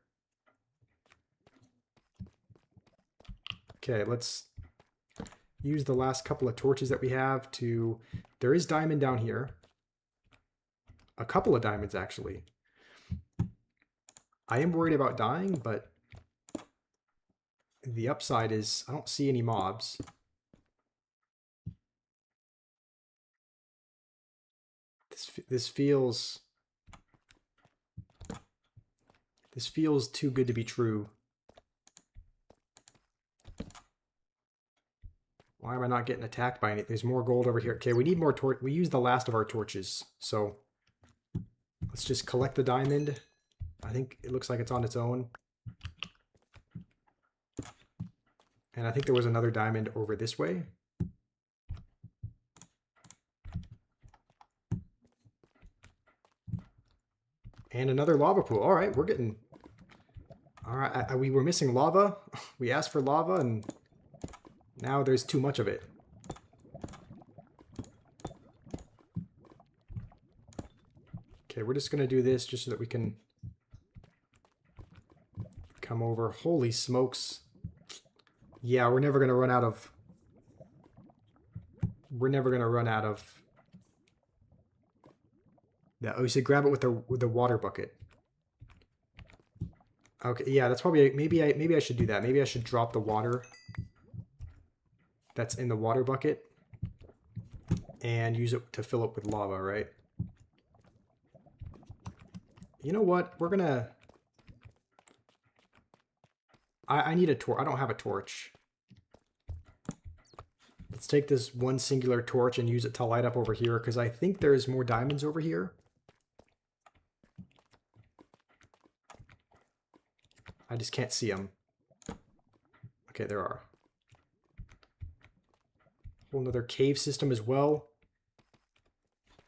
Okay, let's use the last couple of torches that we have to... There is diamond down here. A couple of diamonds, actually. I am worried about dying, but the upside is I don't see any mobs. This feels... This feels too good to be true. Why am I not getting attacked by anything? There's more gold over here. Okay, we need more torch. We used the last of our torches. So let's just collect the diamond. I think it looks like it's on its own. And I think there was another diamond over this way. And another lava pool. All right, we're getting... All right, we were missing lava. We asked for lava, and now there's too much of it. Okay, we're just going to do this just so that we can come over. Holy smokes. Yeah, we're never going to run out of... We're never going to run out of... Yeah, oh, you should grab it with the water bucket. Okay, yeah, that's probably maybe I should do that. Maybe I should drop the water that's in the water bucket and use it to fill up with lava, right? You know what? We're gonna... I need a torch. I don't have a torch. Let's take this one singular torch and use it to light up over here, because I think there's more diamonds over here. I just can't see them. Okay, there are. Whole another cave system as well.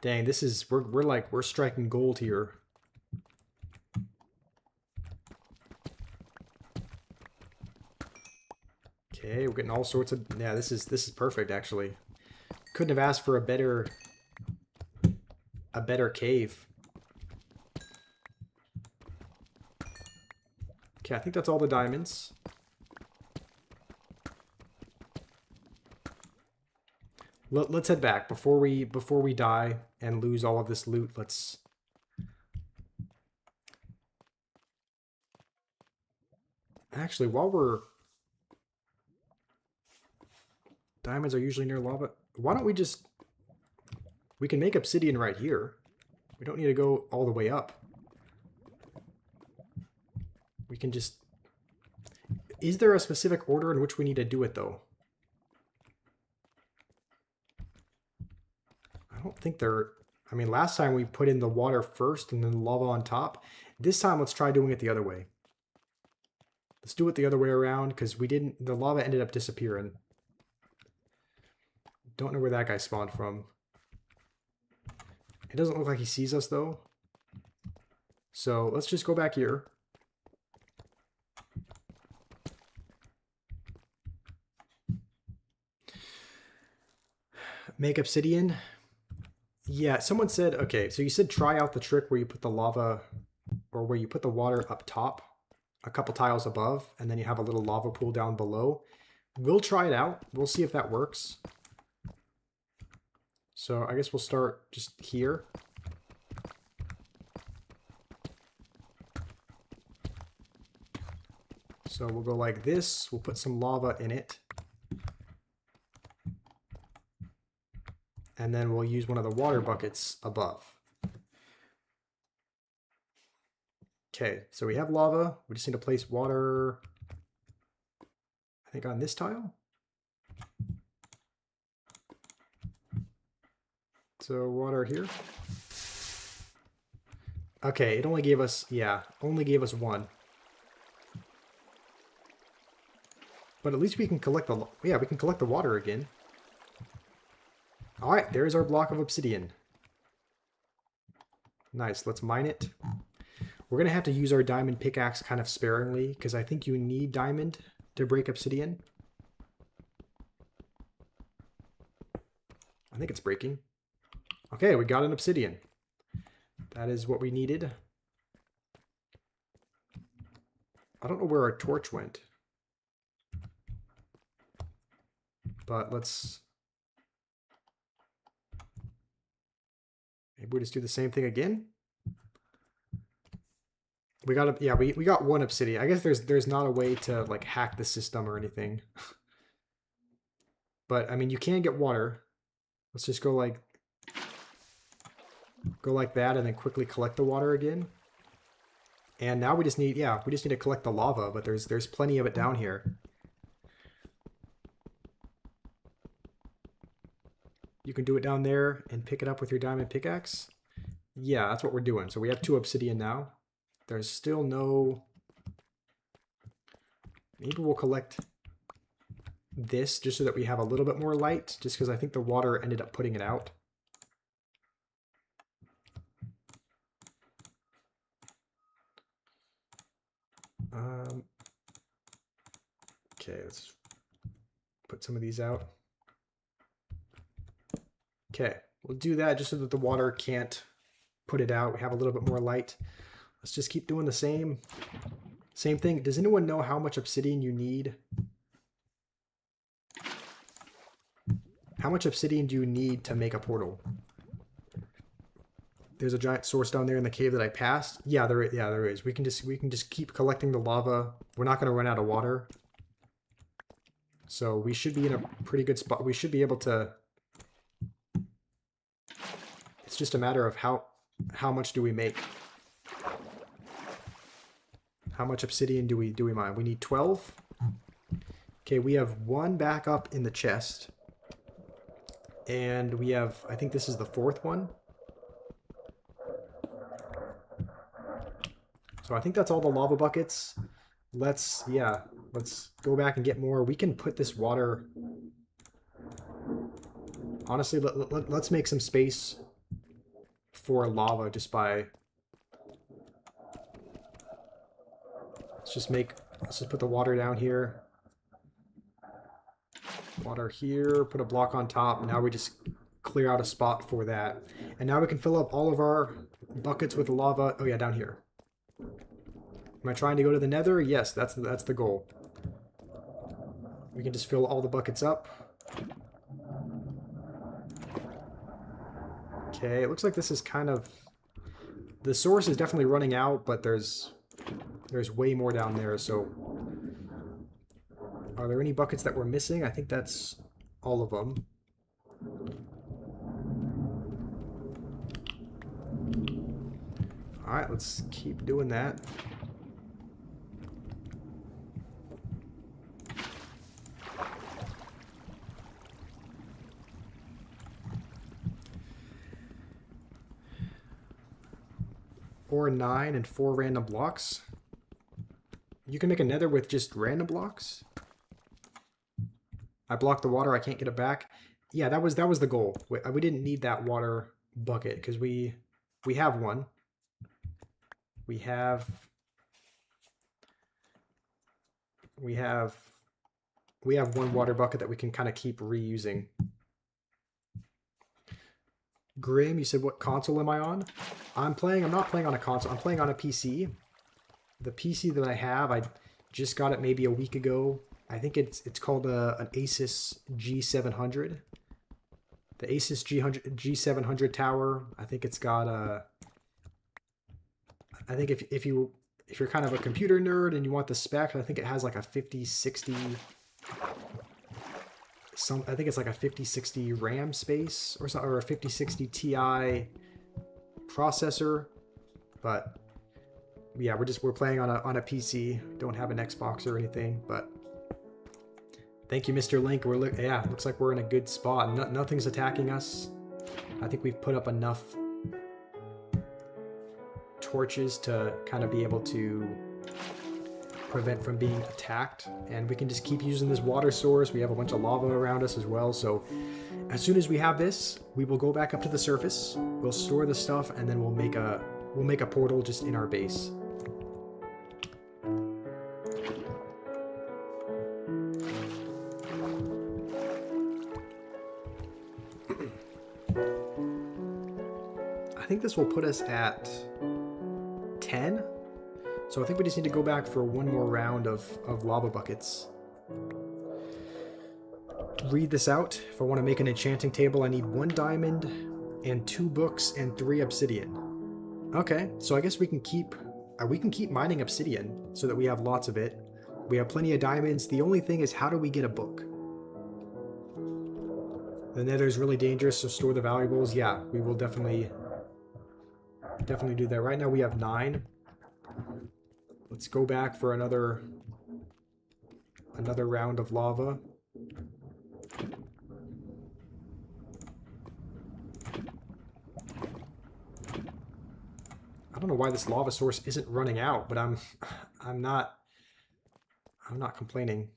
Dang, this is... We're striking gold here. Okay, we're getting all sorts of... Yeah, this is perfect, actually. Couldn't have asked for a better cave. Okay, I think that's all the diamonds. Let's head back before we die and lose all of this loot. Let's... Actually, while we're... Diamonds are usually near lava. Why don't we just... We can make obsidian right here. We don't need to go all the way up. We can just... Is there a specific order in which we need to do it, though? I don't think there... I mean, last time we put in the water first and then the lava on top. This time, let's try doing it the other way. Let's do it the other way around, because we didn't... The lava ended up disappearing. Don't know where that guy spawned from. It doesn't look like he sees us, though. So let's just go back here. Make obsidian. Yeah, someone said, okay, so you said try out the trick where you put the lava, or where you put the water up top, a couple tiles above, and then you have a little lava pool down below. We'll try it out. We'll see if that works. So I guess we'll start just here. So we'll go like this. We'll put some lava in it. And then we'll use one of the water buckets above. Okay, so we have lava. We just need to place water, I think, on this tile. So water here. Okay, it only gave us, yeah, only gave us one. But at least we can collect the, yeah, we can collect the water again. All right, there's our block of obsidian. Nice, let's mine it. We're gonna have to use our diamond pickaxe kind of sparingly, because I think you need diamond to break obsidian. I think it's breaking. Okay, we got an obsidian. That is what we needed. I don't know where our torch went. But let's... Maybe we just do the same thing again? We got a, yeah, we got one obsidian. I guess there's not a way to like hack the system or anything. But I mean, you can get water. Let's just go like that and then quickly collect the water again. And now we just need, yeah, we just need to collect the lava, but there's plenty of it down here. You can do it down there and pick it up with your diamond pickaxe. Yeah, that's what we're doing. So we have 2 obsidian now. There's still no... Maybe we'll collect this just so that we have a little bit more light, just because I think the water ended up putting it out. Okay, let's put some of these out. Okay, we'll do that just so that the water can't put it out. We have a little bit more light. Let's just keep doing the same thing. Does anyone know how much obsidian you need? How much obsidian do you need to make a portal? There's a giant source down there in the cave that I passed. Yeah, there is. We can just keep collecting the lava. We're not going to run out of water. So we should be in a pretty good spot. We should be able to. It's just a matter of how much do we make? How much obsidian do we mine? We need 12. Okay, we have one back up in the chest. And we have, I think this is the 4th one. So I think that's all the lava buckets. Let's go back and get more. We can put this water... Honestly, let's make some space for lava just by... Let's just put the water down here. Water here, put a block on top. Now we just clear out a spot for that. And now we can fill up all of our buckets with lava. Oh yeah, down here. Am I trying to go to the nether? Yes, that's the goal. We can just fill all the buckets up. Okay, it looks like this is kind of... The source is definitely running out, but there's way more down there, so... Are there any buckets that we're missing? I think that's all of them. Alright, let's keep doing that. Or 9 and 4 random blocks. You can make a nether with just random blocks. I blocked the water, I can't get it back. Yeah, that was the goal. We didn't need that water bucket because we have one. We have one water bucket that we can kind of keep reusing. Grim, you said what console am I on? I'm not playing on a console. I'm playing on a PC. The PC that I have, I just got it maybe a week ago. I think it's called an Asus G700. The Asus G700 tower. I think it's got a... I think if you're kind of a computer nerd and you want the spec, I think it has like a 5060... I think it's like a 5060 RAM space or a 5060 Ti processor. But yeah, we're playing on a PC. Don't have an Xbox or anything, but thank you, Mr. Link. Looks like we're in a good spot. Nothing's attacking us. I think we've put up enough torches to kind of be able to prevent from being attacked, and we can just keep using this water source. We have a bunch of lava around us as well, so as soon as we have this, we will go back up to the surface, we'll store the stuff, and then we'll make a portal just in our base. I think this will put us at 10. So I think we just need to go back for one more round of lava buckets. Read this out. If I want to make an enchanting table, I need 1 diamond and 2 books and 3 obsidian. Okay, so I guess we can keep mining obsidian so that we have lots of it. We have plenty of diamonds. The only thing is, how do we get a book? The nether is really dangerous, so store the valuables. Yeah, we will definitely do that. Right now we have 9. Let's go back for another round of lava. I don't know why this lava source isn't running out, but I'm not complaining.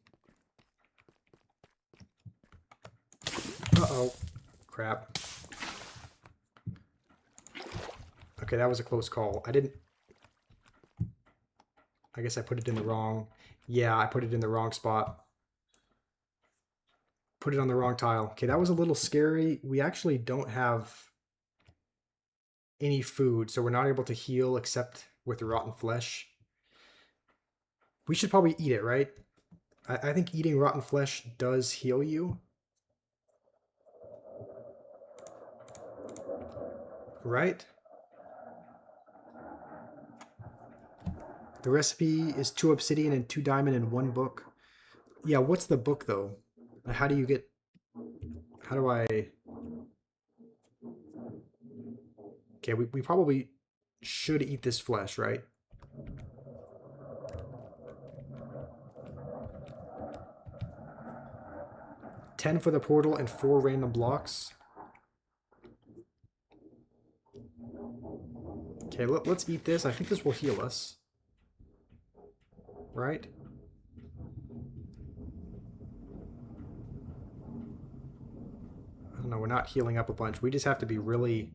Uh-oh. Crap. Okay, that was a close call. I guess I put it in the wrong... Yeah, I put it in the wrong spot. Put it on the wrong tile. Okay, that was a little scary. We actually don't have any food, so we're not able to heal except with rotten flesh. We should probably eat it, right? I think eating rotten flesh does heal you. Right? The recipe is 2 obsidian and 2 diamond and 1 book. Yeah, what's the book though? How do you get... How do I... Okay, we probably should eat this flesh, right? $10 for the portal and 4 random blocks. Okay, let's eat this. I think this will heal us. Right? I don't know, we're not healing up a bunch. We just have to be really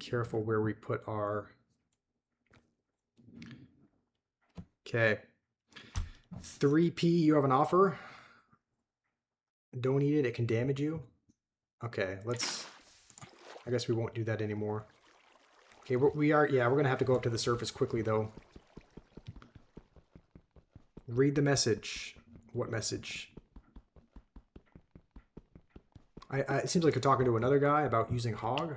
careful where we put our... Okay. 3p, you have an offer. Don't eat it, it can damage you. Okay, let's... I guess we won't do that anymore. Okay, we're gonna have to go up to the surface quickly though. Read the message. What message? It seems like you're talking to another guy about using hog.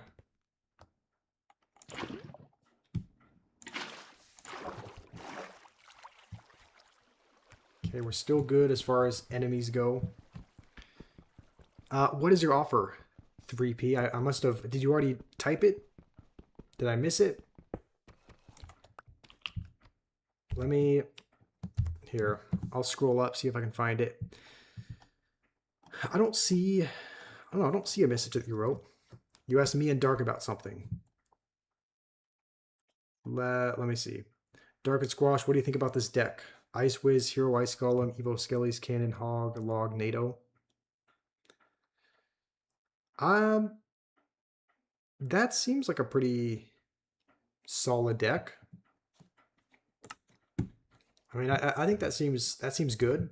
Okay, we're still good as far as enemies go. What is your offer? 3p? I must have... Did you already type it? Did I miss it? Let me... Here, I'll scroll up, see if I can find it. I don't see a message that you wrote. You asked me and Dark about something. Let me see. Dark and Squash, what do you think about this deck? Ice Wiz, Hero Ice Golem, Evo Skellies, Cannon, Hog, Log, NATO. That seems like a pretty solid deck. I mean, I think that seems good.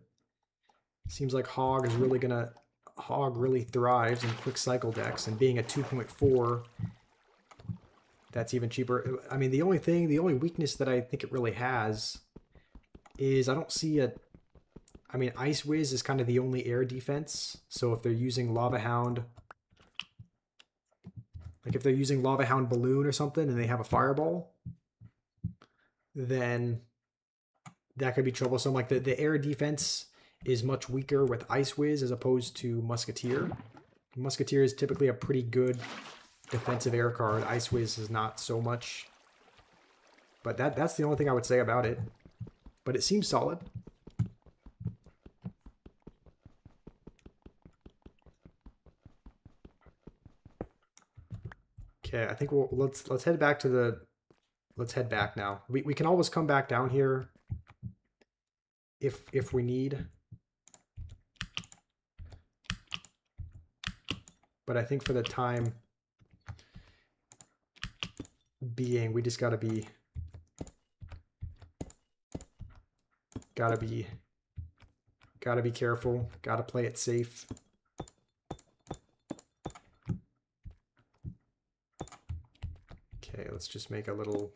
Seems like Hog really thrives in quick cycle decks, and being a 2.4, that's even cheaper. I mean, the only weakness that I think it really has is I don't see a... I mean, Ice Wiz is kind of the only air defense, so if they're using Lava Hound... Like if they're using Lava Hound Balloon or something and they have a Fireball, then that could be troublesome. Like the air defense is much weaker with Ice Wiz as opposed to Musketeer. Musketeer is typically a pretty good defensive air card. Ice Wiz is not so much. But that's the only thing I would say about it. But it seems solid. Okay, I think let's head back to the... Let's head back now. We can always come back down here if we need. But I think for the time being, we just gotta be careful. Gotta play it safe. Okay, let's just make a little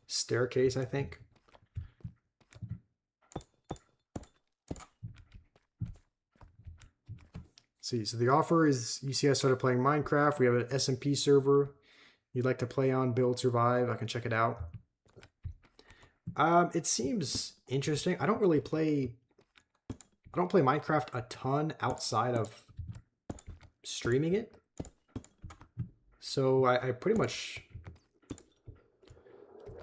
staircase, I think. See, so the offer is, you see I started playing Minecraft. We have an SMP server you'd like to play on, build, survive. I can check it out. It seems interesting. I don't play Minecraft a ton outside of streaming it. So I pretty much...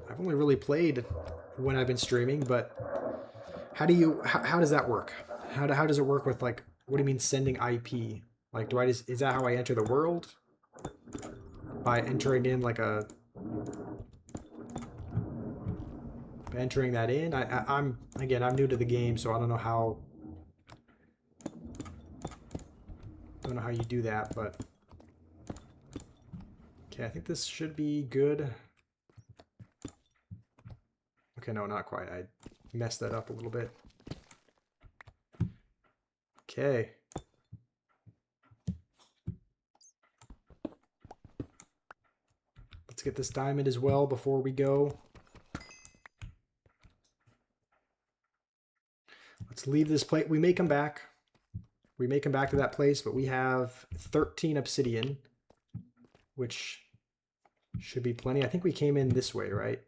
I've only really played when I've been streaming, but how does that work? How does it work with, like, what do you mean sending IP? Like, is that how I enter the world? By entering in like by entering that in? I'm new to the game, so I don't know how you do that, but okay, I think this should be good. Okay, no, not quite. I messed that up a little bit. Okay. Let's get this diamond as well before we go. Let's leave this place. We may come back. We may come back to that place, but we have 13 obsidian, which should be plenty. I think we came in this way, right?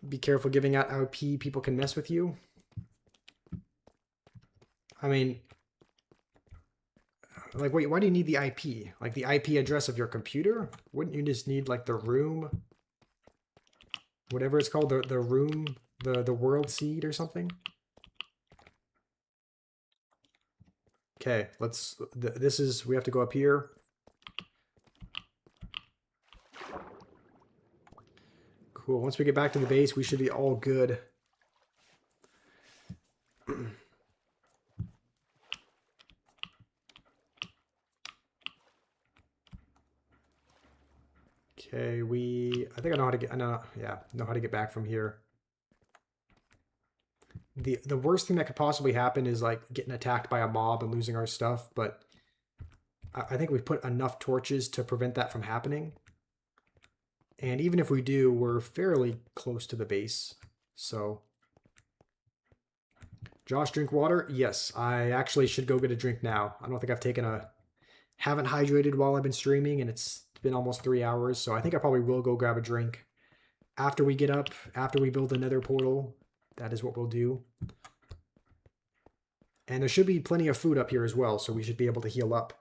Be careful giving out IP. People can mess with you. I mean, like, wait, why do you need the IP? Like the IP address of your computer? Wouldn't you just need like the room, whatever it's called, the room, the world seed or something? Okay, let's. This is, we have to go up here. Cool. Once we get back to the base, we should be all good. Okay, I think I know how to get, know how to get back from here. The worst thing that could possibly happen is like getting attacked by a mob and losing our stuff, but I think we've put enough torches to prevent that from happening. And even if we do, we're fairly close to the base. So, Josh, drink water? Yes, I actually should go get a drink now. I don't think I've haven't hydrated while I've been streaming, and it's been almost 3 hours, so I think I probably will go grab a drink after we get up, after we build another portal. That is what we'll do. And there should be plenty of food up here as well, so we should be able to heal up.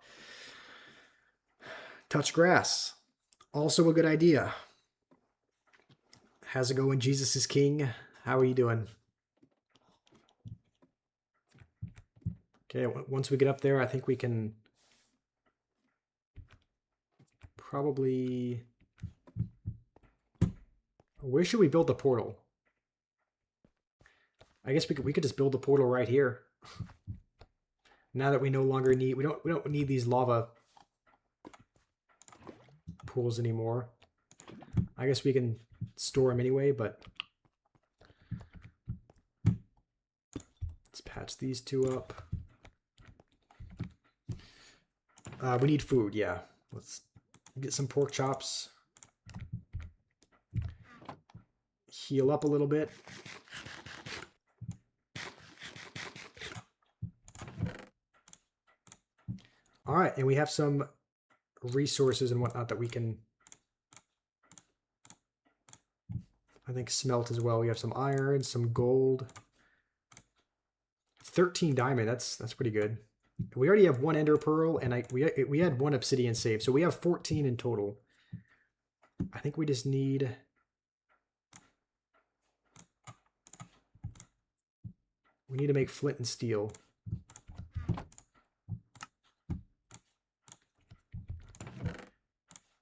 Touch grass. Also a good idea. How's it going, Jesus is King? How are you doing? Okay, once we get up there, I think we can probably... Where should we build the portal? I guess we could just build the portal right here. Now that we no longer need, we don't need these lava pools anymore. I guess we can store them anyway, but let's patch these two up. We need food, yeah. Let's get some pork chops. Heal up a little bit. All right, and we have some resources and whatnot that we can, I think, smelt as well. We have some iron, some gold, 13 diamond. That's pretty good. We already have 1 ender pearl, and we had 1 obsidian saved, so we have 14 in total. I think we just need... We need to make flint and steel.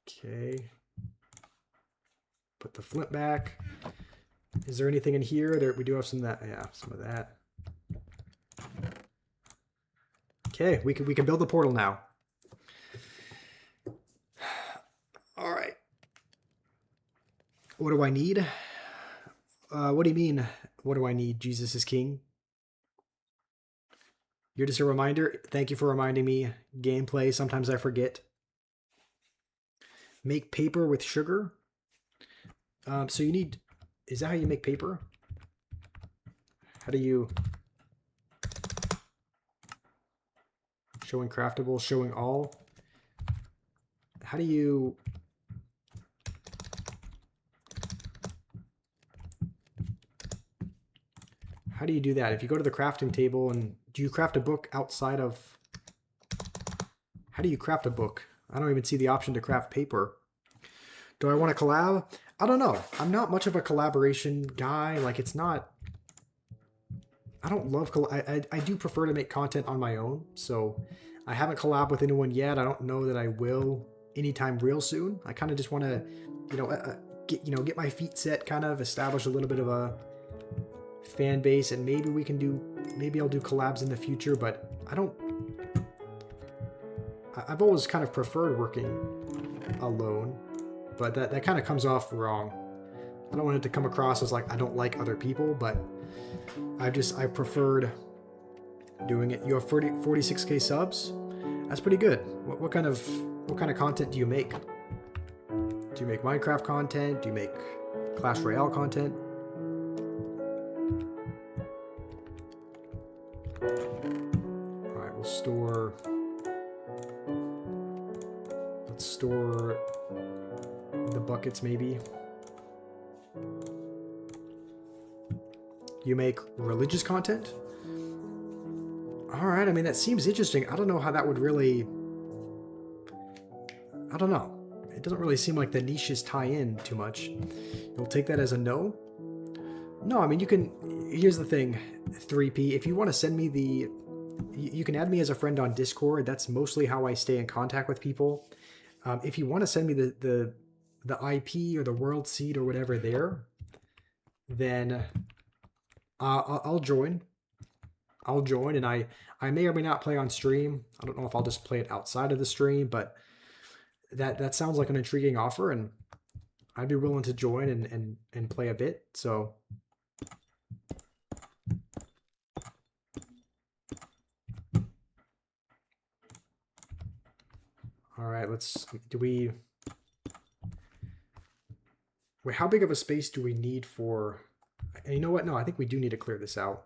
Okay. Put the flint back. Is there anything in here? There, we do have some of that. Yeah, some of that. Okay, we can build the portal now. All right. What do I need? What do you mean? What do I need? Jesus is King. You're just a reminder. Thank you for reminding me. Gameplay. Sometimes I forget. Make paper with sugar. So you need... Is that how you make paper? How do you... Showing craftable, showing all. How do you... How do you do that? If you go to the crafting table, and do you craft a book outside of... How do you craft a book? I don't even see the option to craft paper. Do I want to collab? I don't know. I'm not much of a collaboration guy. Like, it's not... I don't love... I do prefer to make content on my own, so I haven't collabed with anyone yet. I don't know that I will anytime real soon. I kind of just want to, get my feet set, kind of establish a little bit of a fan base, and maybe I'll do collabs in the future, but I've always kind of preferred working alone, but that kind of comes off wrong. I don't want it to come across as like I don't like other people, but I've preferred doing it. You have 46k subs. That's pretty good. What kind of content do you make? Do you make Minecraft content? Do you make Clash Royale content? All right, we'll store. Let's store the buckets maybe. You make religious content? Alright, I mean, that seems interesting. I don't know how that would really... I don't know. It doesn't really seem like the niches tie in too much. You'll take that as a no? No, I mean, you can... Here's the thing, 3P. If you want to send me the... You can add me as a friend on Discord. That's mostly how I stay in contact with people. If you want to send me the IP or the world seed or whatever there, then I'll join. I'll join, and I may or may not play on stream. I don't know if I'll just play it outside of the stream, but that sounds like an intriguing offer, and I'd be willing to join and play a bit. So all right, wait, how big of a space do we need for, and you know what? No, I think we do need to clear this out.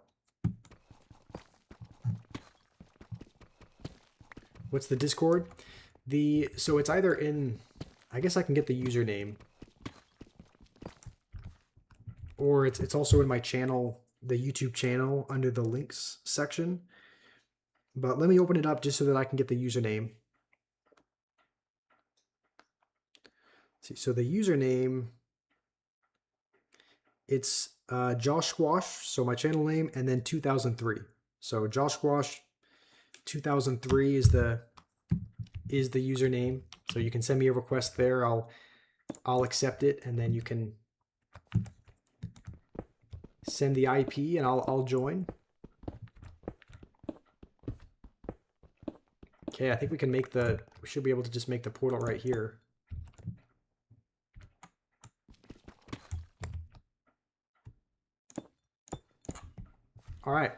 What's the Discord? So it's either in, I guess I can get the username, or it's also in my channel, the YouTube channel, under the links section. But let me open it up just so that I can get the username. See, so the username, it's Josh Squash, so my channel name, and then 2003. So Josh Squash 2003 is the username. So you can send me a request there. I'll accept it, and then you can send the IP, and I'll join. Okay, I think we can make we should be able to just make the portal right here. All right.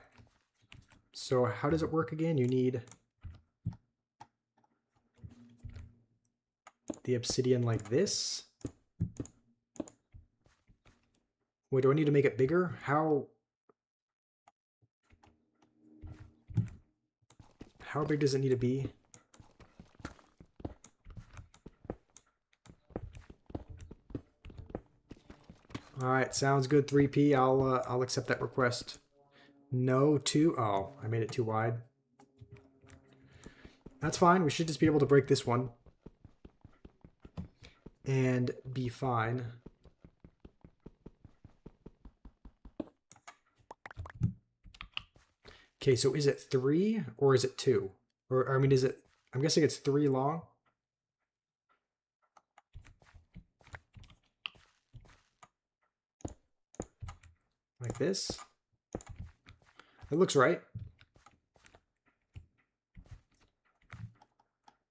So how does it work again? You need the obsidian like this. Wait, do I need to make it bigger? How big does it need to be? All right, sounds good, 3P. I'll accept that request. No, 2. Oh, I made it too wide. That's fine. We should just be able to break this one and be fine. Okay, so is it 3 or is it 2? Or I mean, is it, I'm guessing it's 3 long. Like this. It looks right.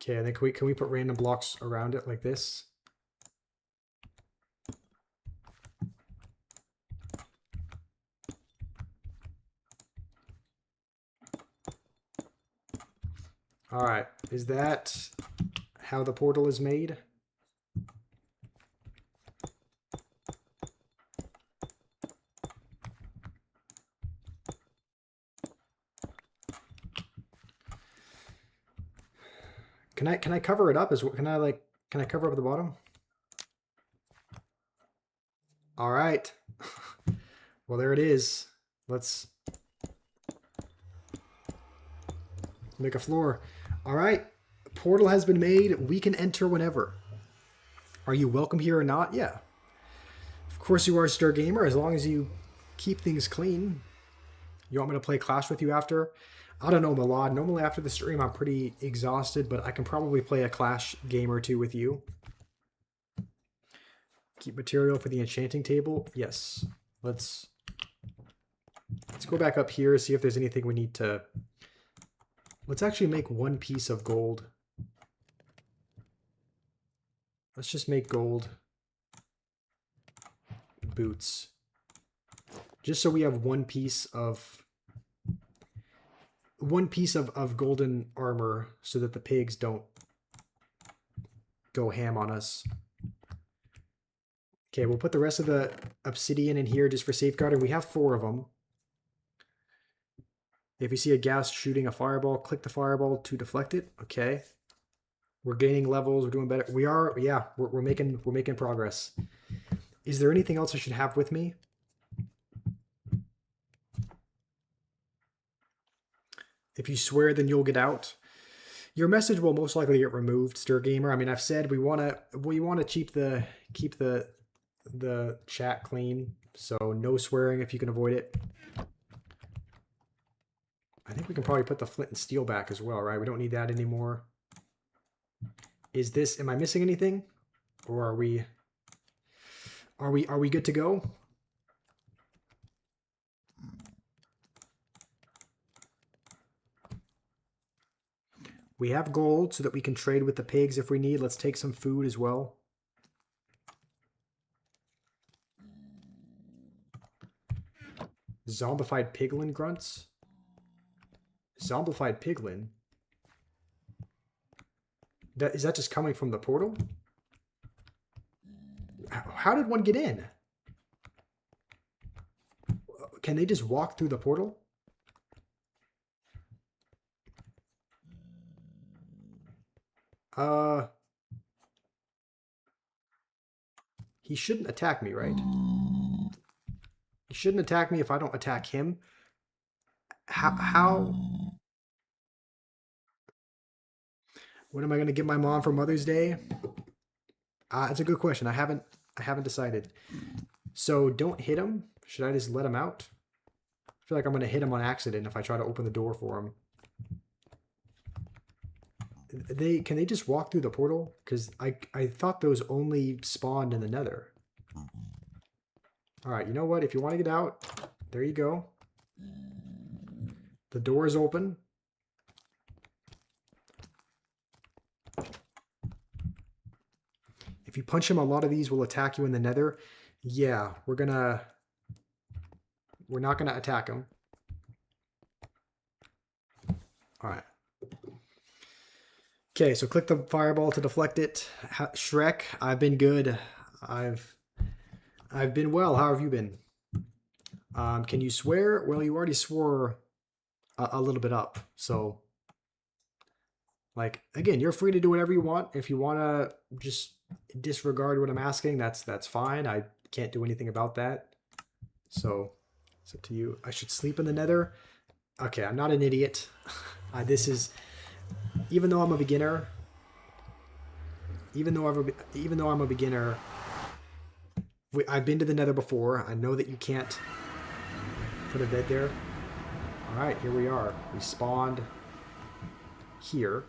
Okay, and then can we put random blocks around it like this? All right, is that how the portal is made? Can I cover it up as well? Can I cover up the bottom? All right. Well, there it is. Let's make a floor. All right. Portal has been made. We can enter whenever. Are you welcome here or not? Yeah. Of course you are, Stir Gamer, as long as you keep things clean. You want me to play Clash with you after? I don't know, Milad. Normally after the stream, I'm pretty exhausted, but I can probably play a Clash game or two with you. Keep material for the enchanting table. Yes. Let's go back up here, see if there's anything we need to... Let's actually make 1 piece of gold. Let's just make gold boots. Just so we have 1 piece of... golden armor so that the pigs don't go ham on us. Okay, we'll put the rest of the obsidian in here just for safeguarding. We have 4 of them. If you see a ghast shooting a fireball, click the fireball to deflect it. Okay. We're gaining levels. We're doing better. We are, yeah. We're making progress. Is there anything else I should have with me? If you swear, then you'll get out. Your message will most likely get removed, Stir Gamer. I mean, I've said we wanna keep the chat clean, so no swearing if you can avoid it. I think we can probably put the flint and steel back as well, right? We don't need that anymore. Is this? Am I missing anything, or are we good to go? We have gold so that we can trade with the pigs if we need. Let's take some food as well. Zombified piglin grunts? Zombified piglin? Is that just coming from the portal? How did one get in? Can they just walk through the portal? He shouldn't attack me, right? He shouldn't attack me if I don't attack him. How? What am I gonna give my mom for Mother's Day? It's a good question. I haven't decided. So don't hit him. Should I just let him out? I feel like I'm gonna hit him on accident if I try to open the door for him. Can they just walk through the portal? Because I thought those only spawned in the Nether. All right, you know what? If you want to get out, there you go. The door is open. If you punch him, a lot of these will attack you in the Nether. Yeah, we're not gonna attack him. All right. Okay, so click the fireball to deflect it. Shrek, I've been good. I've been well. How have you been? Can you swear? Well, you already swore a little bit up. So, like, again, you're free to do whatever you want. If you want to just disregard what I'm asking, that's fine. I can't do anything about that. So, it's up to you. I should sleep in the Nether. Okay, I'm not an idiot. This is, even though I'm a beginner, I've been to the Nether before. I know that you can't put a bed there. All right, here we are. We spawned here.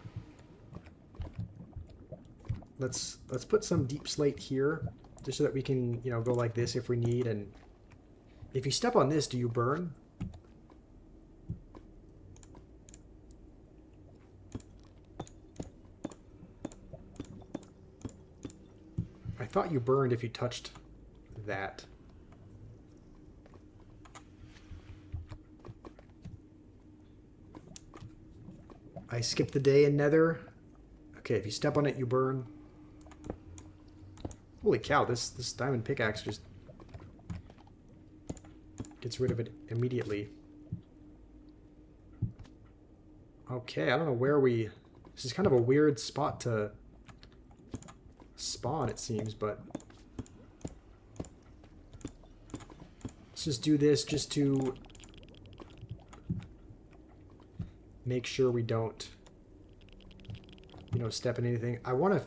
Let's put some deep slate here, just so that we can, you know, go like this if we need. And if you step on this, do you burn? I thought you burned if you touched that. I skipped the day in Nether. Okay, if you step on it, you burn. Holy cow, this diamond pickaxe just gets rid of it immediately. Okay, I don't know where we... This is kind of a weird spot to spawn, it seems, but... Let's just do this just to make sure we don't, you know, step in anything. I want to,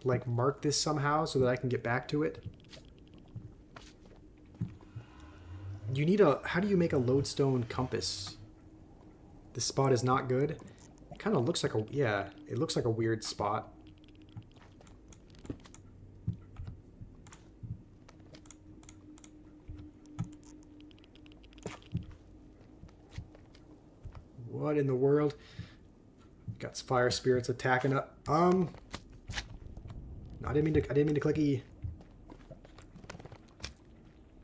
like, mark this somehow so that I can get back to it. You need a... How do you make a lodestone compass? This spot is not good. It kind of looks like a... Yeah, it looks like a weird spot. What in the world? Got fire spirits attacking up. No, I didn't mean to click E.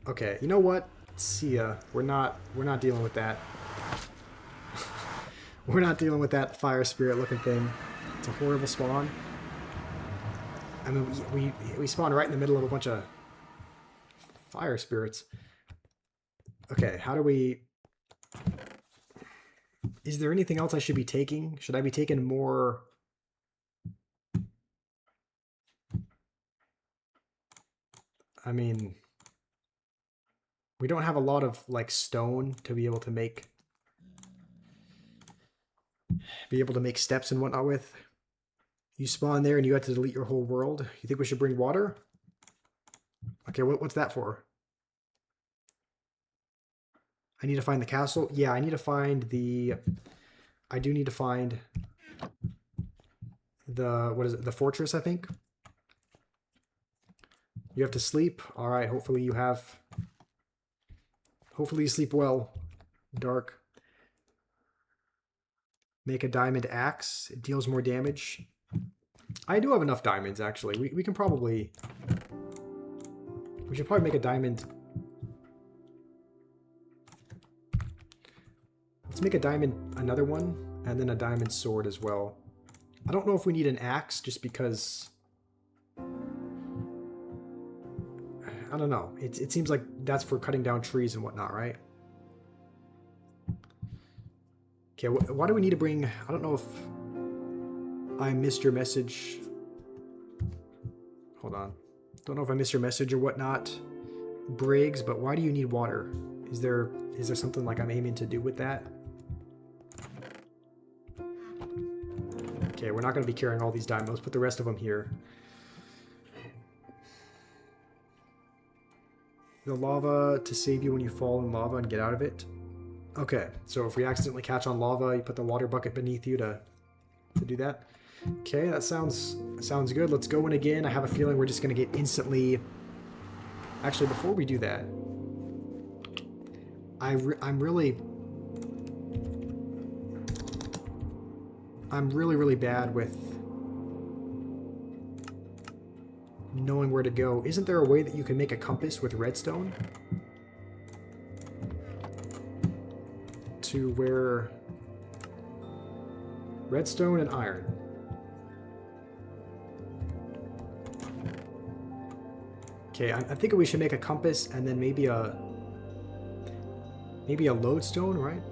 Okay, you know what? See ya. We're not dealing with that. We're not dealing with that fire spirit looking thing. It's a horrible spawn. I mean, we spawned right in the middle of a bunch of fire spirits. Okay, how do we... Is there anything else I should be taking? Should I be taking more I mean, we don't have a lot of like stone to be able to make steps and whatnot with. You spawn there and you have to delete your whole world. You think we should bring water? Okay, what's that for? I need to find the castle. Yeah, I need to find the... I do need to find the... What is it? The fortress, I think. You have to sleep. All right, hopefully you have... Hopefully you sleep well. Dark. Make a diamond axe. It deals more damage. I do have enough diamonds, actually. We can probably... We should probably make a diamond... Let's make a diamond, another one, and then a diamond sword as well. I don't know if we need an axe, just because... I don't know. It seems like that's for cutting down trees and whatnot, right? Okay, why do we need to bring... I don't know if I missed your message. Hold on. Don't know if I missed your message or whatnot, Briggs, but why do you need water? Is there something like I'm aiming to do with that? Okay, we're not going to be carrying all these diamonds. Let's put the rest of them here. The lava to save you when you fall in lava and get out of it. Okay, so if we accidentally catch on lava, you put the water bucket beneath you to do that. Okay, that sounds good. Let's go in again. I have a feeling we're just going to get instantly... Actually, before we do that, I'm really bad with knowing where to go. Isn't there a way that you can make a compass with redstone? To where... Redstone and iron. Okay, I'm thinking we should make a compass and then maybe a lodestone, right?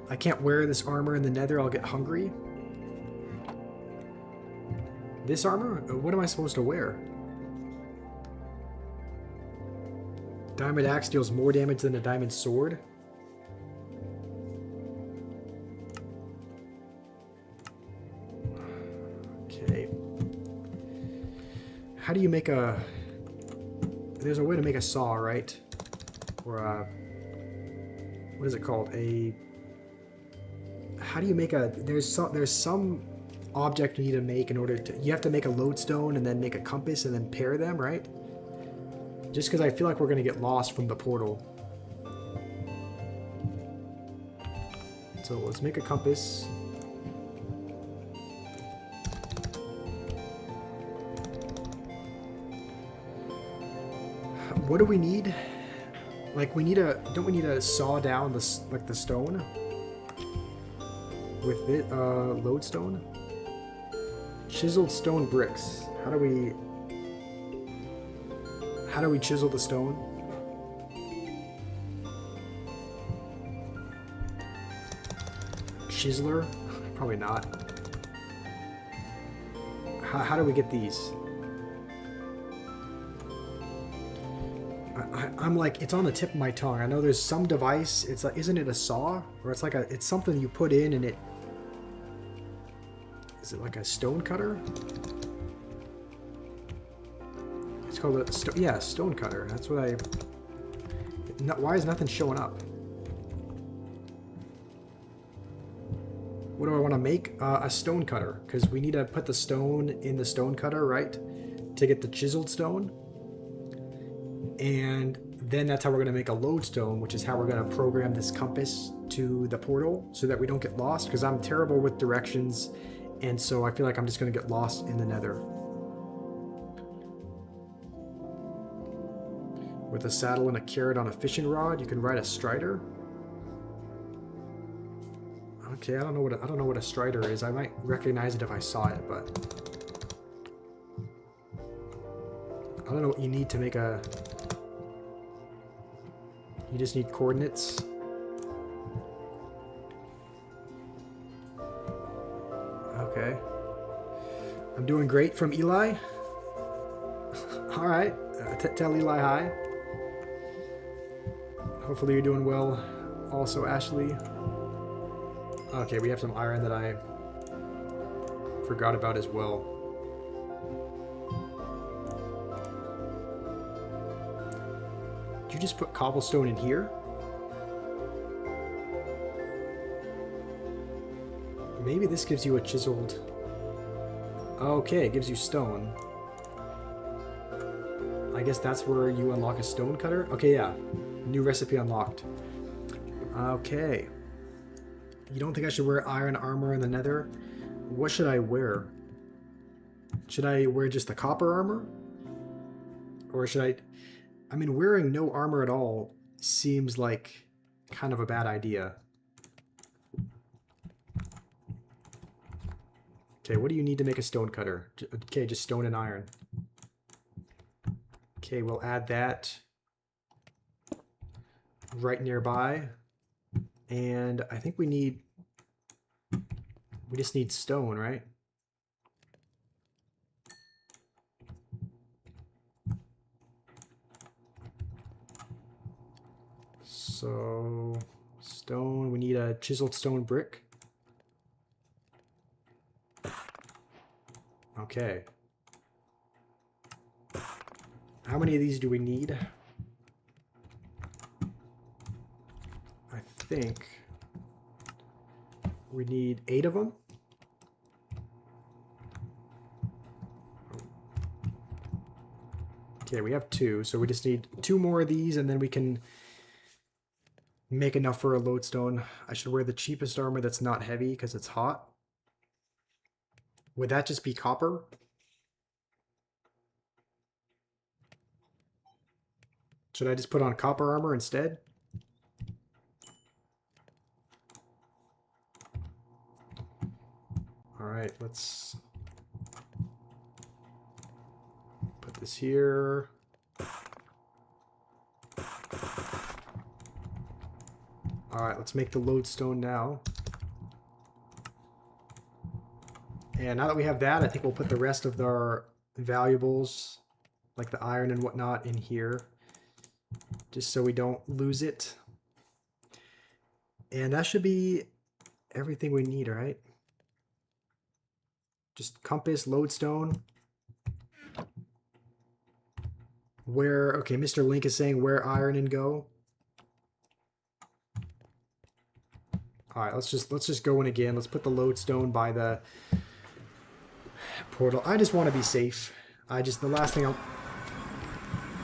I can't wear this armor in the nether, I'll get hungry. This armor? What am I supposed to wear? Diamond axe deals more damage than a diamond sword. Okay. How do you make a... There's a way to make a saw, right? Or a... What is it called? A... How do you make a... There's some object you need to make in order to... You have to make a lodestone and then make a compass and then pair them, right? Just because I feel like we're going to get lost from the portal. So let's make a compass. What do we need? Like we need a... Don't we need to saw down the stone? With it, lodestone? Chiseled stone bricks. How do we chisel the stone? Chiseler? Probably not. How do we get these? I'm like, it's on the tip of my tongue. I know there's some device. It's like, isn't it a saw? Or it's like it's something you put in and it... Is it like a stone cutter? It's called a stone cutter. That's what I... Why is nothing showing up? What do I want to make? A stone cutter, because we need to put the stone in the stone cutter, right? To get the chiseled stone. And then that's how we're going to make a lodestone, which is how we're going to program this compass to the portal so that we don't get lost, because I'm terrible with directions, and so I feel like I'm just going to get lost in the nether. With a saddle and a carrot on a fishing rod, you can ride a strider. Okay, I don't know what a strider is. I might recognize it if I saw it, but I don't know what you need to make a... You just need coordinates. Okay. I'm doing great from Eli. Alright, tell Eli hi. Hopefully you're doing well also, Ashley. Okay, we have some iron that I forgot about as well. Did you just put cobblestone in here? Maybe this gives you a chiseled... Okay, it gives you stone. I guess that's where you unlock a stone cutter? Okay, yeah. New recipe unlocked. Okay. You don't think I should wear iron armor in the nether? What should I wear? Should I wear just the copper armor? Or should I... I mean, wearing no armor at all seems like kind of a bad idea. Okay, what do you need to make a stone cutter? Okay, just stone and iron. Okay, we'll add that right nearby. And I think we just need stone, right? So, stone, we need a chiseled stone brick. Okay. How many of these do we need? I think we need 8 of them. Okay, we have 2, so we just need 2 more of these, and then we can make enough for a lodestone. I should wear the cheapest armor that's not heavy because it's hot. Would that just be copper? Should I just put on copper armor instead? Alright, let's put this here. Alright, let's make the lodestone now. And now that we have that, I think we'll put the rest of our valuables, like the iron and whatnot, in here. Just so we don't lose it. And that should be everything we need, right? Just compass, lodestone. Where, okay, Mr. Link is saying where iron and go. Alright, let's just go in again. Let's put the lodestone by the portal. I just want to be safe. The last thing I'll...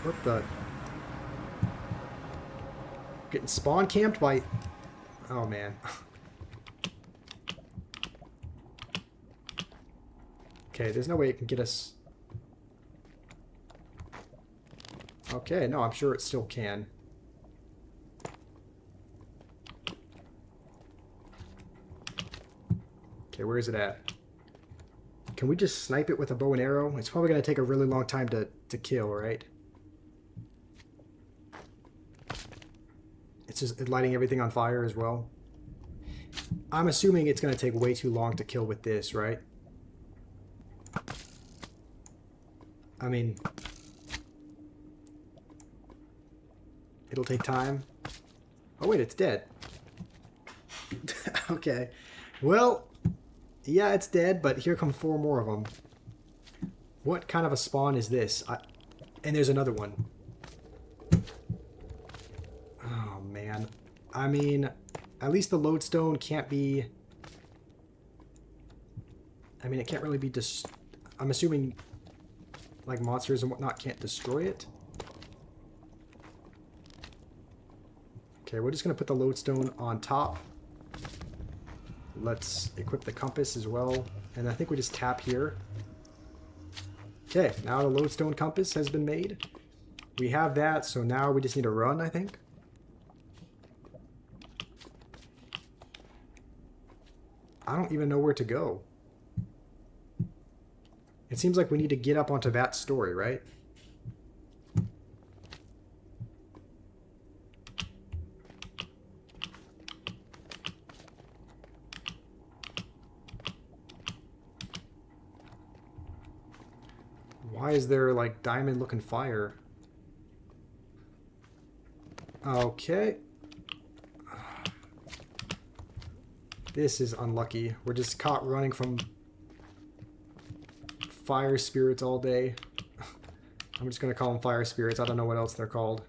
What the... Getting spawn camped by... Oh, man. Okay, there's no way it can get us... Okay, no, I'm sure it still can. Okay, where is it at? Can we just snipe it with a bow and arrow? It's probably going to take a really long time to kill, right? It's just lighting everything on fire as well. I'm assuming it's going to take way too long to kill with this, right? I mean... It'll take time. Oh wait, it's dead. Okay. Well, yeah, it's dead, but here come 4 more of them. What kind of a spawn is this? And there's another one. Oh, man. I mean, at least the lodestone can't be... I mean, it can't really be I'm assuming, like, monsters and whatnot can't destroy it. Okay, we're just going to put the lodestone on top. Let's equip the compass as well. And I think we just tap here. Okay, now the lodestone compass has been made. We have that, so now we just need to run, I think. I don't even know where to go. It seems like we need to get up onto that story, right? Why is there like diamond looking fire? Okay. This is unlucky. We're just caught running from fire spirits all day. I'm just going to call them fire spirits. I don't know what else they're called.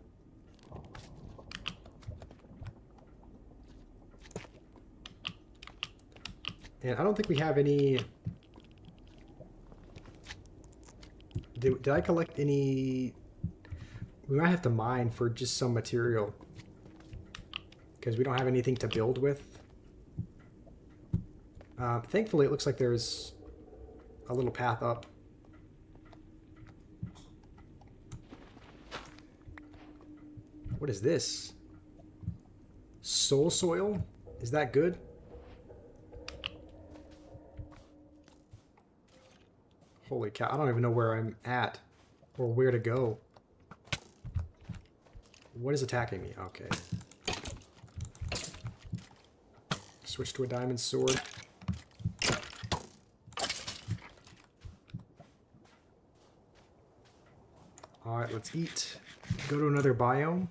And I don't think we have any... Did I collect any... We might have to mine for just some material. Because we don't have anything to build with. Thankfully, it looks like there's a little path up. What is this? Soul soil? Is that good? Holy cow, I don't even know where I'm at or where to go. What is attacking me? Okay. Switch to a diamond sword. Alright, let's eat. Go to another biome.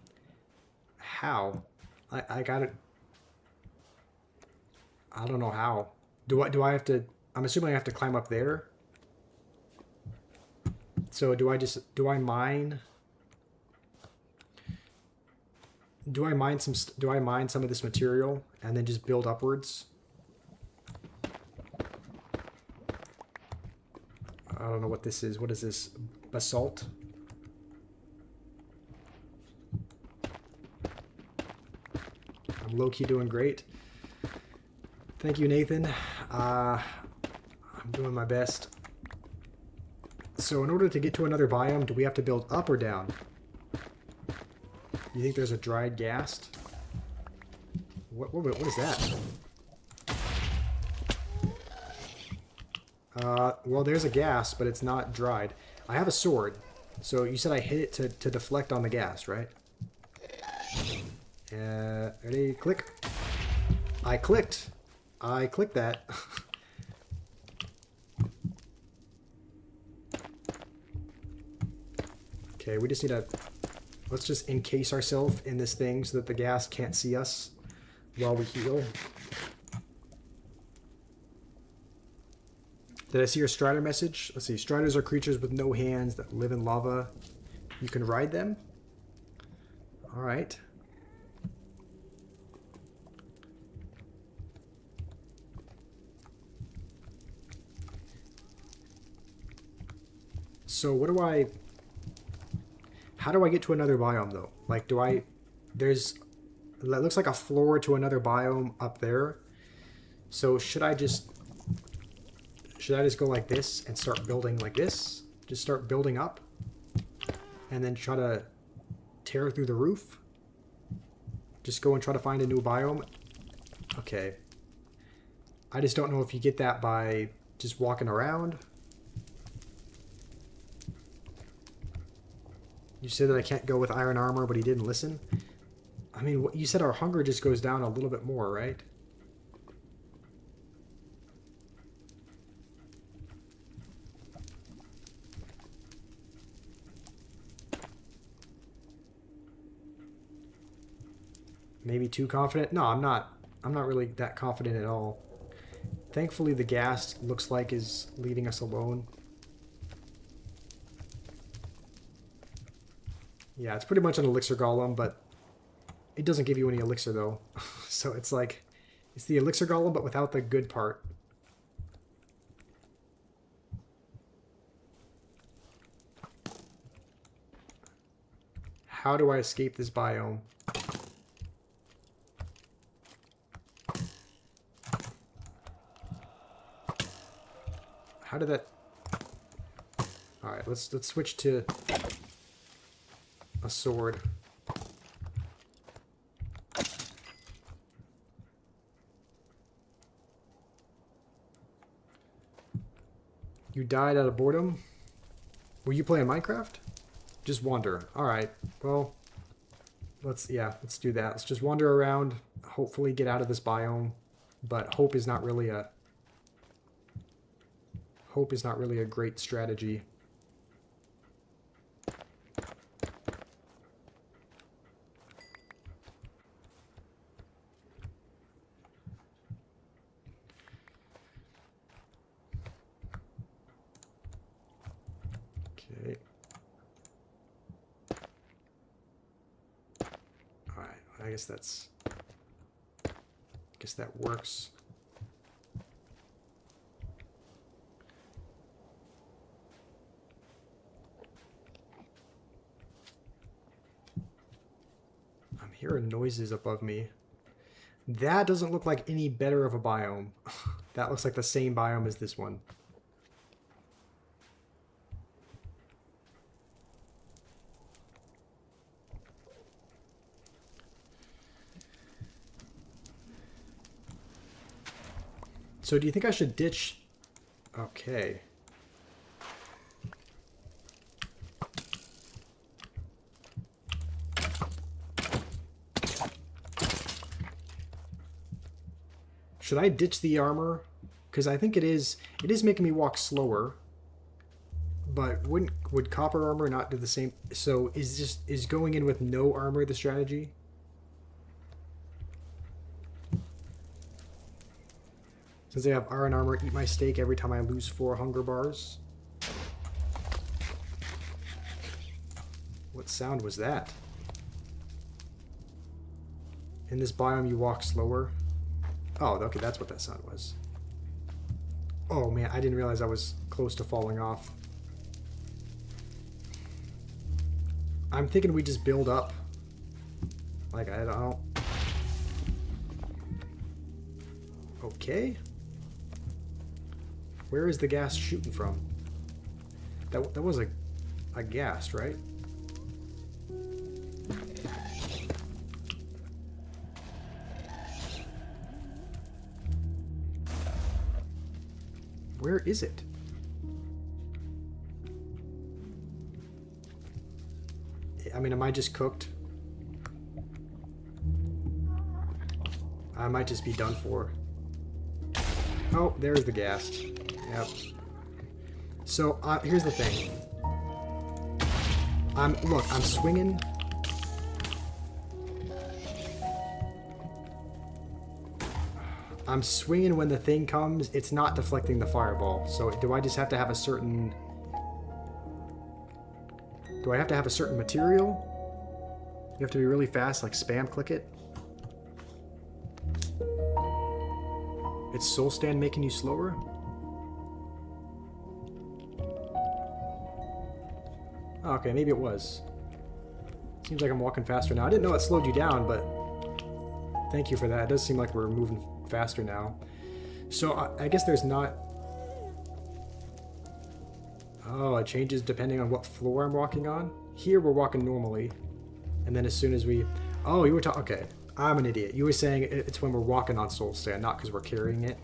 How? I got it. I don't know how. Do I have to... I'm assuming I have to climb up there. So do I mine? Do I mine some of this material and then just build upwards? I don't know what this is. What is this? Basalt? I'm low-key doing great. Thank you, Nathan. I'm doing my best. So in order to get to another biome, do we have to build up or down? You think there's a dried ghast? What is that? Well, there's a ghast, but it's not dried. I have a sword. So you said I hit it to deflect on the ghast, right? Ready? Click. I clicked. I clicked that. Okay, we just need to... Let's just encase ourselves in this thing so that the ghast can't see us while we heal. Did I see your Strider message? Let's see. Striders are creatures with no hands that live in lava. You can ride them? Alright. So what do I... How do I get to another biome, though? Like, do I... There's... That looks like a floor to another biome up there. So should I just go like this and start building like this? Just start building up? And then try to tear through the roof? Just go and try to find a new biome? Okay. I just don't know if you get that by just walking around. You said that I can't go with iron armor, but he didn't listen. I mean, you said our hunger just goes down a little bit more, right? Maybe too confident? No, I'm not. I'm not really that confident at all. Thankfully, the ghast looks like is leaving us alone. Yeah, it's pretty much an elixir golem, but it doesn't give you any elixir, though. So it's like, it's the elixir golem, but without the good part. How do I escape this biome? How did that... Alright, let's switch to a sword. You died out of boredom? Were you playing Minecraft? Just wander. Alright, well, let's do that. Let's just wander around, hopefully get out of this biome. But hope is not really a great strategy. Okay. Alright, I guess that's... I guess that works. I'm hearing noises above me. That doesn't look like any better of a biome. That looks like the same biome as this one. So do you think I should ditch... Okay. Should I ditch the armor? Because I think it is making me walk slower. But would copper armor not do the same? So is going in with no armor the strategy? Since I have iron armor, eat my steak every time I lose 4 hunger bars. What sound was that? In this biome, you walk slower. Oh, okay, that's what that sound was. Oh man, I didn't realize I was close to falling off. I'm thinking we just build up. Like, I don't know. Okay. Where is the gas shooting from? That was a gas, right? Where is it? I mean, am I just cooked? I might just be done for. Oh, there's the gas. Yep. So, here's the thing. Look, I'm swinging. I'm swinging when the thing comes. It's not deflecting the fireball. So do I just have to have a certain... Do I have to have a certain material? You have to be really fast, like spam click it? It's soul stand making you slower? Oh, okay, maybe it was. Seems like I'm walking faster now. I didn't know it slowed you down, but thank you for that. It does seem like we're moving faster now. So I guess there's not... Oh, it changes depending on what floor I'm walking on. Here we're walking normally. And then as soon as we... Oh, you were talking... Okay, I'm an idiot. You were saying it's when we're walking on soul stand, not because we're carrying it.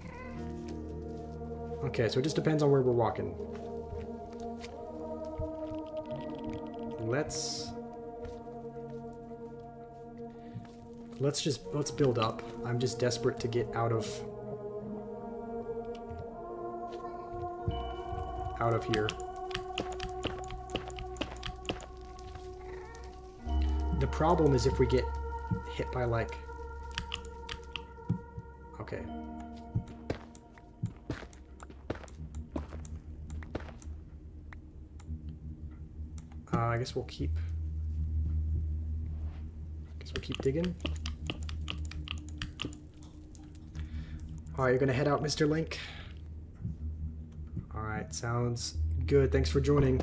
Okay, so it just depends on where we're walking. Let's build up. I'm just desperate to get out of here. The problem is if we get hit by like... Okay. I guess we'll keep digging. Alright, you're gonna head out, Mr. Link? Alright, sounds good. Thanks for joining.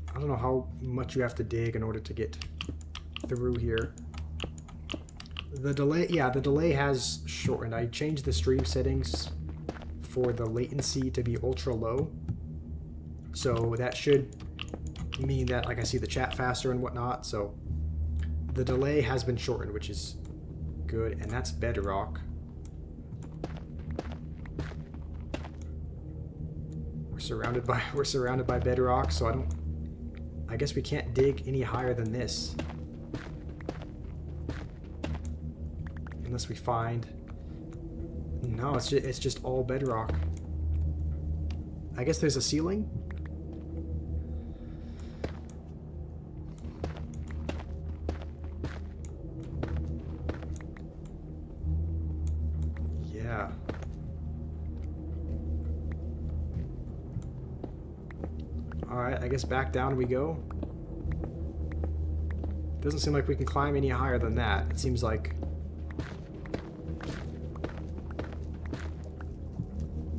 I don't know how much you have to dig in order to get through here. The delay, yeah, the delay has shortened. I changed the stream settings for the latency to be ultra low. So that should mean that like I see the chat faster and whatnot. So the delay has been shortened, which is good, and that's bedrock. We're surrounded by bedrock, so I guess we can't dig any higher than this. Unless we find... No, it's just all bedrock. I guess there's a ceiling? Yeah. Alright, I guess back down we go. Doesn't seem like we can climb any higher than that. It seems like...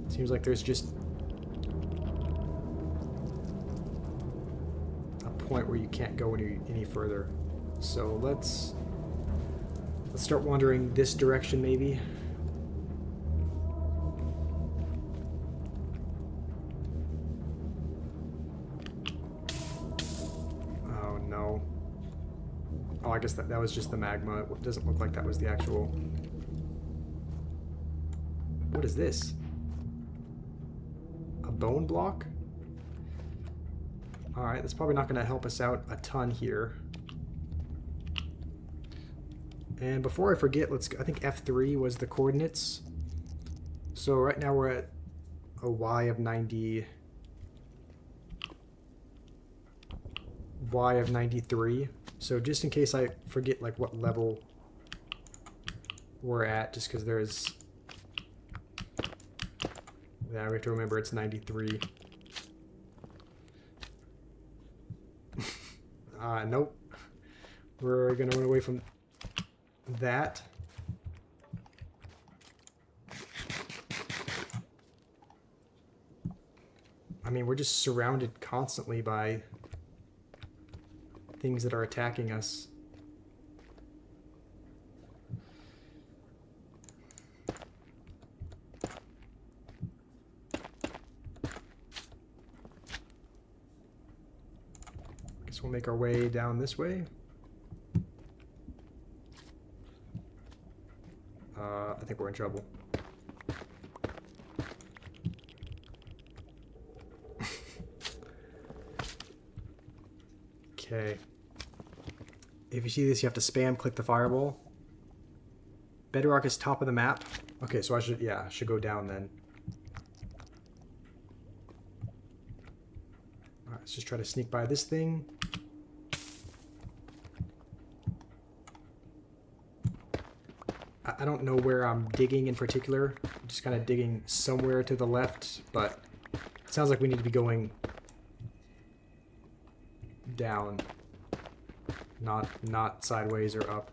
Seems like there's just... a point where you can't go any further. So let's start wandering this direction maybe. Oh no. Oh, I guess that was just the magma. It doesn't look like that was the actual... What is this? A bone block? Alright, that's probably not going to help us out a ton here. And before I forget, I think F3 was the coordinates. So right now we're at a Y of 90... Y of 93. So just in case I forget like what level we're at, just because there's... Yeah, we have to remember it's 93. Nope. We're going to run away from that. I mean, we're just surrounded constantly by things that are attacking us. Guess we'll make our way down this way. I think we're in trouble. Okay. If you see this, you have to spam click the fireball. Bedrock is top of the map. Okay, so I should go down then. Alright, let's just try to sneak by this thing. I don't know where I'm digging in particular. I'm just kind of digging somewhere to the left, but it sounds like we need to be going down, not sideways or up.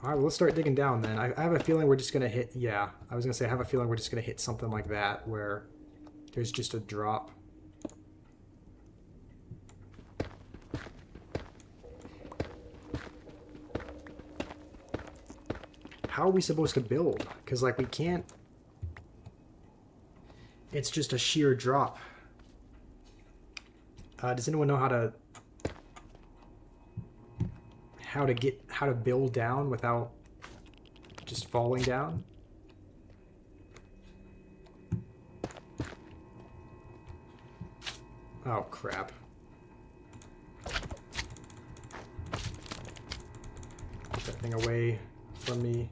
Alright, well, let's start digging down then. I have a feeling we're just going to hit... Yeah, I was going to say I have a feeling we're just going to hit something like that where there's just a drop. How are we supposed to build? Because, like, we can't... It's just a sheer drop. Does anyone know how to build down without just falling down? Oh, crap. Get that thing away from me.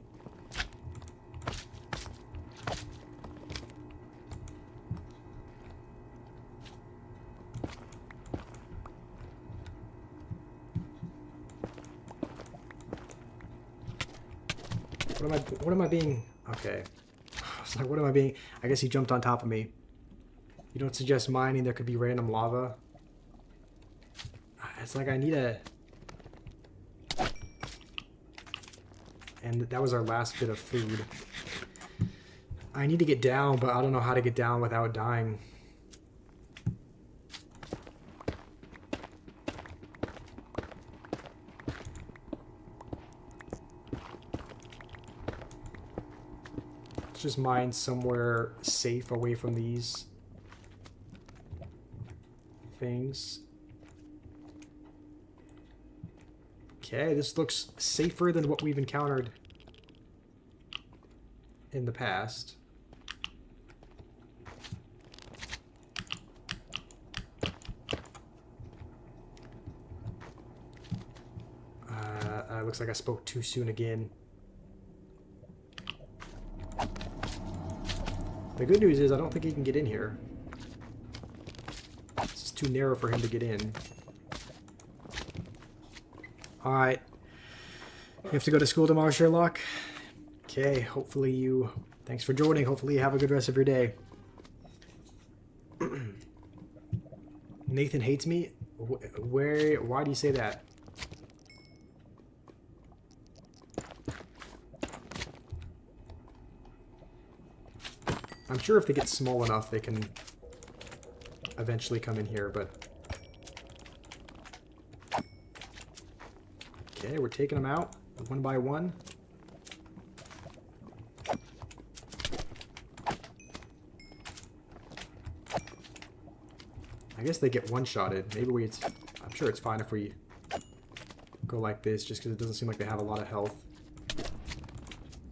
What am I being? Okay. I was like, what am I being? I guess he jumped on top of me. You don't suggest mining, there could be random lava. It's like I need a... And that was our last bit of food. I need to get down, but I don't know how to get down without dying. Let's just mine somewhere safe away from these things. Okay, this looks safer than what we've encountered in the past. Looks like I spoke too soon again. The good news is I don't think he can get in here. This is too narrow for him to get in. Alright. You have to go to school tomorrow, Sherlock? Okay, hopefully you... Thanks for joining. Hopefully you have a good rest of your day. Nathan hates me? Where? Why do you say that? I'm sure if they get small enough, they can eventually come in here, but... Okay, we're taking them out one by one. I guess they get one-shotted. Maybe we... I'm sure it's fine if we go like this, just because it doesn't seem like they have a lot of health.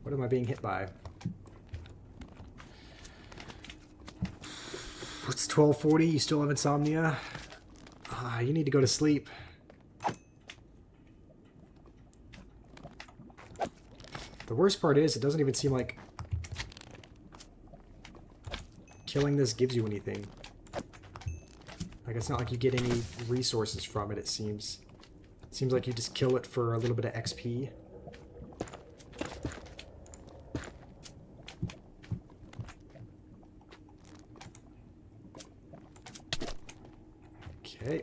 What am I being hit by? It's 12:40. You still have insomnia? You need to go to sleep. The worst part is, it doesn't even seem like killing this gives you anything. Like, it's not like you get any resources from it, it seems. It seems like you just kill it for a little bit of XP. Okay.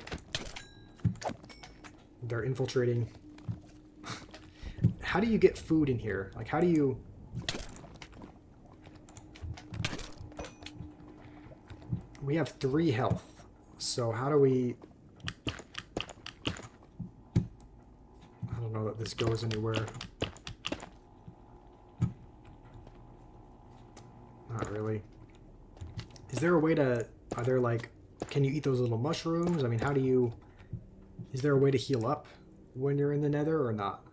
They're infiltrating. How do you get food in here? Like, how do you... We have 3 health. So how do we... I don't know that this goes anywhere. Not really. Is there a way to... Are there, like... Can you eat those little mushrooms? I mean, how do you... Is there a way to heal up when you're in the nether or not?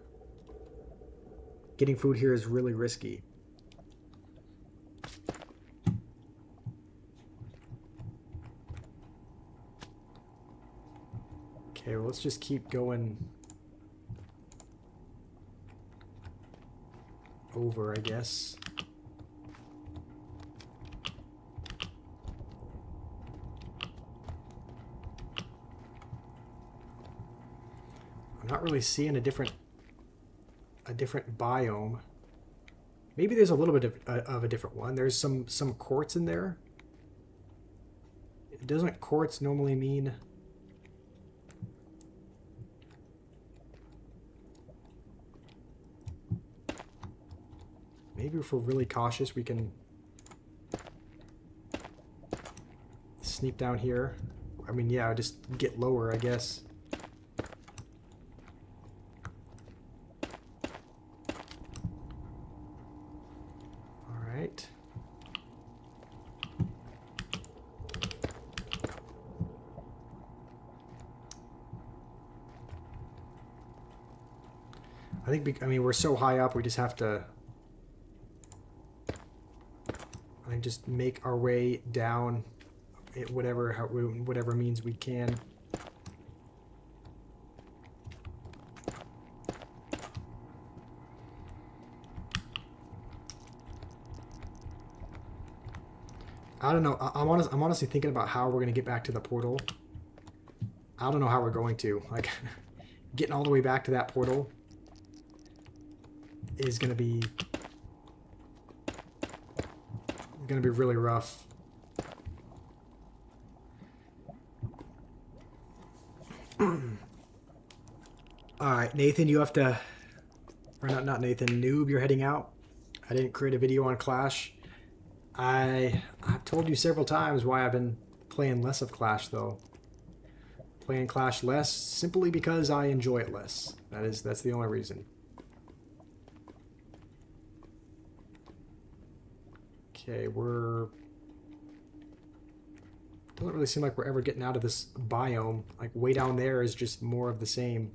Getting food here is really risky. Okay, well, let's just keep going over, I guess. I'm not really seeing a different biome. Maybe there's a little bit of a different one. There's some quartz in there. Doesn't quartz normally mean... Maybe if we're really cautious, we can sneak down here. I mean, yeah, just get lower, I guess. Alright. I think, I mean, we're so high up, we just have to... just make our way down whatever means we can. I don't know. I'm honestly thinking about how we're gonna get back to the portal. I don't know how we're going to. Like, getting all the way back to that portal is gonna be really rough. Alright, Nathan, you have to... Or not Nathan, Noob, you're heading out. I didn't create a video on Clash. I've told you several times why I've been playing less of Clash, though. Playing Clash less simply because I enjoy it less. That's the only reason. Okay, doesn't really seem like we're ever getting out of this biome. Like, way down there is just more of the same.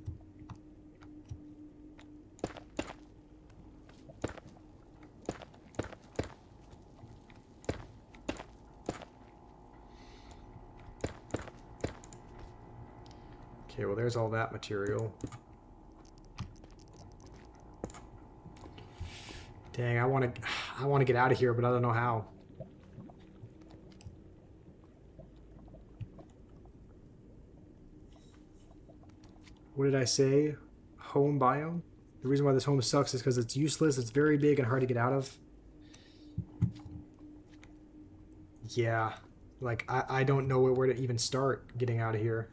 Okay, well, there's all that material. Dang, I want to get out of here, but I don't know how. What did I say? Home biome? The reason why this home sucks is because it's useless, it's very big and hard to get out of. Yeah, like, I don't know where to even start getting out of here.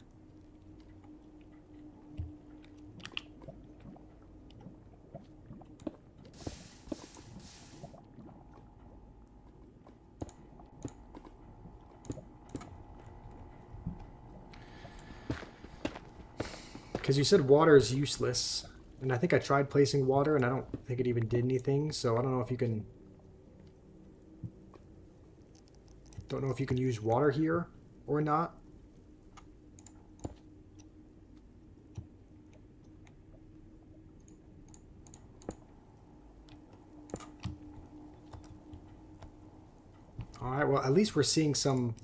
Because you said water is useless, and I think I tried placing water, and I don't think it even did anything, so I don't know if you can... Don't know if you can use water here or not. Alright, well, at least we're seeing some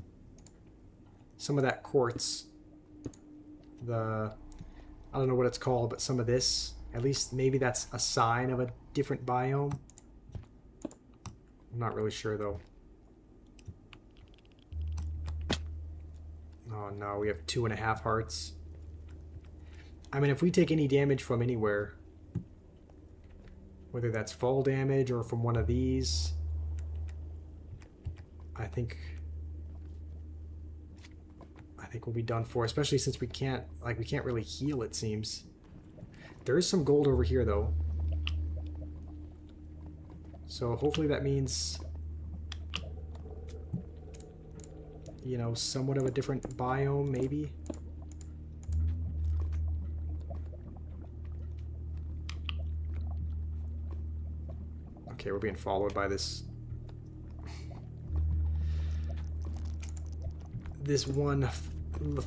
of that quartz. I don't know what it's called, but some of this. At least maybe that's a sign of a different biome. I'm not really sure, though. Oh, no, we have 2.5 hearts. I mean, if we take any damage from anywhere, whether that's fall damage or from one of these, I think we'll be done for, especially since we can't really heal, it seems. There is some gold over here, though. So hopefully that means, you know, somewhat of a different biome, maybe. Okay, we're being followed by this one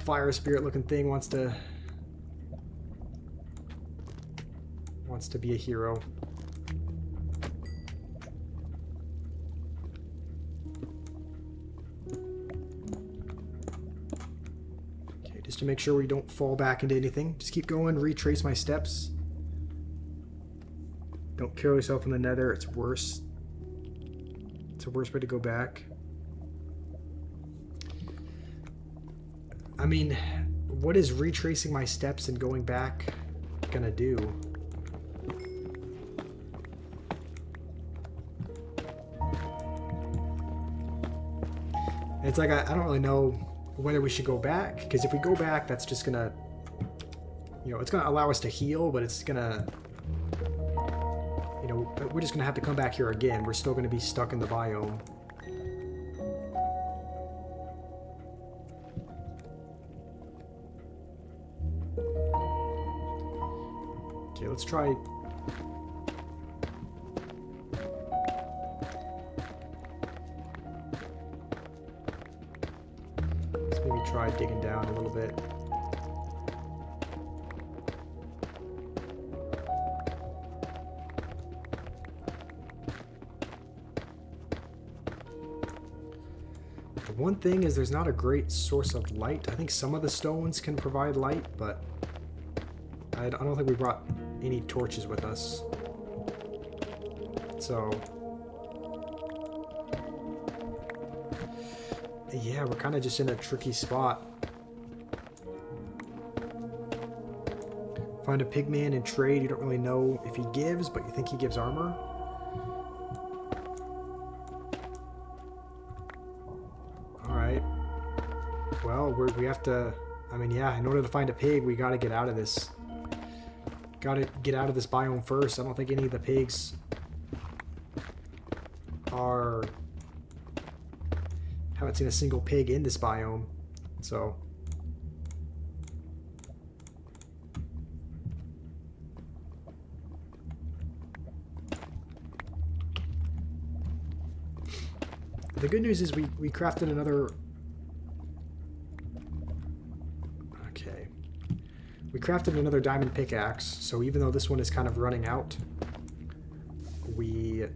fire spirit looking thing wants to be a hero. Okay, just to make sure we don't fall back into anything. Just keep going, retrace my steps. Don't kill yourself in the nether, it's worse. It's a worse way to go back. I mean, what is retracing my steps and going back gonna do? It's like, I don't really know whether we should go back, because if we go back, that's just gonna, you know, it's gonna allow us to heal, but it's gonna, you know, we're just gonna have to come back here again. We're still gonna be stuck in the biome. Okay, let's try... Let's maybe try digging down a little bit. The one thing is there's not a great source of light. I think some of the stones can provide light, but I don't think we brought any torches with us. So yeah, we're kind of just in a tricky spot. Find a pigman and trade. You don't really know if he gives, but you think he gives armor. Alright. Well, we have to... I mean, yeah, in order to find a pig, we gotta get out of this. Gotta get out of this biome first. I don't think any of the pigs are... Haven't seen a single pig in this biome, so... The good news is we crafted another... Okay. We crafted another diamond pickaxe, so even though this one is kind of running out, we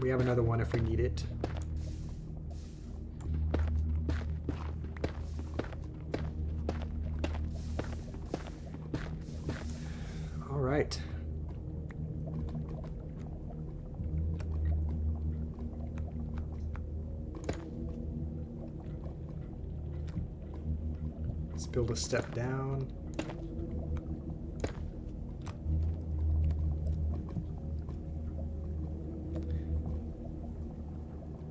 have another one if we need it. All right. Let's build a step down.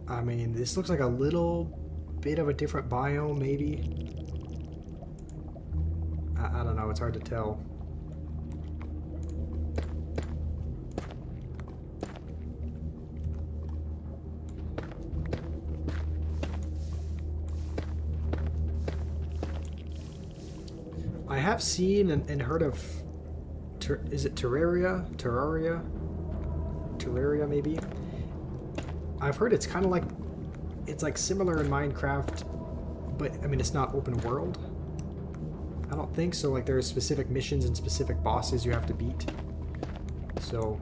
I mean, this looks like a little bit of a different biome, maybe. I don't know, it's hard to tell. I have seen and heard of, is it Terraria? Terraria? Terraria, maybe? I've heard it's kind of like, it's like similar in Minecraft, but I mean, it's not open world. I don't think so. Like, there are specific missions and specific bosses you have to beat. So,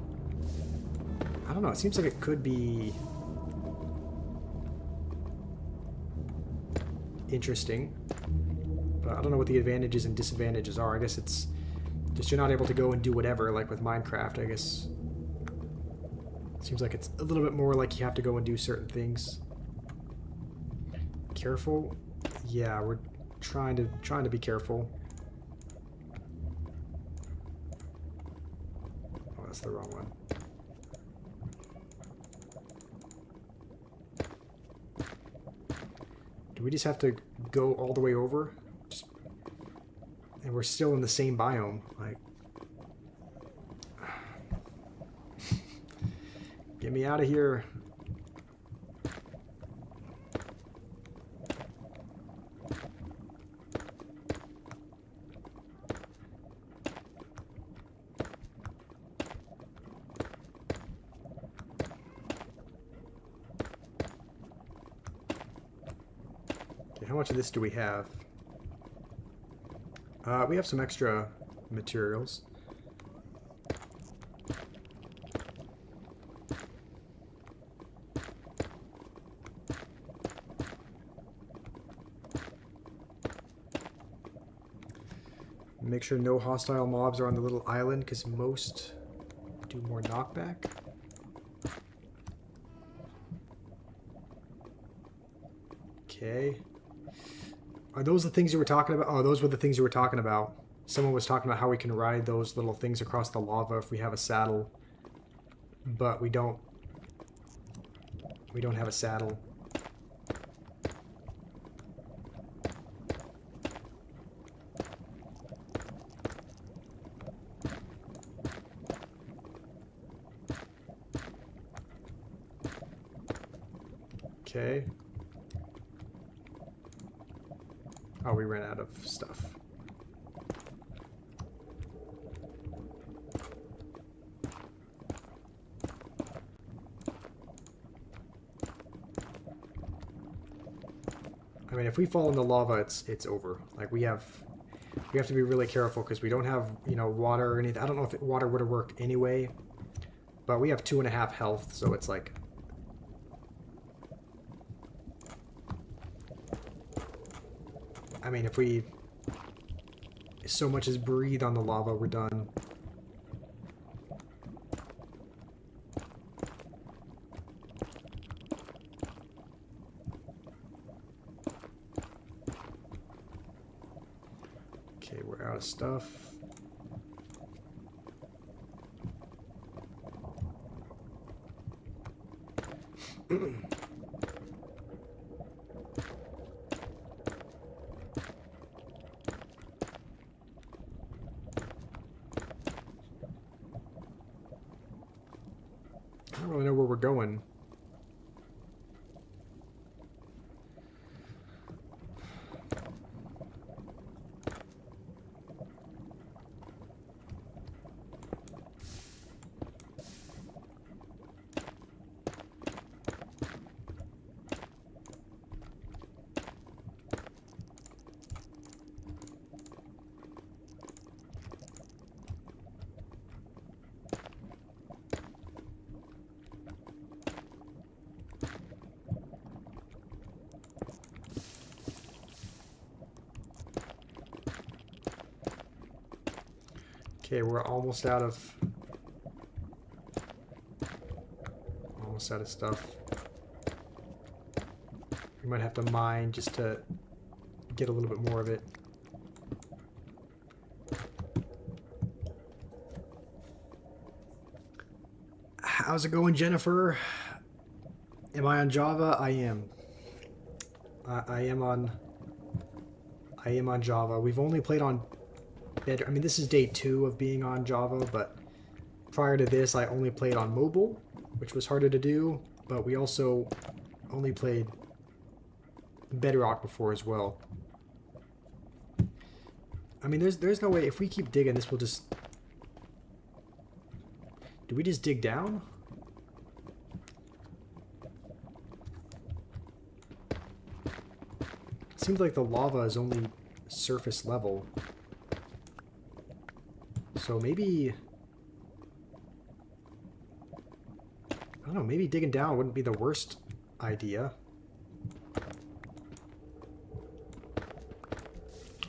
I don't know. It seems like it could be interesting. But I don't know what the advantages and disadvantages are. I guess it's just you're not able to go and do whatever, like with Minecraft, I guess. Seems like it's a little bit more like you have to go and do certain things. Careful. Yeah, we're trying to be careful. Oh, that's the wrong one. Do we just have to go all the way over? And we're still in the same biome. Like, get me out of here. Okay, how much of this do we have? We have some extra materials. Make sure no hostile mobs are on the little island, because most do more knockback. Okay. Are those the things you were talking about? Oh, those were the things you were talking about. Someone was talking about how we can ride those little things across the lava if we have a saddle. But we don't have a saddle. Okay. Oh, we ran out of stuff. I mean, if we fall in the lava, it's over. Like, we have to be really careful because we don't have, you know, water or anything. I don't know if water would have worked anyway, but we have 2.5 health, so it's like. I mean, if we so much as breathe on the lava, we're done. Okay, we're out of stuff. I don't really know where we're going. Okay, we're almost out of stuff. We might have to mine just to get a little bit more of it. How's it going, Jennifer? Am I on Java? I am. I am on. I am on Java. We've only played on I mean, this is day 2 of being on Java, but prior to this, I only played on mobile, which was harder to do, but we also only played Bedrock before as well. I mean, there's no way, if we keep digging, this will just... Do we just dig down? It seems like the lava is only surface level. So maybe... I don't know, maybe digging down wouldn't be the worst idea.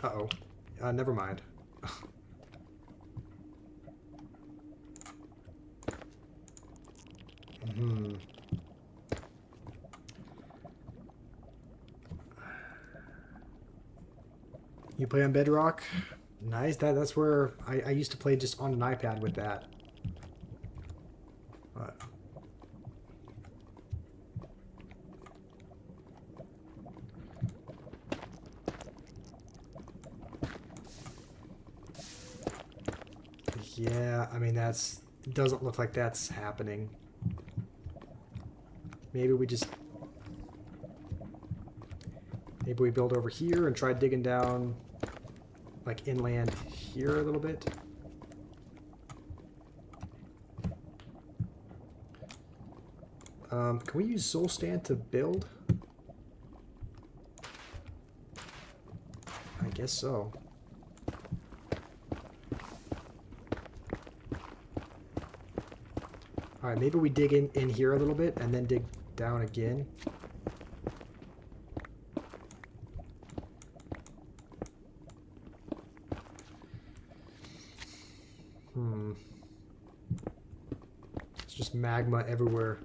Uh-oh. Never mind. You play on Bedrock? Nice. That's where I used to play just on an iPad with that. But yeah, I mean, it doesn't look like that's happening. Maybe we build over here and try digging down like inland here a little bit. Can we use soul stand to build? I guess so. Alright, maybe we dig in here a little bit and then dig down again. It's just magma everywhere.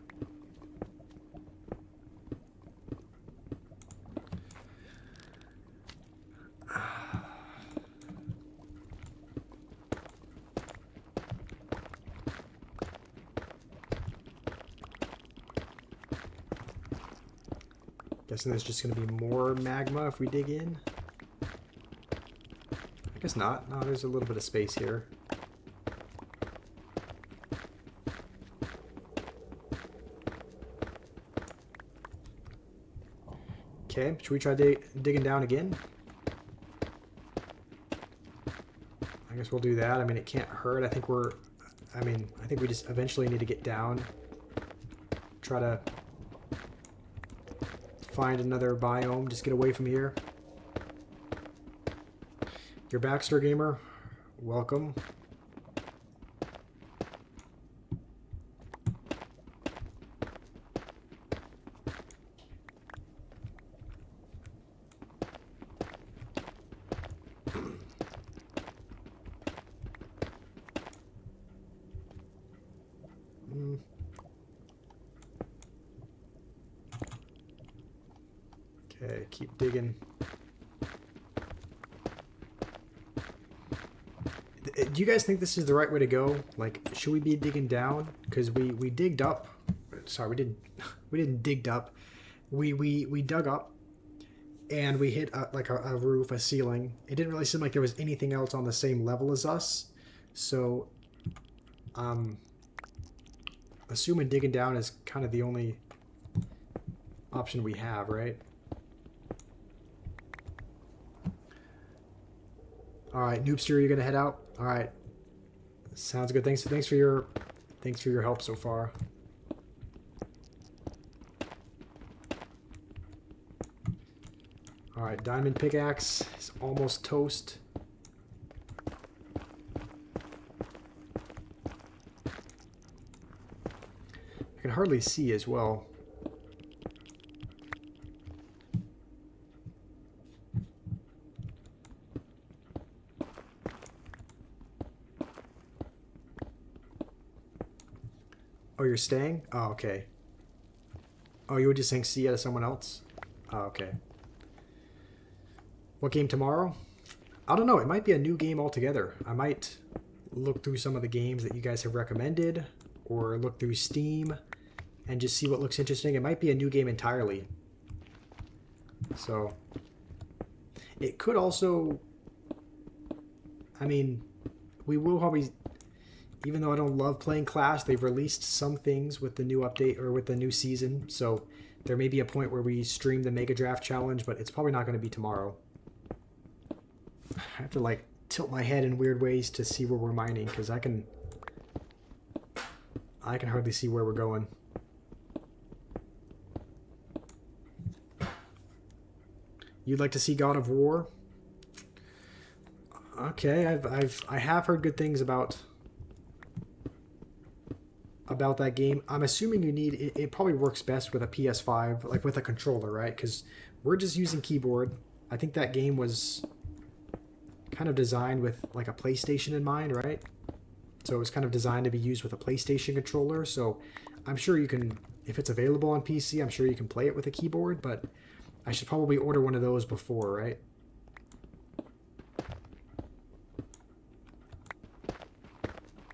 Guessing there's just going to be more magma if we dig in. I guess not. No, there's a little bit of space here. Okay, should we try digging down again? I guess we'll do that. I mean, it can't hurt. I think we just eventually need to get down. Try to find another biome. Just get away from here. You're Baxter Gamer. Welcome. Okay, keep digging. Do you guys think this is the right way to go? Like, should we be digging down? Because we digged up. Sorry, we didn't digged up. We dug up, and we hit a roof, a ceiling. It didn't really seem like there was anything else on the same level as us. So, assuming digging down is kind of the only option we have, right? All right, Noobster, you're gonna head out. All right, sounds good. Thanks for your help so far. All right, diamond pickaxe is almost toast. I can hardly see as well. Oh, you're staying? Oh, okay. Oh, you were just saying see ya to someone else? Oh, okay. What game tomorrow? I don't know. It might be a new game altogether. I might look through some of the games that you guys have recommended, or look through Steam and just see what looks interesting. It might be a new game entirely. So it could also, I mean, we will probably, even though I don't love playing Clash, they've released some things with the new update or with the new season. So there may be a point where we stream the Mega Draft Challenge, but it's probably not going to be tomorrow. I have to like tilt my head in weird ways to see where we're mining, because I can hardly see where we're going. You'd like to see God of War? Okay, I have heard good things about that game. I'm assuming you need it probably works best with a PS5, like with a controller, right? Because we're just using keyboard. I think that game was kind of designed with like a PlayStation in mind, right? So it was kind of designed to be used with a PlayStation controller. So I'm sure you can, if it's available on PC, I'm sure you can play it with a keyboard, but I should probably order one of those before, right?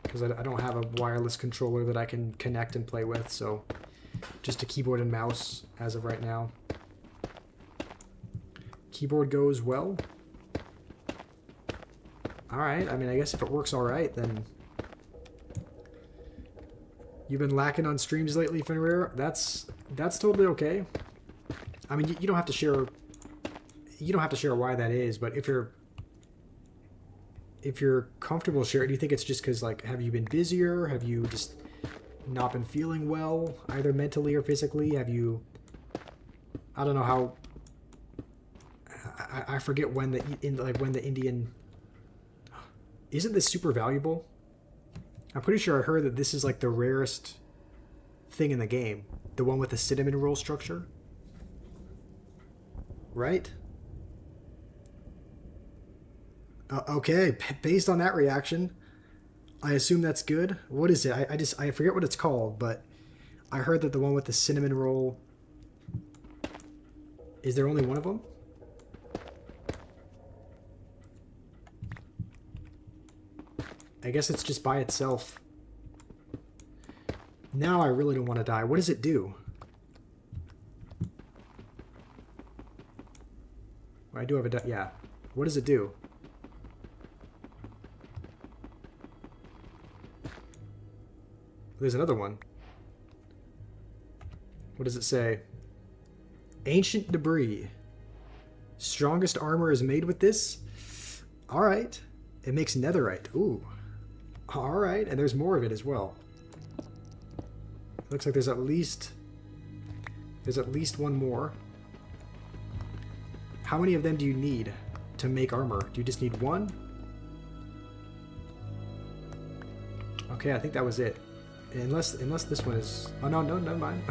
Because I don't have a wireless controller that I can connect and play with, so just a keyboard and mouse as of right now. Keyboard goes well. Alright, I mean, I guess if it works alright, then... You've been lacking on streams lately, Fenrir? That's totally okay. I mean, you don't have to share... You don't have to share why that is, but if you're comfortable sharing, do you think it's just because, like, have you been busier? Have you just not been feeling well, either mentally or physically? Have you... I don't know how... I forget when the Indian... Isn't this super valuable? I'm pretty sure I heard that this is like the rarest thing in the game. The one with the cinnamon roll structure. Right? Okay, based on that reaction, I assume that's good. What is it? I forget what it's called, but I heard that the one with the cinnamon roll... Is there only one of them? I guess it's just by itself. Now I really don't want to die. What does it do? I do have a... Yeah. What does it do? There's another one. What does it say? Ancient debris. Strongest armor is made with this? Alright. It makes netherite. Ooh. Alright, and there's more of it as well. Looks like there's at least one more. How many of them do you need to make armor? Do you just need one? Okay, I think that was it. Unless this one is... Oh, no, never mind.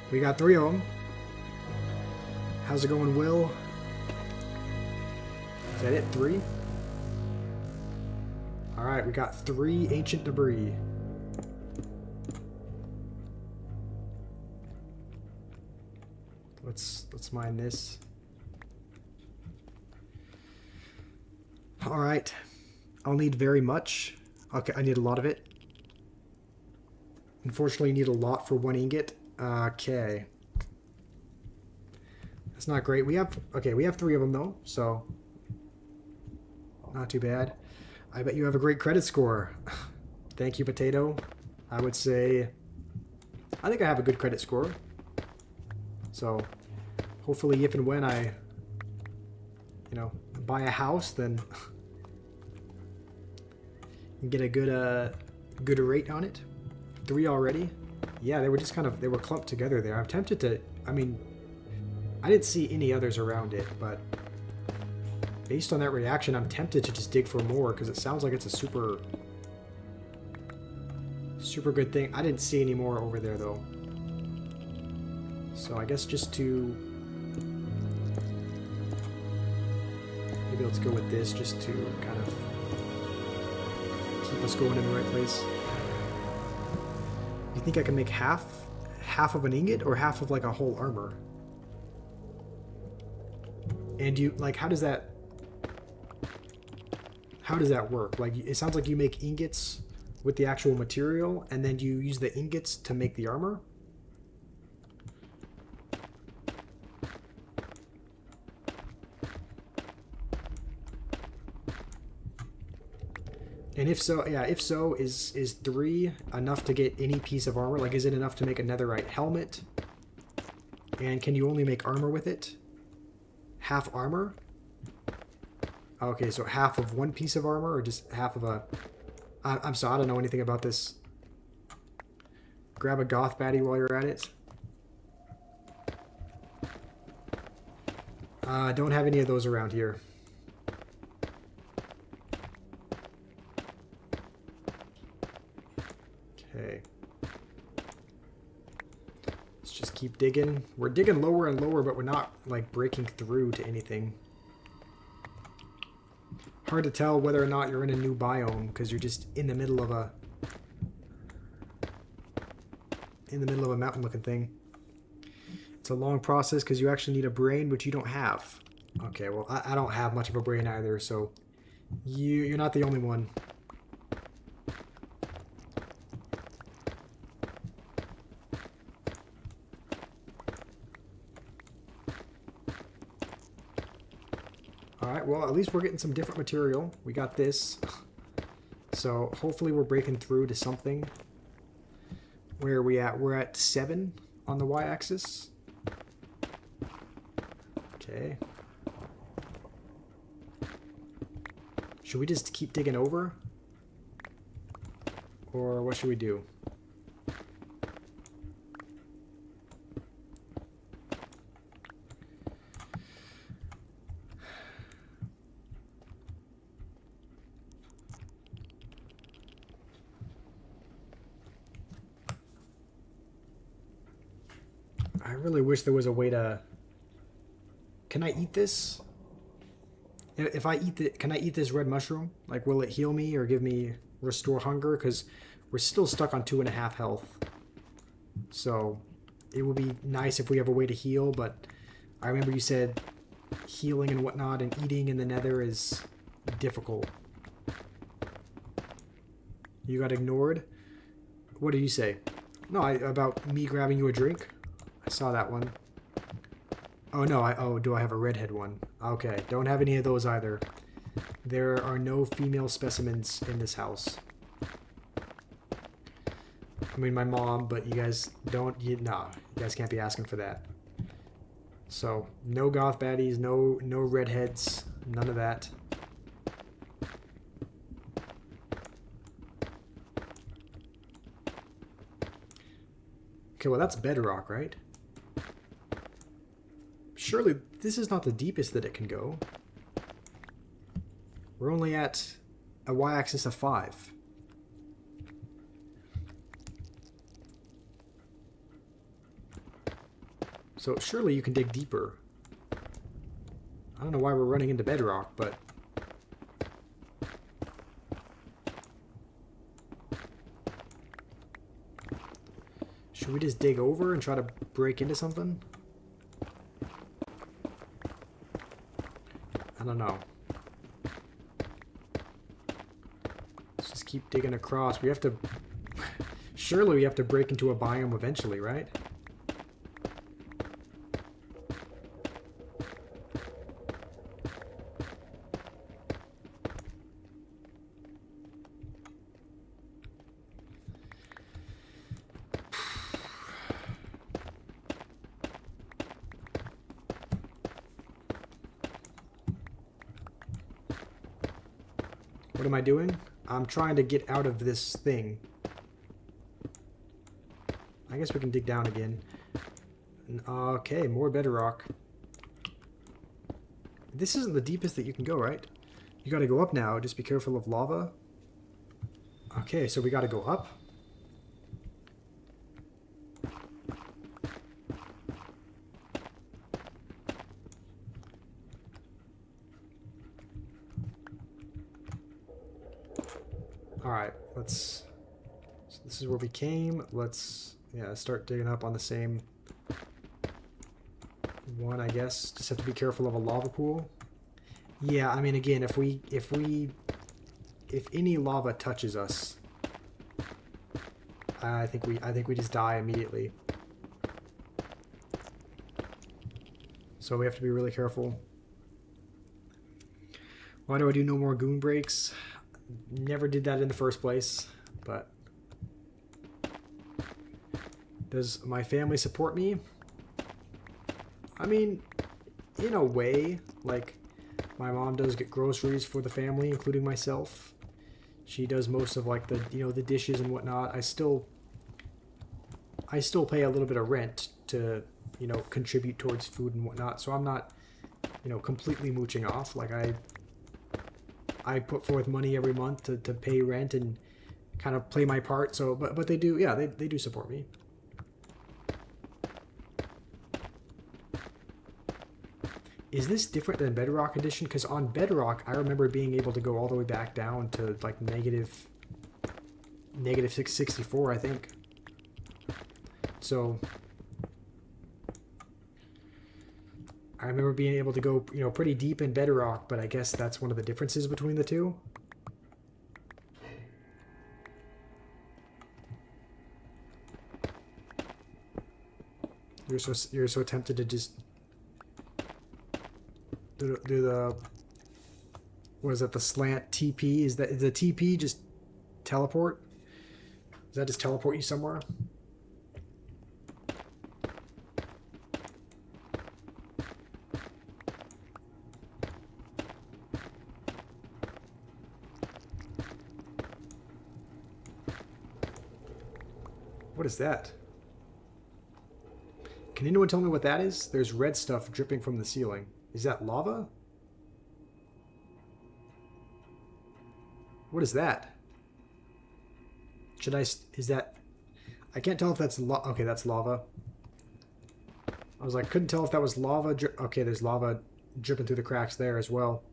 We got 3 of them. How's it going, Will? Is that it? 3? Alright, we got 3 ancient debris. Let's mine this. Alright. I'll need very much. Okay, I need a lot of it. Unfortunately, you need a lot for 1 ingot. Okay. That's not great. We have 3 of them though, so not too bad. I bet you have a great credit score. Thank you, Potato. I would say I think I have a good credit score. So hopefully if and when I buy a house, then get a good rate on it. 3 already. Yeah, they were just they were clumped together there. I'm tempted to, I mean, I didn't see any others around it, but based on that reaction, I'm tempted to just dig for more because it sounds like it's a super good thing. I didn't see any more over there though. So I guess just to, maybe let's go with this just to kind of keep us going in the right place. You think I can make half of an ingot or half of like a whole armor? And you like, how does that work? Like, it sounds like you make ingots with the actual material and then you use the ingots to make the armor. And if so, yeah, if so, is 3 enough to get any piece of armor? Like, is it enough to make a netherite helmet? And can you only make armor with it? Half armor? Okay, so half of one piece of armor, or just half of a... I'm sorry, I don't know anything about this. Grab a goth baddie while you're at it. Don't have any of those around here. Okay. Let's just keep digging. We're digging lower and lower, but we're not, like, breaking through to anything. Hard to tell whether or not you're in a new biome, because you're just in the middle of a... mountain-looking thing. It's a long process because you actually need a brain, which you don't have. Okay, well, I don't have much of a brain either, so you're not the only one. Alright, well, at least we're getting some different material. We got this. So hopefully we're breaking through to something. Where are we at? We're at 7 on the y-axis. Okay. Should we just keep digging over? Or what should we do? I really wish there was a way to... Can I eat this? If I eat the... Can I eat this red mushroom? Like, will it heal me or give me restore hunger? Because we're still stuck on 2.5 health. So, it would be nice if we have a way to heal, but I remember you said healing and whatnot and eating in the nether is difficult. You got ignored? What did you say? No, about me grabbing you a drink? I saw that one. Oh no, do I have a redhead one? Okay, don't have any of those either. There are no female specimens in this house. I mean, my mom, but you guys don't, you guys can't be asking for that. So, no goth baddies, no redheads, none of that. Okay, well that's bedrock, right? Surely this is not the deepest that it can go. We're only at a y-axis of 5. So surely you can dig deeper. I don't know why we're running into bedrock, but... Should we just dig over and try to break into something? I don't know. Let's just keep digging across. We have to... Surely we have to break into a biome eventually, right? What am I doing? I'm trying to get out of this thing. I guess we can dig down again. Okay, more bedrock. This isn't the deepest that you can go, right? You gotta go up now. Just be careful of lava. Okay, so we gotta go up. Alright, let's... So this is where we came. Let's, yeah, start digging up on the same one, I guess. Just have to be careful of a lava pool. Yeah, I mean, again, if any lava touches us, I think we just die immediately. So we have to be really careful. Why do I do no more goon breaks? never did that in the first place, but does my family support me? I mean, in a way, like, my mom does get groceries for the family, including myself. She does most of, like, the, you know, the dishes and whatnot. I still pay a little bit of rent to, you know, contribute towards food and whatnot. So I'm not, you know, completely mooching off. Like, I put forth money every month to pay rent and kind of play my part. So, but they do, yeah, they do support me. Is this different than Bedrock Edition? Because on Bedrock, I remember being able to go all the way back down to, like, negative 664, I think. So I remember being able to go, you know, pretty deep in Bedrock, but I guess that's one of the differences between the two. You're so tempted to just do the, what is that, the slant TP? Is the TP just teleport? Does that just teleport you somewhere? What is that? Can anyone tell me what that is? There's red stuff dripping from the ceiling. Is that lava? What is that? Should I... Is that... I can't tell if that's... Okay, that's lava. I was like, couldn't tell if that was lava... Okay, there's lava dripping through the cracks there as well.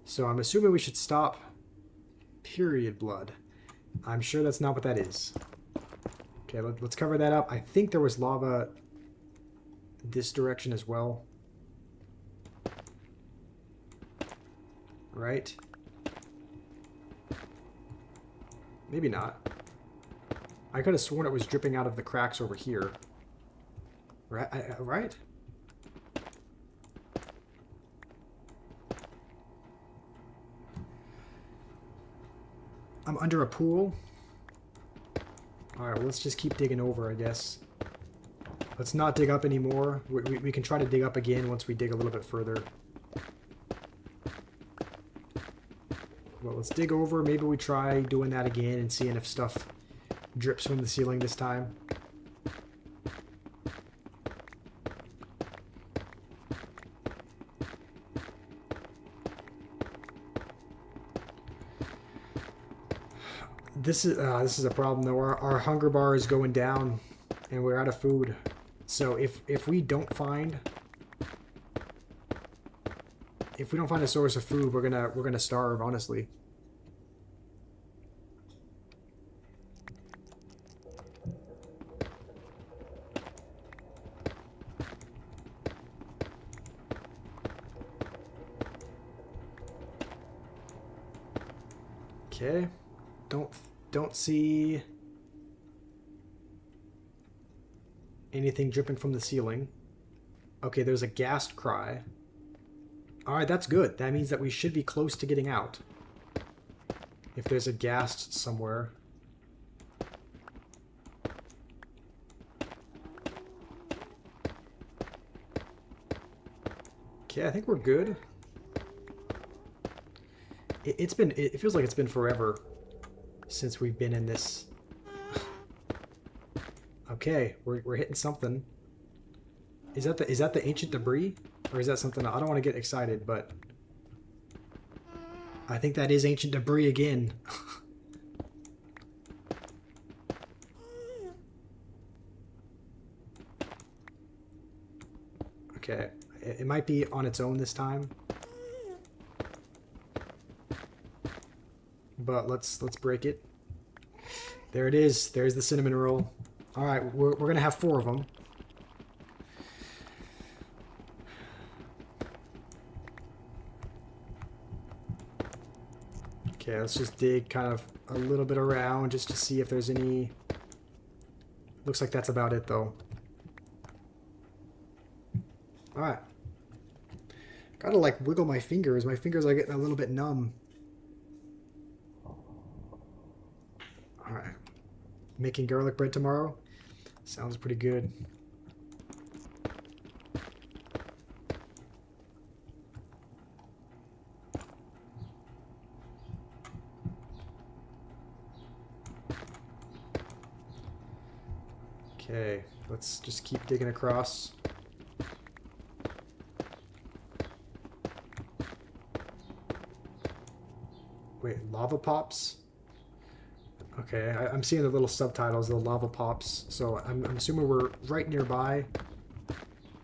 So I'm assuming we should stop period blood. I'm sure that's not what that is. Okay, let's cover that up. I think there was lava this direction as well. Right? Maybe not. I could have sworn it was dripping out of the cracks over here. Right? Right? I'm under a pool. Alright, well, let's just keep digging over, I guess. Let's not dig up anymore. We can try to dig up again once we dig a little bit further. Well, let's dig over. Maybe we try doing that again and seeing if stuff drips from the ceiling this time. This is a problem though. Our hunger bar is going down, and we're out of food. So if we don't find a source of food, we're gonna starve, honestly. Okay, don't see anything dripping from the ceiling. Okay, there's a ghast cry. Alright, that's good. That means that we should be close to getting out. If there's a ghast somewhere. Okay, I think we're good. It feels like it's been forever since we've been in this. Okay, we're hitting something. Is that the ancient debris? Or is that something... I don't want to get excited, but... I think that is ancient debris again. Okay, it might be on its own this time. But let's break it. There it is. There's the cinnamon roll. All right, we're gonna have 4 of them. Okay, let's just dig kind of a little bit around just to see if there's any... Looks like that's about it, though. Alright. Gotta like wiggle my fingers. My fingers are getting a little bit numb. Alright. Making garlic bread tomorrow? Sounds pretty good. Okay, let's just keep digging across. Wait, lava pops? Okay, I'm seeing the little subtitles, the lava pops. So I'm assuming we're right nearby.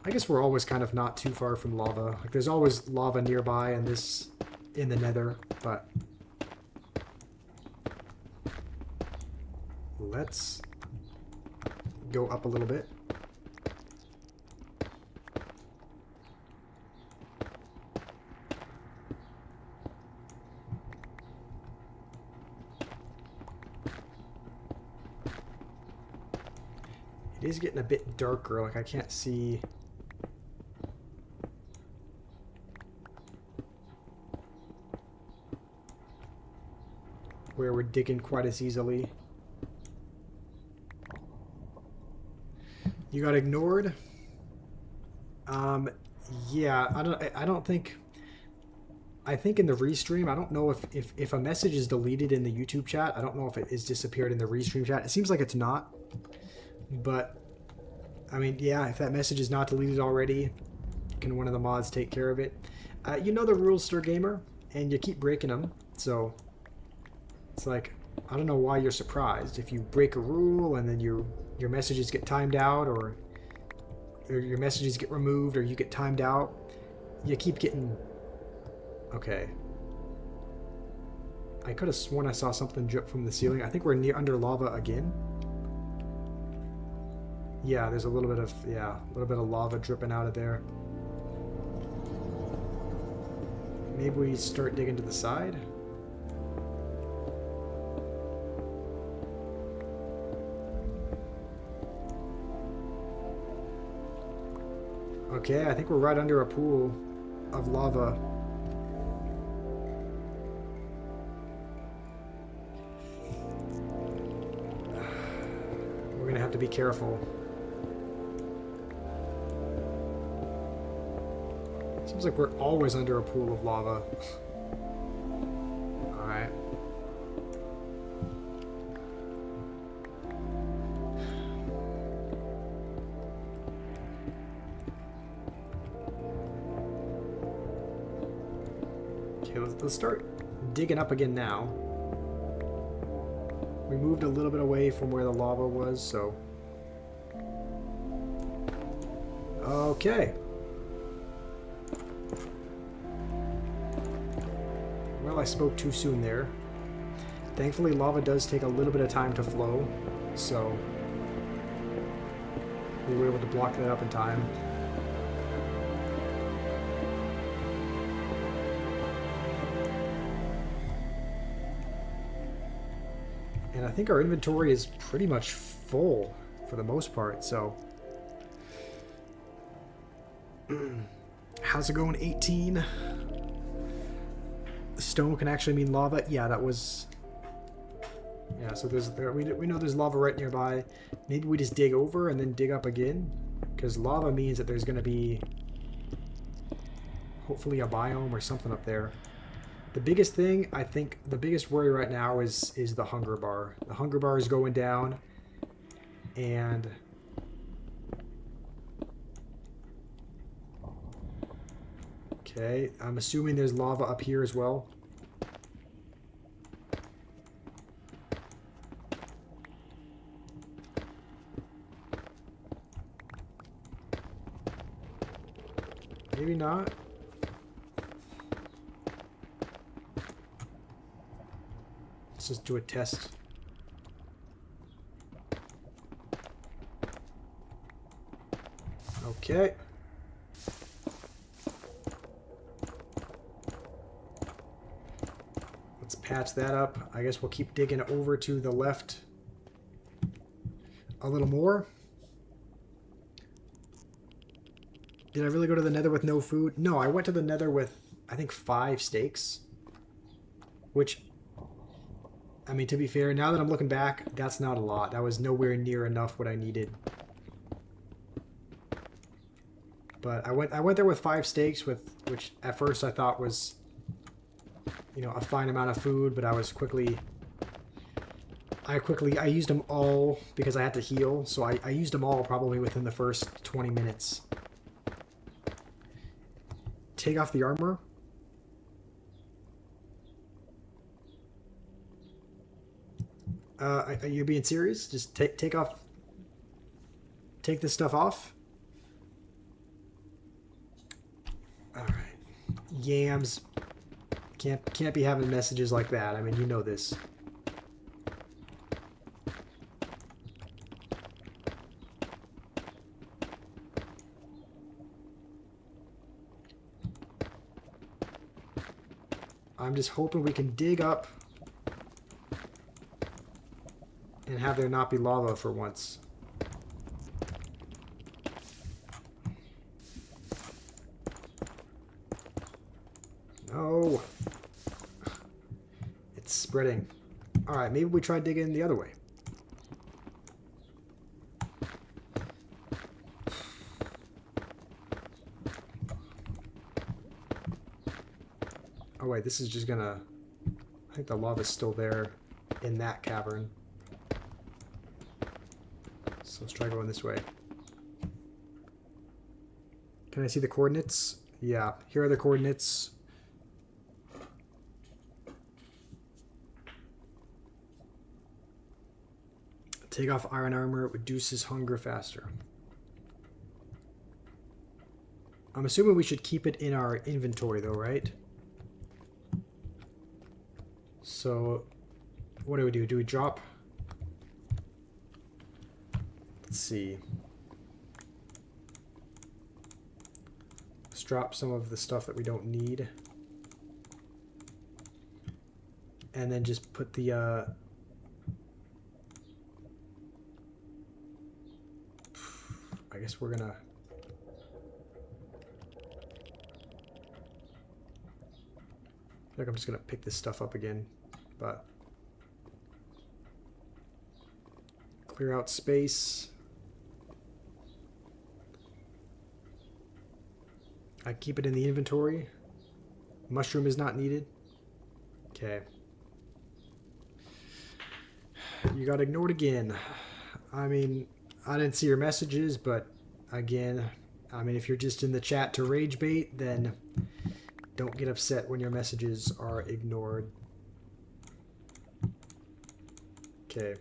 I guess we're always kind of not too far from lava. Like there's always lava nearby in the Nether, but let's go up a little bit. It is getting a bit darker, like I can't see. Where we're digging quite as easily. You got ignored? Yeah, I don't think. I think in the restream, I don't know if a message is deleted in the YouTube chat. I don't know if it is disappeared in the restream chat. It seems like it's not. But, I mean, yeah, if that message is not deleted already, can one of the mods take care of it? You know the rules, Stir Gamer, and you keep breaking them. So, it's like, I don't know why you're surprised. If you break a rule and then your messages get timed out, or your messages get removed, or you get timed out, you keep getting... Okay. I could have sworn I saw something drip from the ceiling. I think we're under lava again. Yeah, there's a little bit of lava dripping out of there. Maybe we start digging to the side. Okay, I think we're right under a pool of lava. We're gonna have to be careful. Seems like we're always under a pool of lava. Alright. Okay, let's start digging up again now. We moved a little bit away from where the lava was, so... Okay. Well, I spoke too soon there. Thankfully, lava does take a little bit of time to flow, so we were able to block that up in time. And I think our inventory is pretty much full for the most part, so... How's it going, 18? Stone can actually mean lava. Yeah, that was... Yeah, so we know there's lava right nearby. Maybe we just dig over and then dig up again. Because lava means that there's going to be... hopefully a biome or something up there. The biggest thing, I think, the biggest worry right now is the hunger bar. The hunger bar is going down. And... Okay, I'm assuming there's lava up here as well. Maybe not. Let's just do a test. Okay. Let's patch that up. I guess we'll keep digging over to the left a little more. Did I really go to the Nether with no food? No, I went to the Nether with, I think, 5 steaks. Which, I mean, to be fair, now that I'm looking back, that's not a lot. That was nowhere near enough what I needed. But I went there with 5 steaks, which at first I thought was, you know, a fine amount of food, but I used them all because I had to heal, so I used them all probably within the first 20 minutes. Take off the armor. Are you being serious? Just take this stuff off? Alright. Yams. Can't be having messages like that. I mean, you know this. I'm just hoping we can dig up and have there not be lava for once. No. It's spreading. Alright, maybe we try digging the other way. Oh wait, this is just gonna... I think the lava's still there in that cavern. So let's try going this way. Can I see the coordinates? Yeah, here are the coordinates. Take off iron armor, it reduces hunger faster. I'm assuming we should keep it in our inventory though, right? So, what do? Do we drop? Let's see. Let's drop some of the stuff that we don't need. And then just put the... I guess we're gonna... I feel like I'm just gonna pick this stuff up again, but... Clear out space. I keep it in the inventory. Mushroom is not needed. Okay. You got ignored again. I mean, I didn't see your messages, but again, I mean, if you're just in the chat to rage bait, then don't get upset when your messages are ignored. Okay.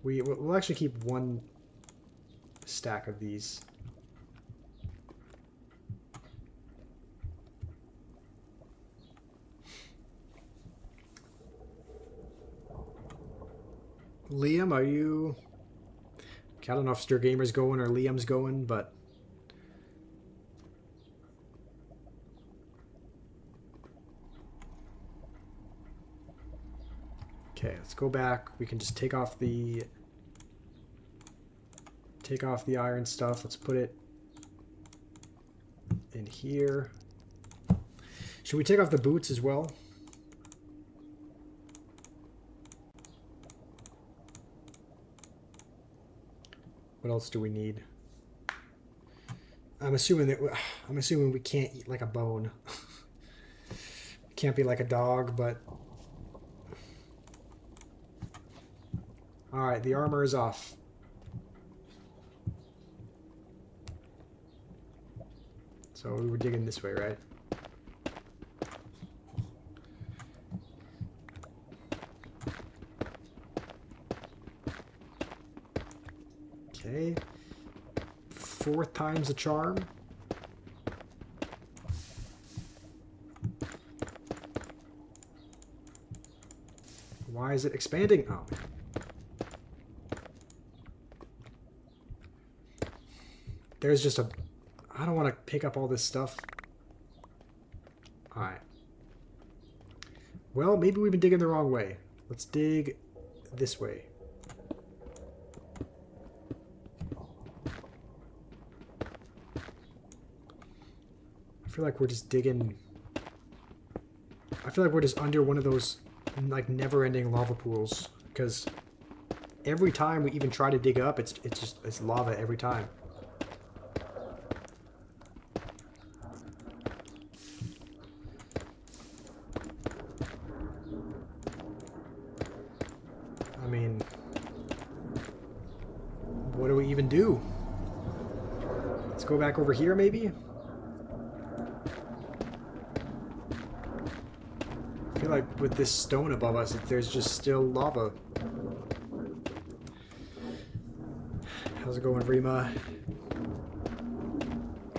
We'll actually keep 1 stack of these. Liam, are you... I don't know if Stir Gamer's going or Liam's going, but... Okay, let's go back. We can just take off the iron stuff. Let's put it in here. Should we take off the boots as well? What else do we need? I'm assuming we can't eat like a bone. Can't be like a dog, but all right, the armor is off. So we were digging this way, right? Okay. 4th time's a charm. Why is it expanding? Oh, man. There's just a... I don't want to pick up all this stuff. Alright. Well, maybe we've been digging the wrong way. Let's dig this way. feel like we're just digging... I feel like we're just under one of those, like, never-ending lava pools. Because every time we even try to dig up, it's lava every time. I mean, what do we even do? Let's go back over here, maybe? I feel like with this stone above us, there's just still lava. How's it going, Rima?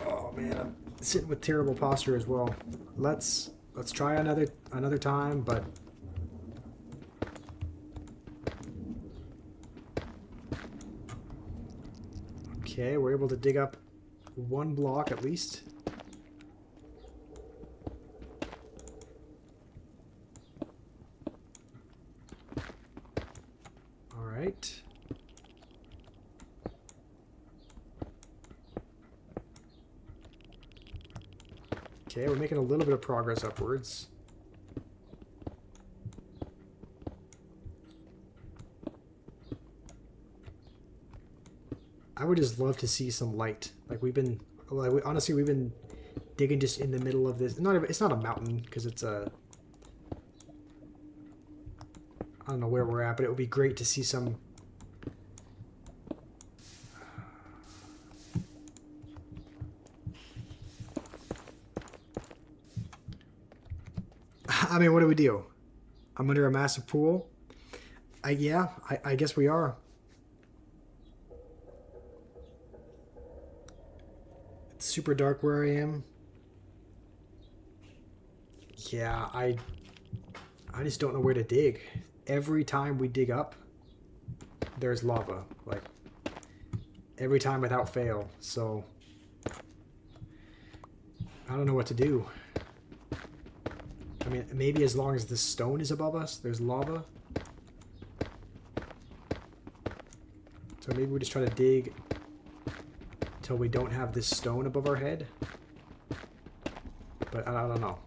Oh man, I'm sitting with terrible posture as well. Let's try another time, but okay, we're able to dig up one block at least. All right. Okay, we're making a little bit of progress upwards. I would just love to see some light. Like honestly, we've been digging just in the middle of this. It's not a mountain because it's a... I don't know where we're at, but it would be great to see some... I mean, what do we do? I'm under a massive pool. Yeah, I guess we are. It's super dark where I am. Yeah, I just don't know where to dig. Every time we dig up, there's lava. Like, every time without fail. So, I don't know what to do. I mean, maybe as long as the stone is above us, there's lava. So maybe we just try to dig until we don't have this stone above our head. But I don't know.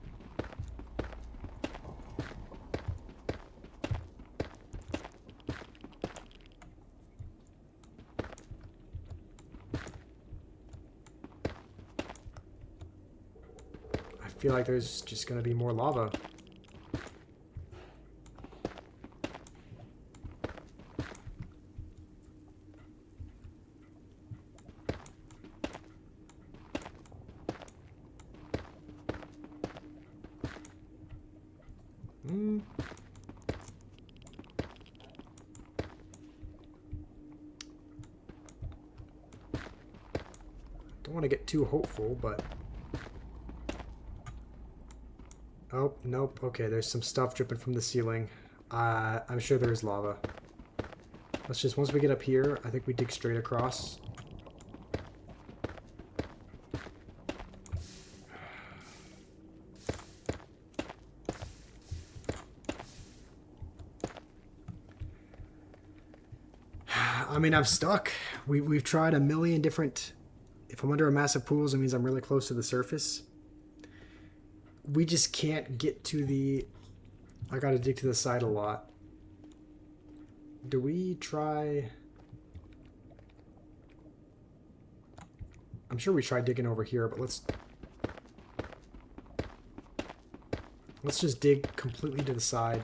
I feel like there's just going to be more lava. Don't want to get too hopeful, but... Oh, nope. Okay, there's some stuff dripping from the ceiling. I'm sure there is lava. Let's just, once we get up here, I think we dig straight across. I mean, I'm stuck. We've tried a million different... If I'm under a massive pool, it means I'm really close to the surface. We just can't get to the... I gotta dig to the side a lot. Do we try... I'm sure we tried digging over here, but let's just dig completely to the side.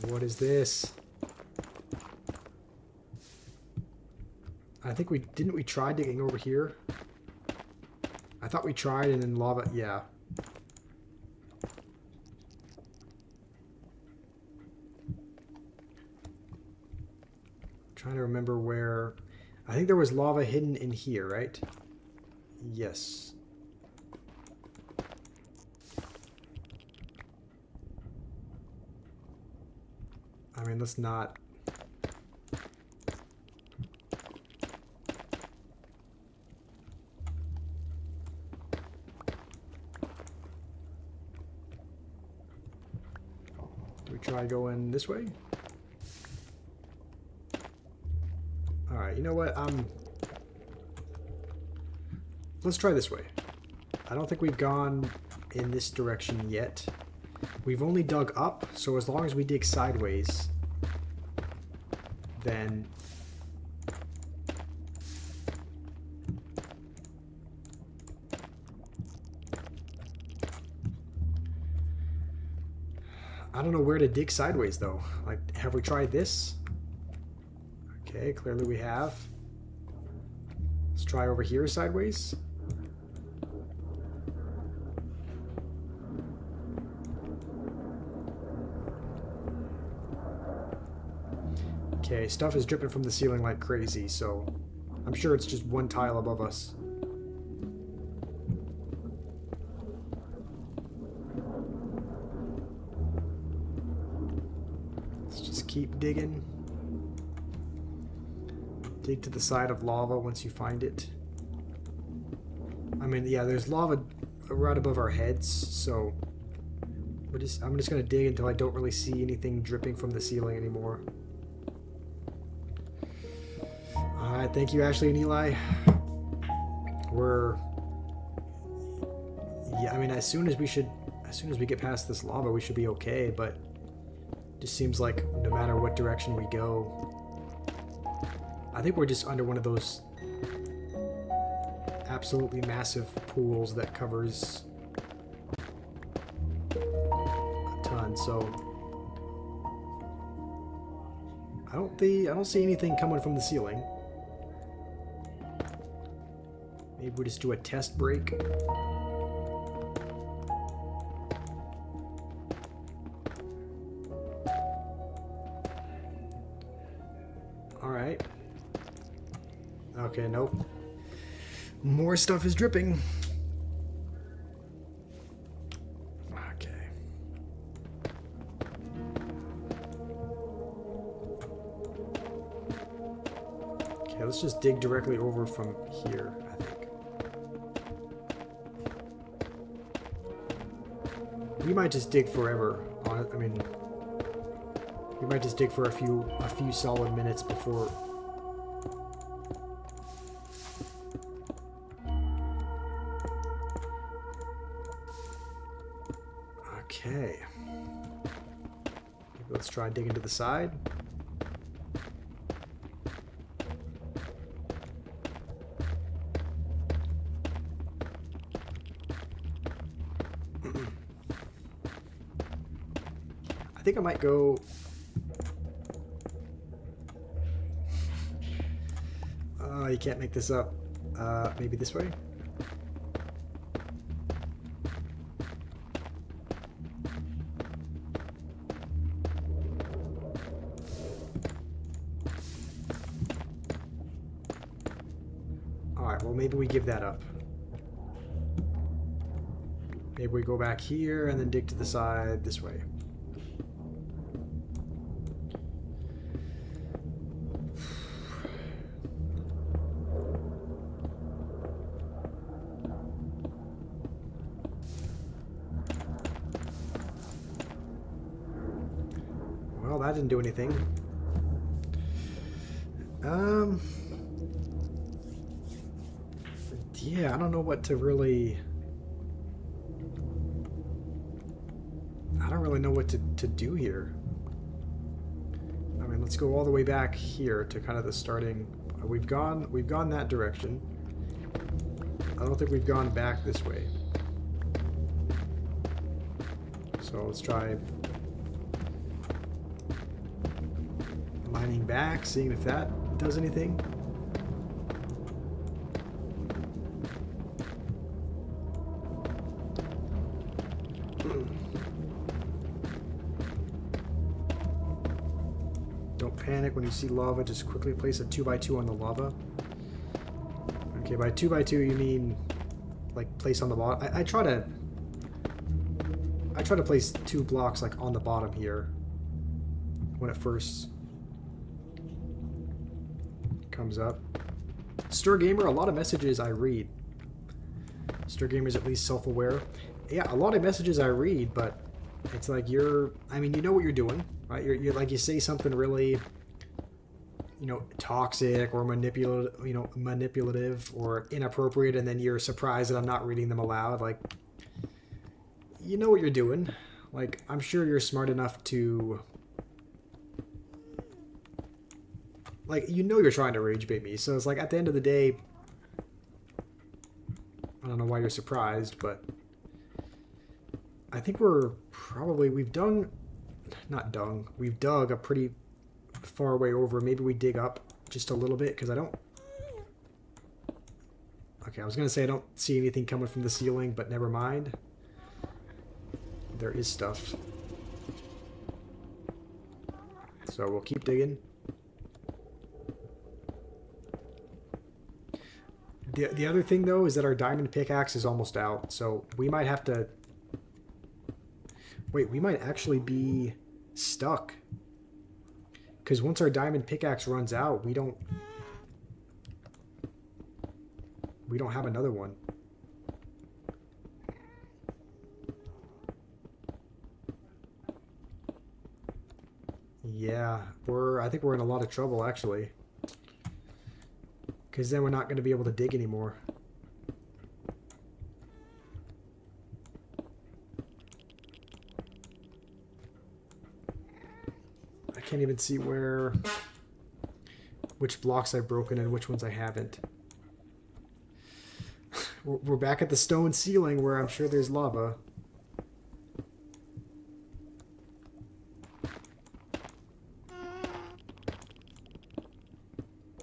What is this? I think didn't we try digging over here? I thought we tried and then lava, yeah. Trying to remember where... I think there was lava hidden in here, right? Yes. I mean, let's not... Do we try going this way? know what? Let's try this way. I don't think we've gone in this direction yet. We've only dug up, so as long as we dig sideways, then... I don't know where to dig sideways, though. Like, have we tried this? Okay, clearly we have. Let's try over here sideways. Okay, stuff is dripping from the ceiling like crazy, so I'm sure it's just one tile above us. Let's just keep digging. Dig to the side of lava once you find it. I mean, yeah, there's lava right above our heads, so I'm just gonna dig until I don't really see anything dripping from the ceiling anymore. Alright, thank you, Ashley and Eli. Yeah, I mean, as soon as we get past this lava, we should be okay, but it just seems like no matter what direction we go, I think we're just under one of those absolutely massive pools that covers a ton, so I don't see anything coming from the ceiling. Maybe we'll just do a test break. Alright. Okay, nope. More stuff is dripping. Okay. Okay, let's just dig directly over from here, I think. We might just dig forever on it. I mean, we might just dig for a few solid minutes before. Okay. Maybe let's try digging to the side. I think I might go... Oh, you can't make this up. Maybe this way? Alright, well maybe we give that up. Maybe we go back here and then dig to the side this way. Well, that didn't do anything. Yeah, I don't know what to really... I don't really know what to do here. I mean, let's go all the way back here to kind of the starting... We've gone that direction. I don't think we've gone back this way. So let's try mining back, seeing if that does anything. Don't panic when you see lava, just quickly place a 2x2 on the lava. Okay, by 2x2 you mean like place on the bottom. I try to place 2 blocks like on the bottom here when it first comes up. Stir Gamer, a lot of messages I read. Stir Gamer's at least self-aware. Yeah, a lot of messages I read, but it's like I mean, you know what you're doing, right? You're like, you say something really you know, toxic or manipulative or inappropriate, and then you're surprised that I'm not reading them aloud. Like, you know what you're doing. Like, I'm sure you're smart enough to, like, you know you're trying to rage bait me. So it's like, at the end of the day, I don't know why you're surprised, but I think we've dug a pretty far way over. Maybe we dig up just a little bit, because I don't... Okay, I was going to say I don't see anything coming from the ceiling, but never mind. There is stuff. So we'll keep digging. The other thing, though, is that our diamond pickaxe is almost out, so we might have to... Wait, we might actually be stuck. Because once our diamond pickaxe runs out, we don't have another one. Yeah, I think we're in a lot of trouble, actually. Because then we're not going to be able to dig anymore. I can't even see which blocks I've broken and which ones I haven't. We're back at the stone ceiling where I'm sure there's lava.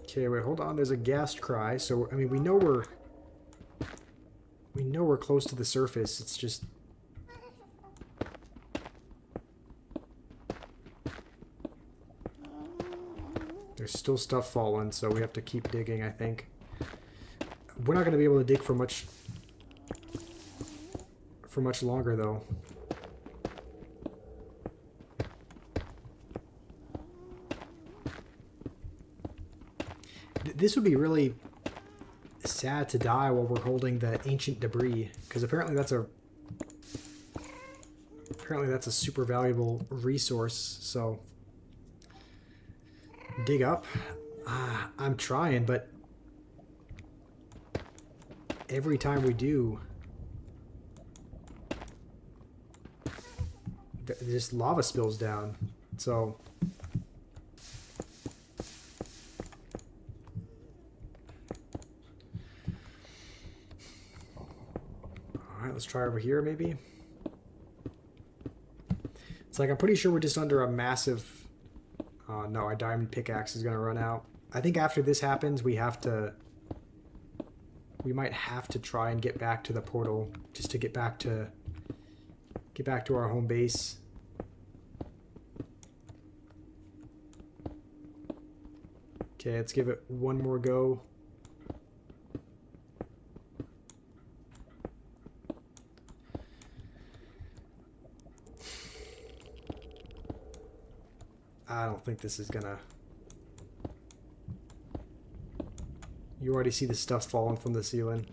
Okay, wait, hold on. There's a ghast cry. So, I mean, we know we're close to the surface. It's just... There's still stuff falling, so we have to keep digging, I think. We're not going to be able to dig for much longer, though. This would be really sad to die while we're holding the ancient debris, because apparently that's a super valuable resource. So dig up. I'm trying, but every time we do, this lava spills down. So alright, let's try over here maybe. It's like, I'm pretty sure we're just under a massive... no, our diamond pickaxe is going to run out. I think after this happens, we might have to try and get back to the portal just to get back to our home base. Okay, let's give it one more go. I don't think this is gonna... You already see the stuff falling from the ceiling.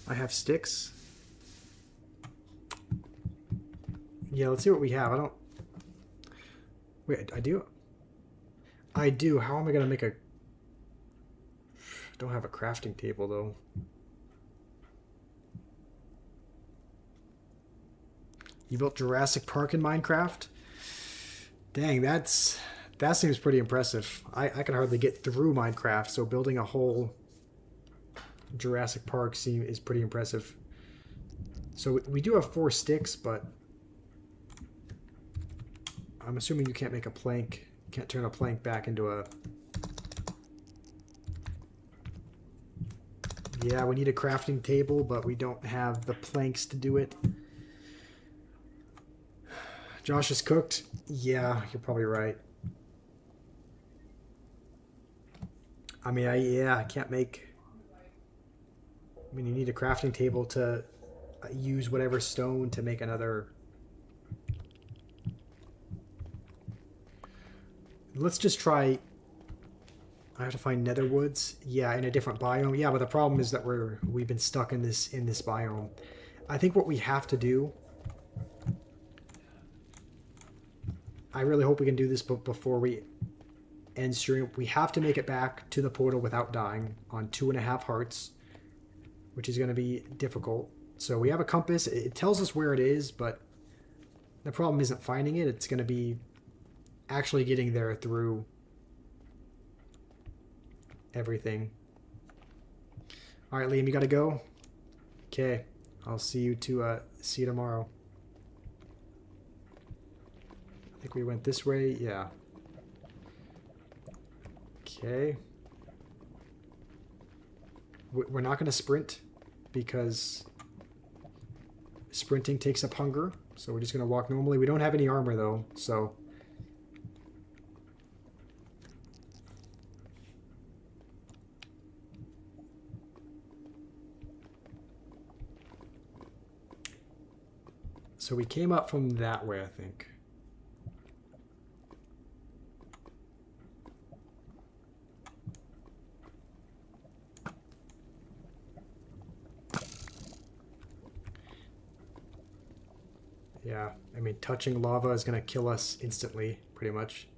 I have sticks. Yeah, let's see what we have. I don't... Wait, I do? I do. How am I going to make a... I don't have a crafting table, though. You built Jurassic Park in Minecraft? Dang, that seems pretty impressive. I can hardly get through Minecraft, so building a whole Jurassic Park is pretty impressive. So we do have 4 sticks, but I'm assuming you can't make a plank. You can't turn a plank back into a... Yeah, we need a crafting table, but we don't have the planks to do it. Josh is cooked? Yeah, you're probably right. I mean, I can't make... I mean, you need a crafting table to use whatever stone to make another... Let's just try. I have to find nether woods. Yeah, in a different biome. Yeah, but the problem is that we've been stuck in this biome. I think what we have to do. I really hope we can do this before we end stream. We have to make it back to the portal without dying on 2.5 hearts, which is going to be difficult. So we have a compass. It tells us where it is, but the problem isn't finding it. It's going to be actually getting there through everything. All right, Liam, you got to go. Okay, I'll see you tomorrow. I think we went this way. Yeah. Okay. We're not going to sprint because sprinting takes up hunger. So we're just going to walk normally. We don't have any armor though, so. So we came up from that way, I think. Yeah, I mean, touching lava is going to kill us instantly, pretty much.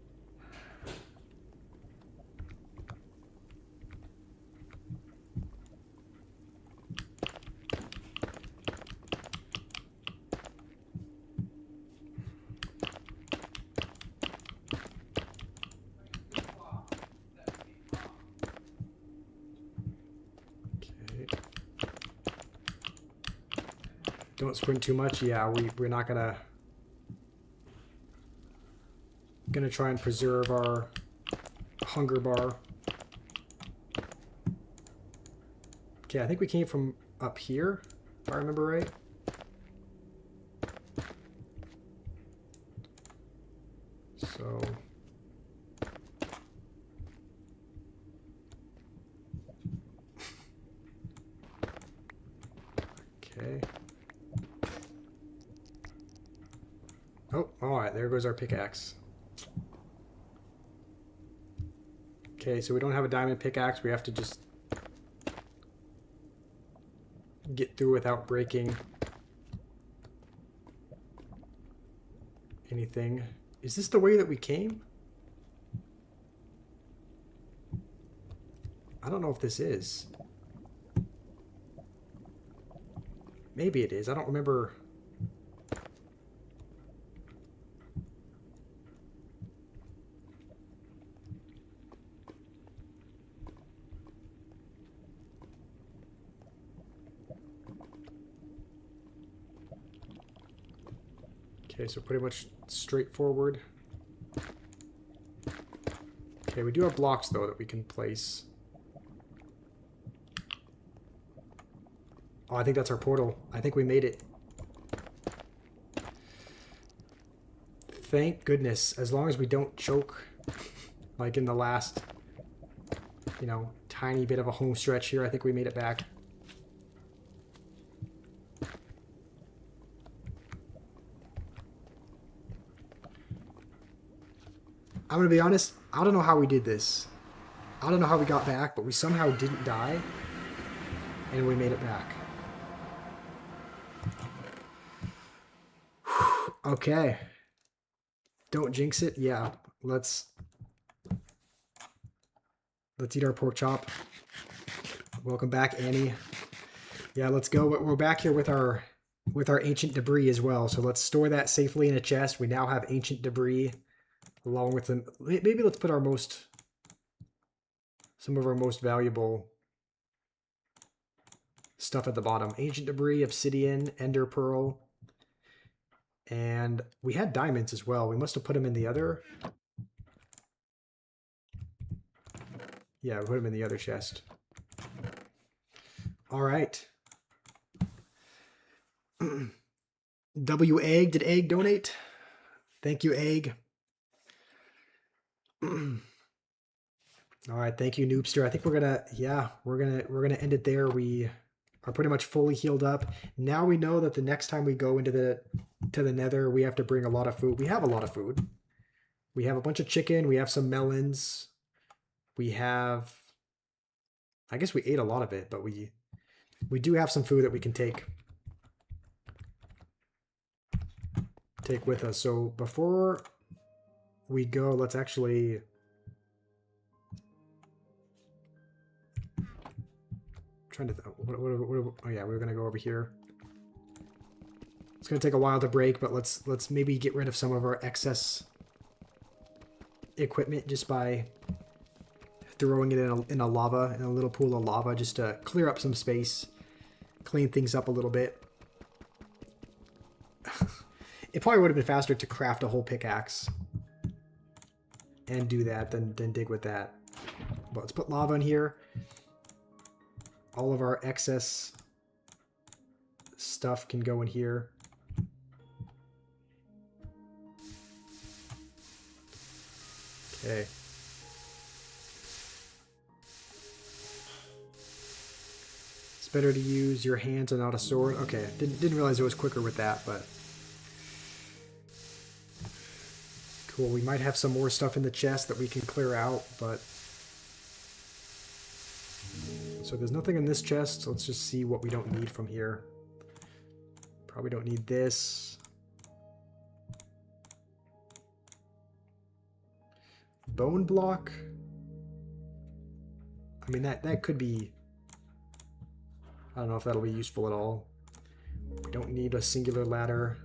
Don't sprint too much. Yeah, we're not gonna try and preserve our hunger bar. Okay, I think we came from up here, if I remember right. So okay. Oh, alright, there goes our pickaxe. Okay, so we don't have a diamond pickaxe. We have to just get through without breaking anything. Is this the way that we came? I don't know if this is. Maybe it is. I don't remember. Okay, so pretty much straightforward. Okay, we do have blocks, though, that we can place. Oh, I think that's our portal. I think we made it. Thank goodness. As long as we don't choke, like in the last, you know, tiny bit of a home stretch here, I think we made it back. I'm going to be honest, I don't know how we did this. I don't know how we got back, but we somehow didn't die. And we made it back. Okay. Don't jinx it. Yeah, let's eat our pork chop. Welcome back, Annie. Yeah, let's go. We're back here with our ancient debris as well. So let's store that safely in a chest. We now have ancient debris. Along with them, maybe let's put some of our most valuable stuff at the bottom. Ancient debris, obsidian, ender pearl, and we had diamonds as well. We must have put them in the other. Yeah, we put them in the other chest. All right. W Egg, did Egg donate? Thank you, Egg. All right, thank you, Noobster. I think we're gonna end it there. We are pretty much fully healed up. Now we know that the next time we go into the Nether, we have to bring a lot of food. We have a lot of food. We have a bunch of chicken. We have some melons. We have... I guess we ate a lot of it, but we do have some food that we can take with us. So before we go, let's actually... trying to... oh yeah, we were going to go over here. It's going to take a while to break, but let's maybe get rid of some of our excess equipment just by throwing it in a little pool of lava, just to clear up some space, clean things up a little bit. It probably would have been faster to craft a whole pickaxe and do that than dig with that. But let's put lava in here. All of our excess stuff can go in here. Okay. It's better to use your hands and not a sword. Okay, didn't realize it was quicker with that, but cool. We might have some more stuff in the chest that we can clear out, but so there's nothing in this chest. So let's just see what we don't need from here. Probably don't need this. Bone block. I mean, that could be... I don't know if that'll be useful at all. We don't need a singular ladder.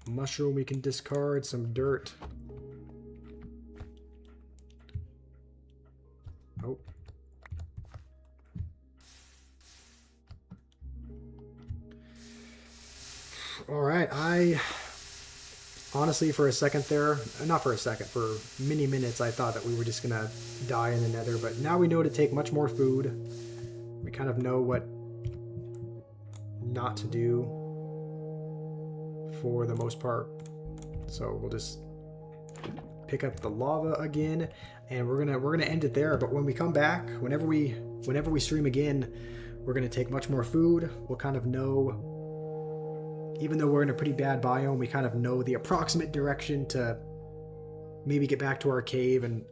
Mushroom we can discard. Some dirt. Oh. All right, honestly, for a second there, not for a second, for many minutes, I thought that we were just gonna die in the nether, but now we know to take much more food. We kind of know what not to do for the most part. So we'll just pick up the lava again, and we're gonna end it there. But when we come back, whenever we stream again, we're gonna take much more food. We'll kind of know, even though we're in a pretty bad biome, we kind of know the approximate direction to maybe get back to our cave and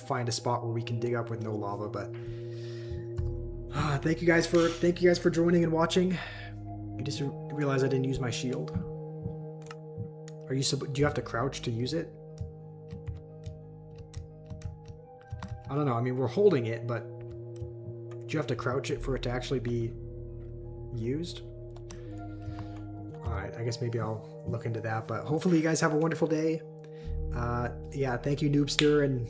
find a spot where we can dig up with no lava. But thank you guys for joining and watching. I just realized I didn't use my shield. Do you have to crouch to use it? I don't know. I mean, we're holding it, but do you have to crouch it for it to actually be used? Alright, I guess maybe I'll look into that, but hopefully you guys have a wonderful day. Yeah, thank you, Noobster and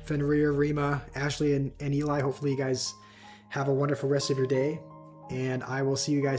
Fenrir, Rima, Ashley, and Eli. Hopefully you guys have a wonderful rest of your day, and I will see you guys